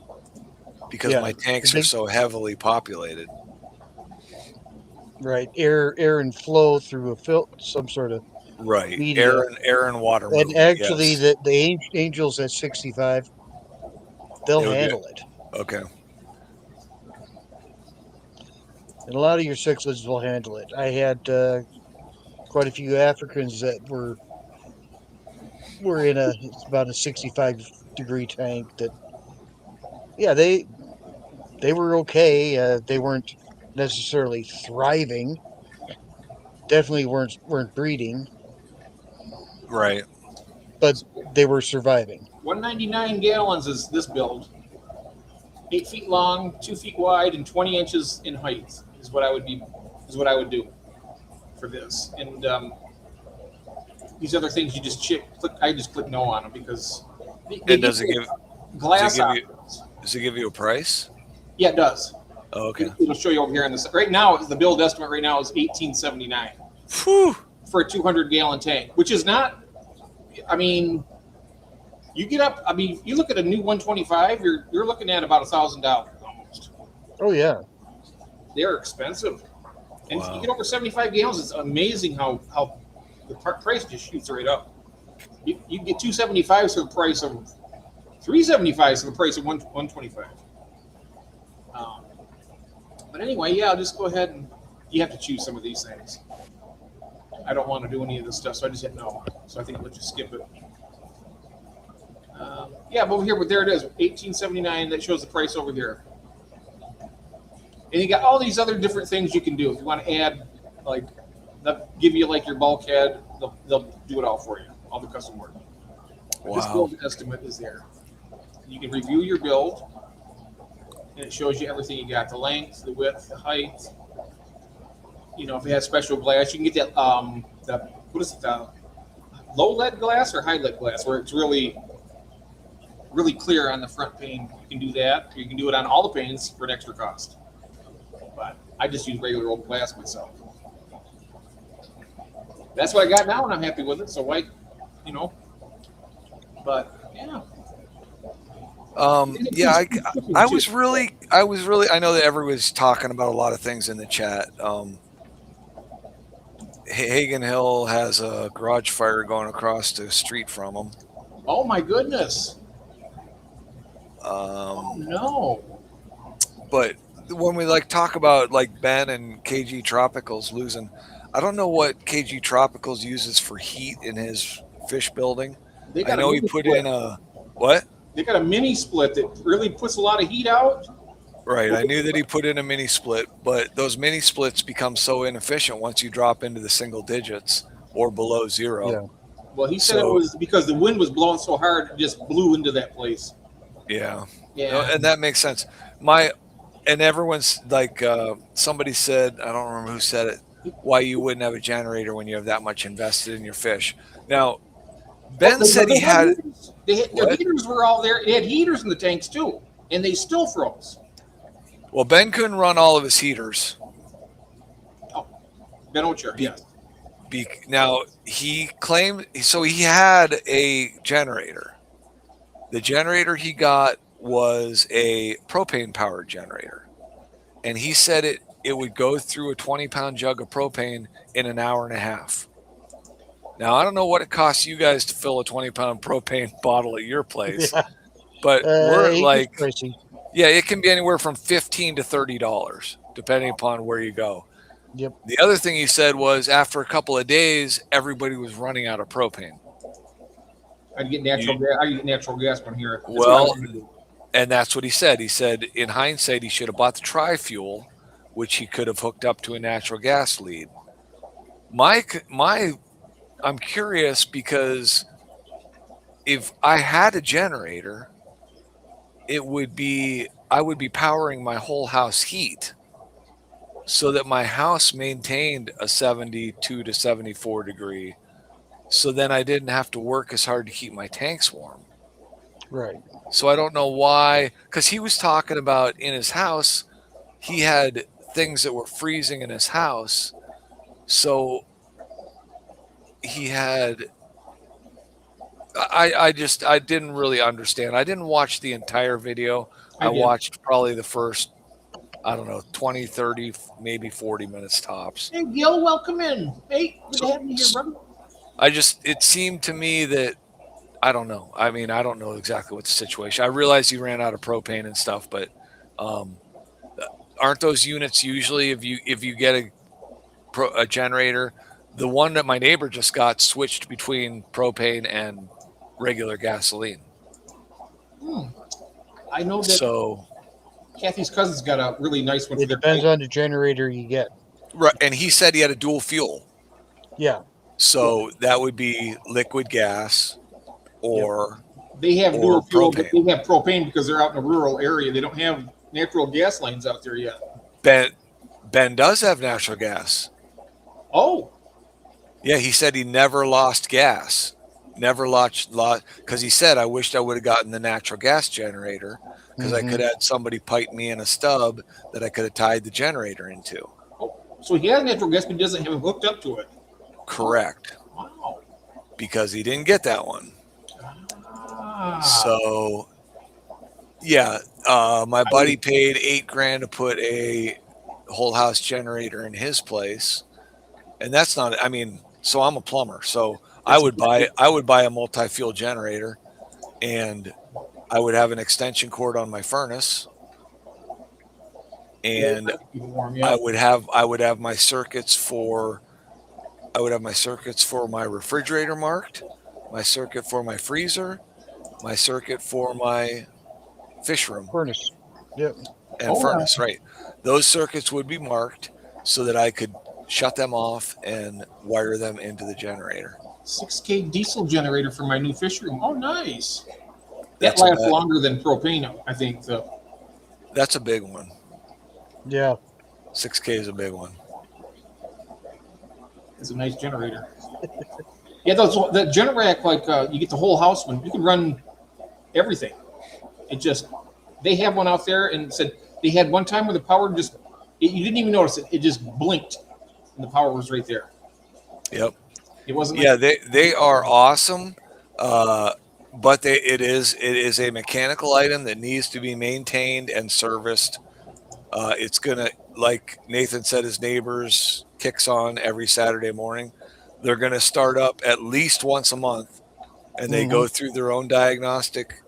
because Yeah. my tanks are so heavily populated. Right. Air and flow through some sort of Right. media. Air and water And movement. actually, yes. the Angels at 65, they'll It'll handle it. Okay. and a lot of your cichlids will handle it. I had quite a few Africans that were in it's about a 65-degree tank. That yeah, they were okay. They weren't necessarily thriving. Definitely weren't breeding, Right. but So they were surviving. 199 gallons is this build. 8 feet long, 2 feet wide, and 20 inches in height is what I would be, is what I would do for this. And these other things you just click. I just click no on them because they And give does it you give glass options. does it give you a price? Yeah, it does. Oh, okay. It'll show you over here on this. Right now, the build estimate right now is 1879 Whew. for a 200-gallon tank, which is not. I mean, you get up. I mean, you look at a new 125. You're looking at about $1,000 almost. Oh yeah, They're expensive, and Wow. you get over 75 gallons. It's amazing how the price just shoots right up. You get 275s for the price of 375s for the price of 125. But anyway, yeah, I'll just go ahead and you have to choose some of these things. I don't want to do any of this stuff, so I just hit no. So I think let's just skip it. Yeah, but over here, but there it is, 1879. That shows the price over here. And you got all these other different things you can do. If you want to add, like, they'll give you like your bulkhead, they'll do it all for you, all the custom work. But this Wow. build estimate is there. You can review your build, and it shows you everything you got: the length, the width, the height. You know, if it has special glass, you can get that. What is it? Low lead glass or high lead glass, where it's really clear on the front pane. You can do that. You can do it on all the panes for an extra cost. But I just use regular old glass myself. That's what I got now, and I'm happy with it. So why, you know? But yeah. Yeah, I was really, I know that everyone's talking about a lot of things in the chat. Hagen Hill has a garage fire going across the street from him. Oh my goodness. Oh no. But when we like talk about like Ben and KG Tropicals losing, I don't know what KG Tropicals uses for heat in his fish building. They I got know a he mini put split. in a what? They got a mini split that really puts a lot of heat out. Right. I knew that he put in a mini split, but those mini splits become so inefficient once you drop into the single digits or below zero. Yeah. Well, he said it So- was because the wind was blowing so hard, it just blew into that place. Yeah. Yeah. No, and that makes sense. And everyone's like, somebody said, I don't remember who said it, why you wouldn't have a generator when you have that much invested in your fish. Now, Ben said he had. Their What? heaters were all there. They had heaters in the tanks too, and they still froze. Well, Ben couldn't run all of his heaters. Ben Ocher, yes. Now, he claimed, so he had a generator. The generator he got was a propane powered generator. And he said it would go through a 20-pound jug of propane in an hour and a half. Now, I don't know what it costs you guys to fill a 20-pound propane bottle at your place, Yeah. but we're It like, gets pricey. yeah, it can be anywhere from $15 to $30, depending upon where you go. Yep. The other thing he said was after a couple of days, everybody was running out of propane. I'd get natural gas. I get natural gas from here. That's Well, what I wanted to do. And that's what he said. He said, in hindsight, he should have bought the tri-fuel, which he could have hooked up to a natural gas lead. I'm curious because if I had a generator, I would be powering my whole house heat so that my house maintained a 72 to 74 degree. So then I didn't have to work as hard to keep my tanks warm. Right. So I don't know why, because he was talking about in his house, he had things that were freezing in his house. So he had, I didn't really understand. I didn't watch the entire video. I did. watched probably the first, I don't know, 20, 30, maybe 40 minutes tops. Hey, Gil, welcome in. Hey, good to have you here, brother. It seemed to me that, I don't know. I mean, I don't know exactly what the situation. I realized he ran out of propane and stuff, but aren't those units usually if you get a generator, the one that my neighbor just got switched between propane and regular gasoline. Hmm. I know that So Kathy's cousin's got a really nice one It for their depends bike. on the generator you get. right, and he said he had a dual fuel. Yeah. So that would be liquid gas Yep. or They have dual fuel, but propane. they have propane because they're out in a rural area. They don't have natural gas lines out there yet. Ben does have natural gas. Oh, Yeah, he said he never lost gas. Never lost because he said I wished I would have gotten the natural gas generator because I could Hmm. have had somebody pipe me in a stub that I could have tied the generator into. so he has natural gas, but he doesn't have it hooked up to it. Correct. Wow. Because he didn't get that one. Ah, So yeah, my buddy paid $8,000 to put a whole house generator in his place, and that's not. I mean, so I'm a plumber, so I would buy a multi-fuel generator, and I would have an extension cord on my furnace, and keep it warm, yeah. I would have my circuits for my refrigerator marked, my circuit for my freezer, my circuit for my fish room Furnace. Yep. and furnace, right? Those circuits would be marked so that I could shut them off and wire them into the generator. 6K diesel generator for my new fish room. Oh, nice. That That's a lasts bet. longer than propane, I think. So That's a big one. Yeah. 6K is a big one. it's a nice generator. Yeah, the Generac, like you get the whole house one. You can run everything. It just they have one out there and said they had one time where the power just you didn't even notice it. It just blinked and the power was right there. Yep. It wasn't. Yeah, they are awesome, but it is a mechanical item that needs to be maintained and serviced. It's gonna, like Nathan said, his neighbors kicks on every Saturday morning. They're gonna start up at least once a month, and they go through their own diagnostic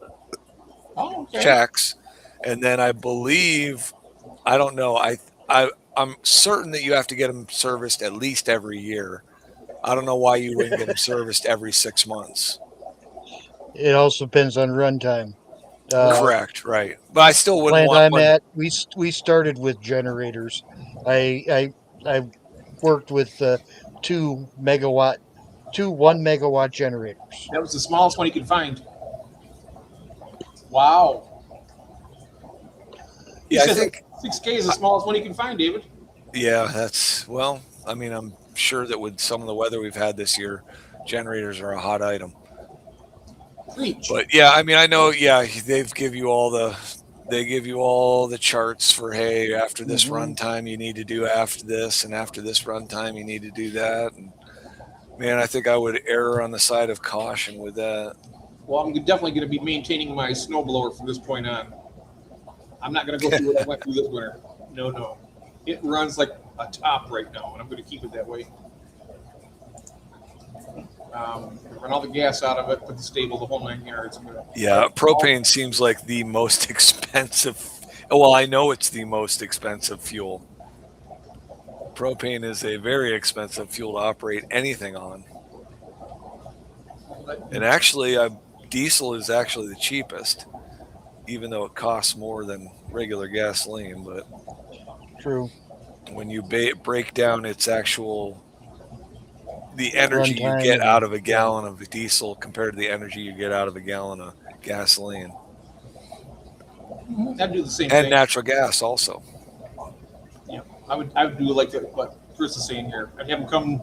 Oh, okay. checks, and then I believe, I don't know, I'm certain that you have to get them serviced at least every year. I don't know why you wouldn't get them serviced every 6 months. It also depends on runtime. Correct, right? But I still wouldn't Plant want I'm one. at, we started with generators. I worked with 1 megawatt generators. That was the smallest one you could find. Wow. You Yeah, I said think. 6K is the smallest one you can find, David. Yeah, that's well. I mean, I'm sure that with some of the weather we've had this year, generators are a hot item. Preach. But yeah, I mean, I know. Yeah, they give you all the charts for, hey, after this runtime you need to do after this, and after this runtime you need to do that. And man, I think I would err on the side of caution with that. Well, I'm definitely going to be maintaining my snowblower from this point on. I'm not going to go through what I went through this winter. No. It runs like a top right now, and I'm going to keep it that way. Run all the gas out of it, put the stable, the whole 9 yards. Yeah, propane seems like the most expensive. Well, I know it's the most expensive fuel. Propane is a very expensive fuel to operate anything on. And actually, diesel is actually the cheapest, even though it costs more than regular gasoline. But True. when you break down its actual, the energy you Runtime get out and- of a gallon of diesel compared to the energy you get out of a gallon of gasoline, I'd do the same and thing. natural gas also. Yeah, I would do like what Chris is saying here. I'd have them come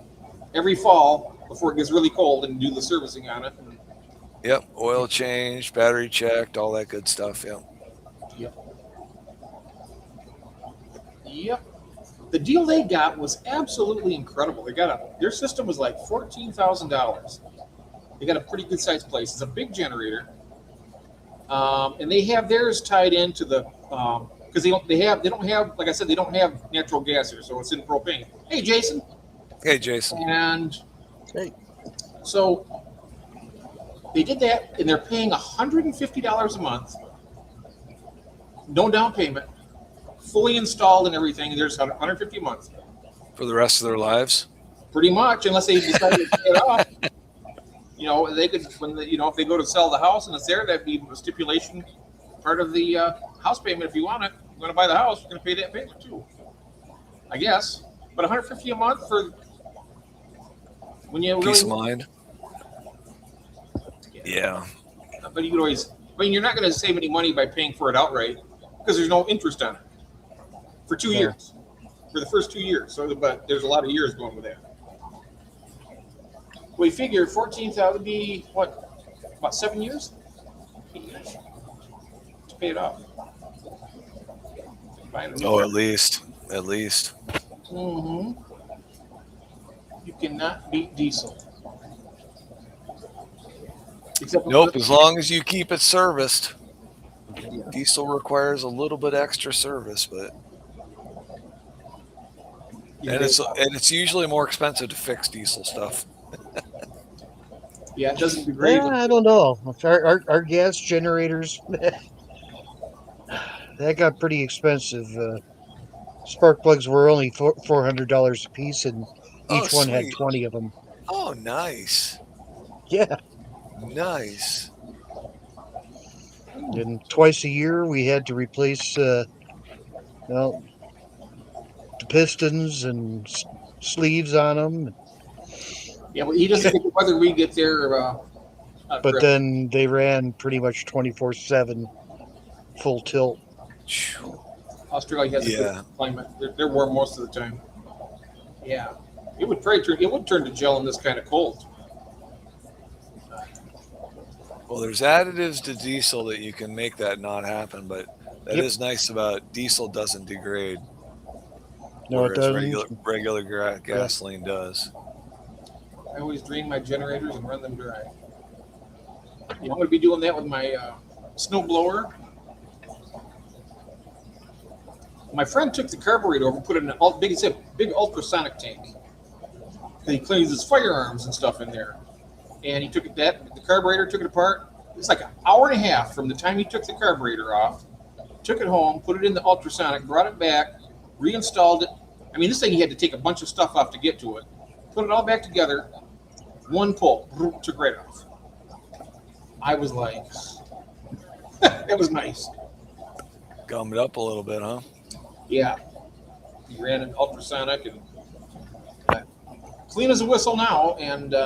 every fall before it gets really cold and do the servicing on it. And, Yep, oil changed, battery checked, all that good stuff. Yep. Yep. The deal they got was absolutely incredible. Their system was like $14,000. They got a pretty good sized place. It's a big generator, and they have theirs tied into the because they don't have like I said, they don't have natural gas here, so it's in propane. Hey, Jason. Hey, Jason. And Hey. so they did that, and they're paying $150 a month, no down payment, fully installed and everything, there's 150 a month. For the rest of their lives? Pretty much, unless they decide to pay it off. They could, if they go to sell the house and it's there, that'd be a stipulation, part of the house payment. If you want it, you're going to buy the house, you're going to pay that payment too, I guess. But 150 a month for when you Peace of really, mind. Yeah. but you could always. I mean, you're not going to save any money by paying for it outright because there's no interest on it for 2 No. years, for the first 2 years. So, but there's a lot of years going with that. We figure 14,000 would be what, about 7 years? 8 years to pay it off. Oh, at least. At least. Mm-hmm. You cannot beat diesel. Except Nope, as long as you keep it serviced. Diesel requires a little bit extra service, but and it's usually more expensive to fix diesel stuff. yeah, it doesn't degrade. Yeah, I don't know. Our gas generators, that got pretty expensive. Spark plugs were only $400 a piece, and each one had Sweet. 20 of them. Oh, nice. Yeah. Nice. And twice a year we had to replace the pistons and sleeves on them. Yeah, well, he doesn't think whether we get there. But then they ran pretty much 24/7 full tilt. Australia has a good climate. They're warm most of the time. Yeah, it would turn to gel in this kind of cold. Well, there's additives to diesel that you can make that not happen, but that is nice about diesel doesn't degrade. No, it doesn't. Regular gasoline does. I always drain my generators and run them dry. I'm going to be doing that with my snow blower. My friend took the carburetor over and put it in a big ultrasonic tank. And he cleans his firearms and stuff in there. And he took the carburetor, took it apart. It's like an hour and a half from the time he took the carburetor off, took it home, put it in the ultrasonic, brought it back, reinstalled it. I mean, this thing he had to take a bunch of stuff off to get to it. Put it all back together, one pull, took right off. I was like, that was nice. Gummed up a little bit, huh? Yeah. He ran an ultrasonic and clean as a whistle now, and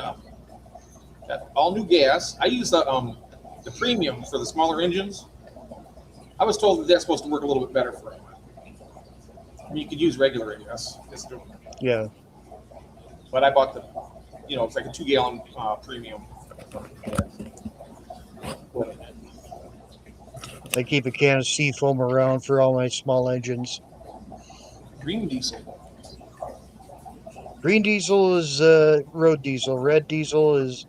all new gas. I use the premium for the smaller engines. I was told that that's supposed to work a little bit better for him. I mean, you could use regular, I guess. Yeah. But I bought the, it's like a 2-gallon premium. I keep a can of seafoam around for all my small engines. Green diesel. Green diesel is road diesel. Red diesel is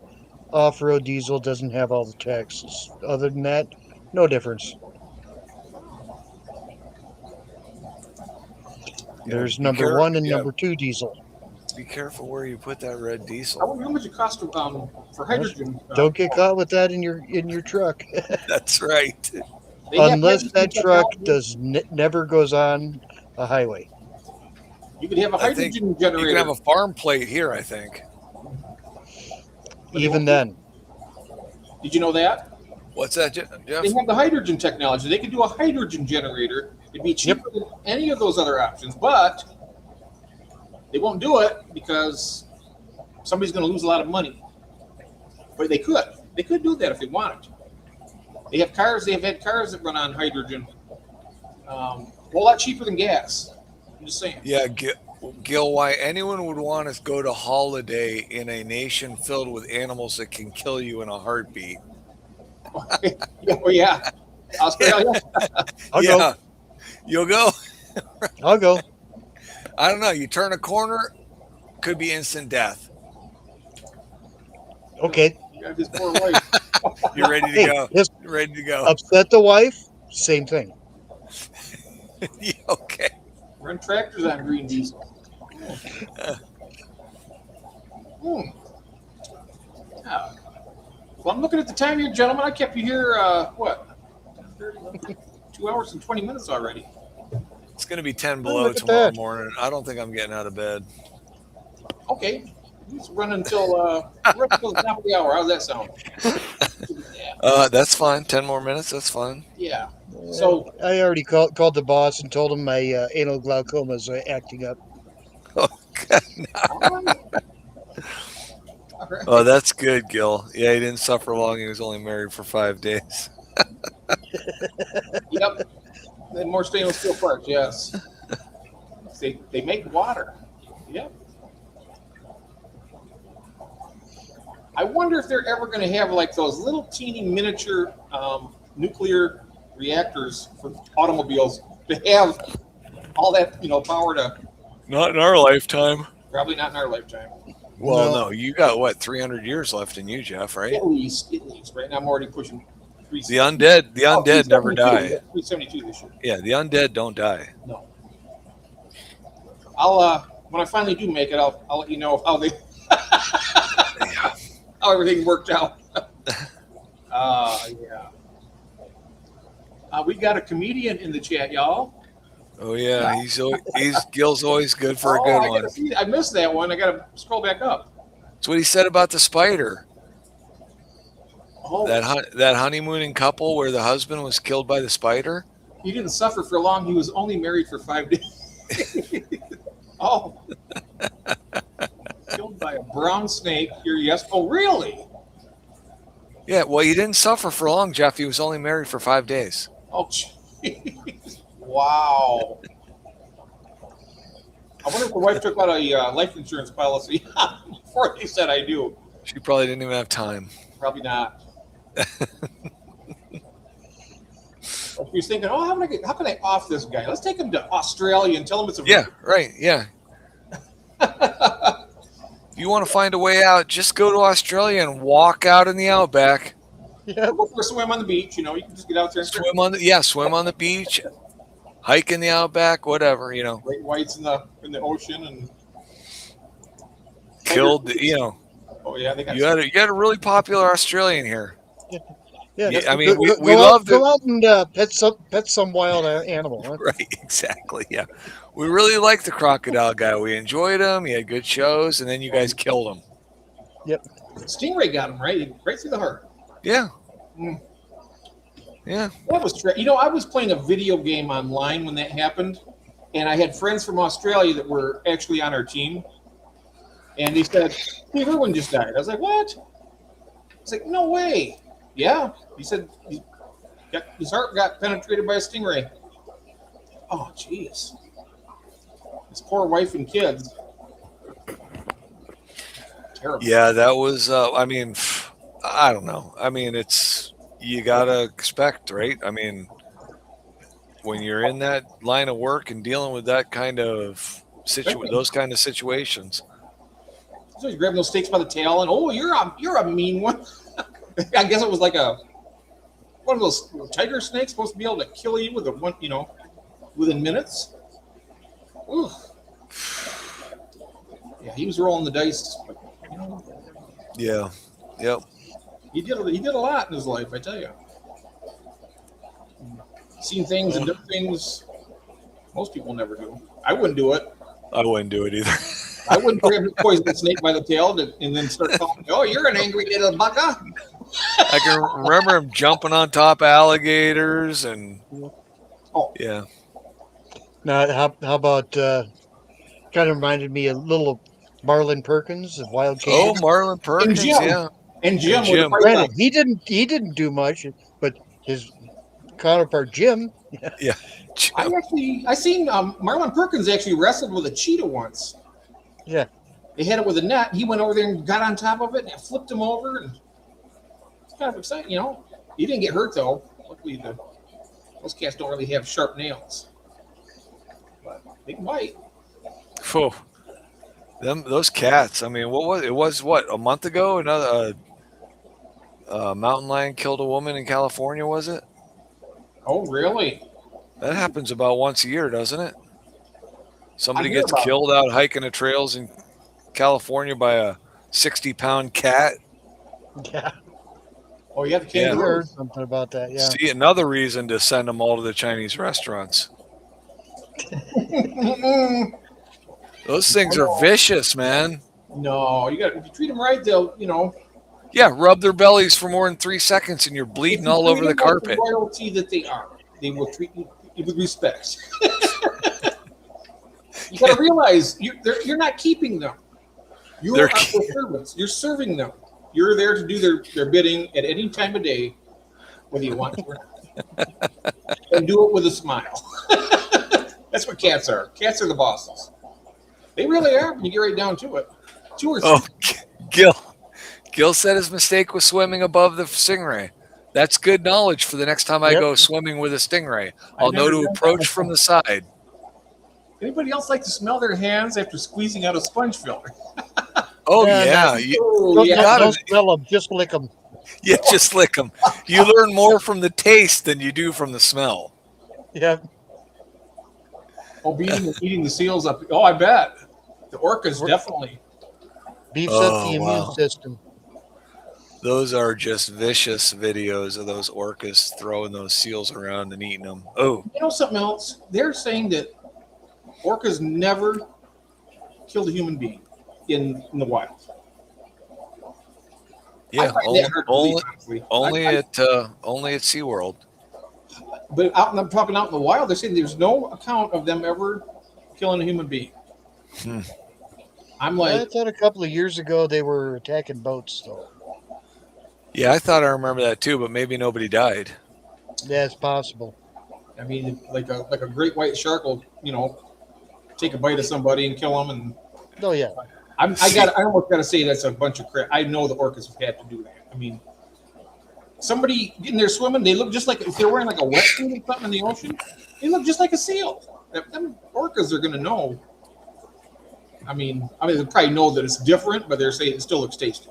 off-road diesel, doesn't have all the taxes. Other than that, no difference. There's number 1 and number 2 diesel. Be careful where you put that red I diesel. wonder how much it costs for hydrogen. Don't get caught with that in your truck. That's right. Unless that truck never goes on a highway. You could have a hydrogen generator. You can have a farm plate here, I think. Even then. Did you know that? What's that, Jeff? They have the hydrogen technology. They could do a hydrogen generator. It'd be cheaper than any of those other options, but they won't do it because somebody's going to lose a lot of money. But they could. They could do that if they wanted to. They have cars. They have had cars that run on hydrogen. A whole lot cheaper than gas. I'm just saying. Yeah, Gil, why anyone would want to go to holiday in a nation filled with animals that can kill you in a heartbeat? Yeah. Australia. I'll go. You'll go? I'll go. I don't know. You turn a corner, could be instant death. Okay. You got his poor wife. You're ready to go. You're ready to go. Upset the wife, same thing. Yeah, okay. Run tractors on green diesel. Well, I'm looking at the time here, gentlemen. I kept you here, 2 hours and 20 minutes already. It's going to be 10 Oh, below look at tomorrow that. morning. I don't think I'm getting out of bed. Okay. Let's run until the top of the hour. How's that sound? Yeah. That's fine. 10 more minutes. That's fine. Yeah. So, I already called the boss and told him my anal glaucoma is acting up. Okay. all right. All right. Oh, that's good, Gil. Yeah, he didn't suffer long. He was only married for 5 days. Yep. And more stainless steel parts, yes. They make water. Yep. I wonder if they're ever going to have like those little teeny miniature nuclear reactors for automobiles to have all that power to. Not in our lifetime. Probably not in our lifetime. Well, No. no, you got what, 300 years left in you, Jeff, right? At least. Right now, I'm already pushing The undead never 372. die. 372 this year. Yeah, the undead don't die. No. I'll when I finally do make it, I'll let you know how how everything worked out. Yeah. We got a comedian in the chat, y'all. Oh yeah, Gil's always good for a good one. I missed that one. I gotta scroll back up. That's what he said about the spider. Oh, That honeymooning couple where the husband was killed by the spider. he didn't suffer for long. He was only married for 5 days. Oh, killed by a brown snake. Here, yes. Oh, really? Yeah, well, he didn't suffer for long, Jeff. He was only married for 5 days. Oh, jeez. Wow. I wonder if the wife took out a life insurance policy before they said I do. She probably didn't even have time. Probably not. She was thinking, oh, how can I off this guy? Let's take him to Australia and tell him it's a Yeah, right. Yeah. If you want to find a way out, just go to Australia and walk out in the outback. Yeah. Go for a swim on the beach. You can just get out there and Swim on the beach, hike in the outback, whatever. great whites in the ocean and Killed. Oh yeah, they got You got a really popular Australian here. Yeah. Yeah, I mean, we go love out, go out and pet some wild animal. Huh? Right, exactly. Yeah, we really liked the crocodile guy. We enjoyed him. He had good shows, and then you guys killed him. Yep. Stingray got him right through the heart. Yeah. Mm. Yeah. That was I was playing a video game online when that happened, and I had friends from Australia that were actually on our team, and they said, "Steve Irwin just died." I was like, "What?" I was like, "No way." Yeah, he said his heart got penetrated by a stingray. Oh, jeez. His poor wife and kids. Terrible. Yeah, that was. I mean, I don't know. I mean, you gotta expect, right? I mean, when you're in that line of work and dealing with that kind of those kind of situations. So he's grabbing those snakes by the tail, and you're a mean one. I guess it was like one of those tiger snakes supposed to be able to kill you within minutes. Ooh. Yeah, he was rolling the dice. But, Yeah. Yep. he did a lot in his life, I tell you. Seen things and done things most people never do. I wouldn't do it. I wouldn't do it either. I wouldn't grab a poisonous snake by the tail and then start calling, "Oh, you're an angry little bugger." I can remember him jumping on top of alligators and. Oh. Yeah. Now, how about kind of reminded me a little of Marlon Perkins of Wild Oh, Kingdom. Marlon Perkins. Jim. Yeah. And Jim. And Jim. With the Granted, he didn't do much, but his counterpart Jim. Yeah. I seen Marlon Perkins actually wrestled with a cheetah once. Yeah. They had it with a net. He went over there and got on top of it and it flipped him over. And it's kind of exciting, He didn't get hurt though. Luckily, those cats don't really have sharp nails, but they can bite. Phew. Those cats. I mean, it was a month ago? Another mountain lion killed a woman in California. Was it? Oh, really? That happens about once a year, doesn't it? Somebody I hear gets about killed out hiking the trails in California by a 60-pound cat. Yeah. Oh, yeah, the I kangaroo. heard something about that. Yeah. See, another reason to send them all to the Chinese restaurants. Those things are vicious, man. No, you got if you treat them right, they'll Yeah, rub their bellies for more than 3 seconds and you're if bleeding you all treat over the them like the carpet. royalty that they are, they will treat you with respect. You got to realize you're not keeping them. You They're are their servants. You're serving them. You're there to do their bidding at any time of day, whether you want to or not. And do it with a smile. That's what cats are. Cats are the bosses. They really are when you get right down to it. 2 or 3. Oh, Gil. Gil said his mistake was swimming above the stingray. That's good knowledge for the next time I Yep. go swimming with a stingray. I've I'll know never to done that approach before. from the side. Anybody else like to smell their hands after squeezing out a sponge filter? Oh, Yeah, yeah. no. You, Oh, Don't, yeah. don't, gotta- don't smell them, just lick them. yeah, just lick them. You learn more from the taste than you do from the smell. Yeah. Oh, eating the seals up. Oh, I bet. The orcas definitely. Beefs up the Oh, immune wow. system. Those are just vicious videos of those orcas throwing those seals around and eating them. Oh, You know something else? They're saying that orcas never killed a human being in the wild. yeah. I find that hard to believe, honestly. Only at SeaWorld. But I'm talking out in the wild. They're saying there's no account of them ever killing a human being. Hmm. I'm I like, thought a couple of years ago they were attacking boats, though. Yeah, I thought I remember that too, but maybe nobody died. Yeah, it's possible. I mean, like a great white shark will, take a bite of somebody and kill them. And Oh, yeah. I almost got to say that's a bunch of crap. I know the orcas have had to do that. I mean, somebody in there swimming, they look just like if they're wearing like a wetsuit or something in the ocean. They look just like a seal. Them orcas are going to know. I mean, they probably know that it's different, but they're saying it still looks tasty.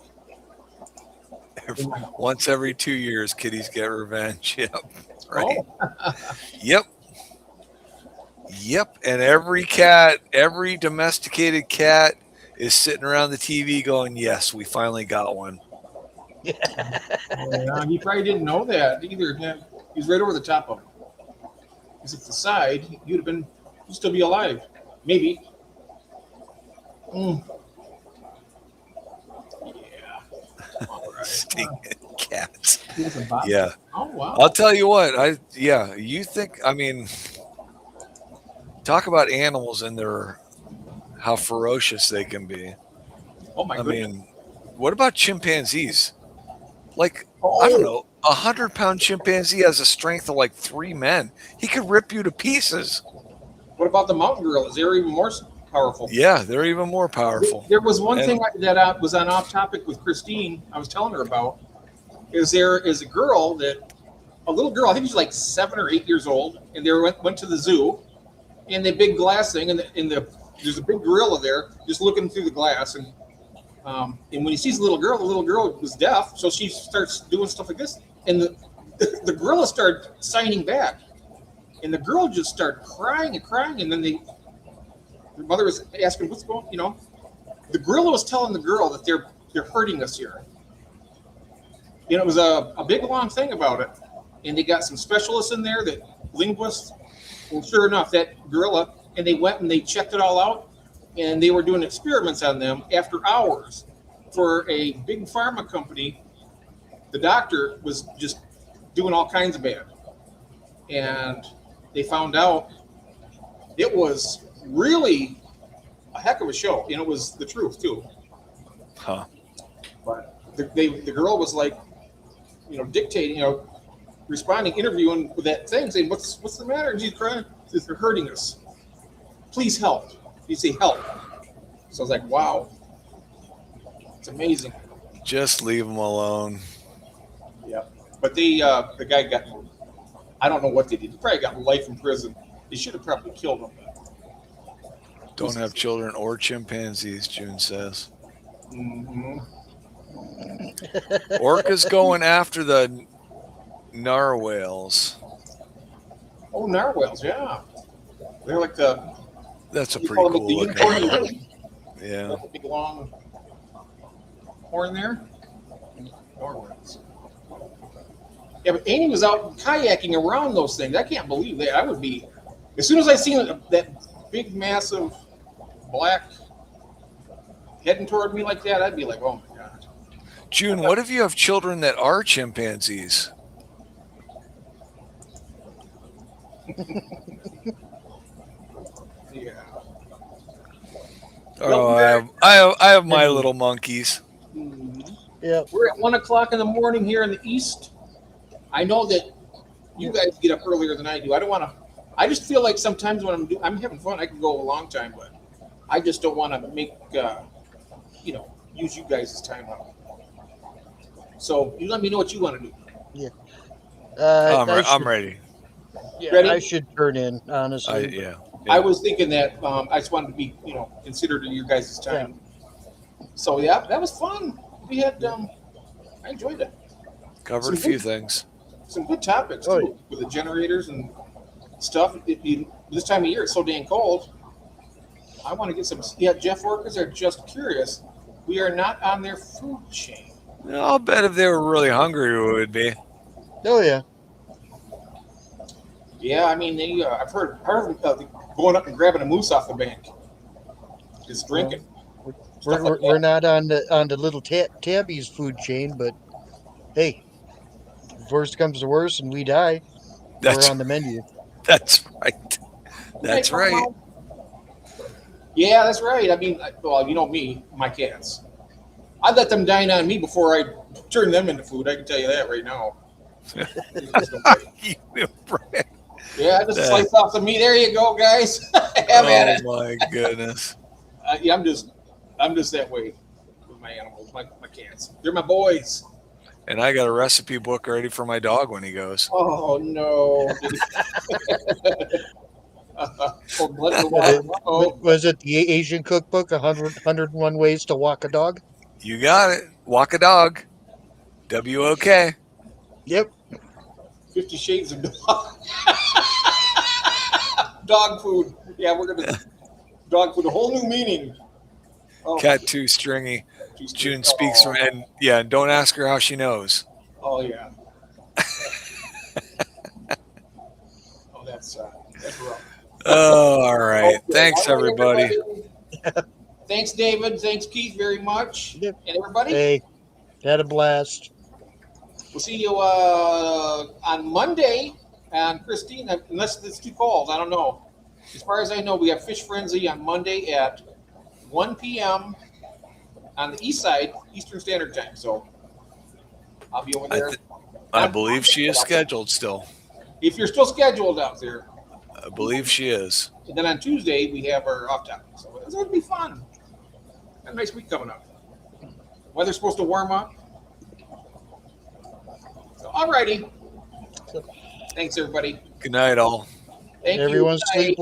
Once every 2 years, kitties get revenge. Yep. Right. Oh, Yep. Yep. And every domesticated cat is sitting around the TV going, "Yes, we finally got one." yeah, he probably didn't know that either. Yeah, he's right over the top of him. Because at the side, you'd still be alive. Maybe. Mm. Yeah. All right. Stinging cats. He was a bot. Yeah. Oh, wow. I'll tell you what. You think? I mean, talk about animals and how ferocious they can be. Oh, my I goodness. mean, what about chimpanzees? Like, Oh. I don't know, 100-pound chimpanzee has a strength of like 3 men. He could rip you to pieces. What about the mountain gorillas? They're even more powerful. Yeah, they're even more powerful. There was one And- thing that was on off topic with Christine. I was telling her about. There is a little girl. I think she's like 7 or 8 years old, and they went to the zoo, and the big glass thing, and there's a big gorilla there, just looking through the glass, and when he sees the little girl was deaf, so she starts doing stuff like this, and the gorilla started signing back, and the girl just started crying and crying, and then the mother was asking, "What's going?" The gorilla was telling the girl that they're hurting us here. And it was a big long thing about it, and they got some specialists in there, linguists, and sure enough, that gorilla, and they went and they checked it all out, and they were doing experiments on them after hours for a big pharma company. The doctor was just doing all kinds of bad, and they found out it was really a heck of a show, and it was the truth too. Huh. But the girl was like, dictating, responding, interviewing with that thing, saying, "What's the matter?" And she's crying. She says, "They're hurting us. Please help." You say help. So I was like, wow, it's amazing. Just leave them alone. Yeah. But the guy got, I don't know what they did. He probably got life in prison. They should have probably killed him. Don't have children or chimpanzees, June says. Mm-hmm. Orcas going after the narwhals. Oh, narwhals, yeah. They're like That's a you pretty call them cool the looking unicorn. one. Yeah. Like a big long horn there. Narwhals. Yeah, but Amy was out kayaking around those things. I can't believe that. I would be As soon as I seen that big, massive black heading toward me like that, I'd be like, oh my god. June, what if you have children that are chimpanzees? Yeah. Oh, I have my little monkeys. Mhm. Yep. We're at 1 o'clock in the morning here in the east. I know that you guys get up earlier than I do. I don't want to. I just feel like sometimes when I'm having fun, I can go a long time, but I just don't want to make use you guys' time up. So you let me know what you want to do. Yeah. I'm, I I'm should. ready. Yeah, Ready? I should turn in honestly. Yeah. I was thinking that I just wanted to be considered your guys' time. So yeah, that was fun. We had I enjoyed it. Covered a few things. Some good topics Oh, too with the generators and stuff. This time of year it's so dang cold. I want to get some. Yeah, Jeff workers are just curious. We are not on their food chain. I'll bet if they were really hungry, we would be. oh yeah. Yeah, I mean they. I've heard of going up and grabbing a moose off the bank, just drinking. Stuff like We're that. not on the little Tabby's food chain, but hey, if worst comes to worst and we die, we're That's on the menu. that's right. That's Hey, right. Yeah, that's right. I mean, well, you know me, my cats. I'd let them dine on me before I turn them into food. I can tell you that right now. Yeah, I just slice off some meat. There you go, guys. Have at it. Oh my goodness. Yeah, I'm just that way with my animals, my cats. They're my boys. And I got a recipe book ready for my dog when he goes. Oh no. Was it the Asian cookbook, 101 ways to walk a dog? You got it. Walk a dog. WOK. Yep. 50 Shades of Dog. Dog food. Yeah, we're gonna dog food. A whole new meaning. Oh, Cat too stringy. June speaks from, and don't ask her how she knows. Oh yeah. Oh, that's rough. Oh, all right. Okay. Thanks, All right, everybody. Thanks, David. Thanks, Keith, very much. Yep. And everybody. Hey, had a blast. We'll see you on Monday. And Christine, unless it's too cold, I don't know. As far as I know, we have Fish Frenzy on Monday at 1 p.m. on the east side, Eastern Standard Time. So I'll be over there. I believe she is scheduled still. If you're still scheduled out there. I believe she is. And then on Tuesday, we have our off topic. So it's going to be fun. Got a nice week coming up. Weather's supposed to warm up. So, all righty. Thanks, everybody. Good night, all. Thank Everyone you. sleep well.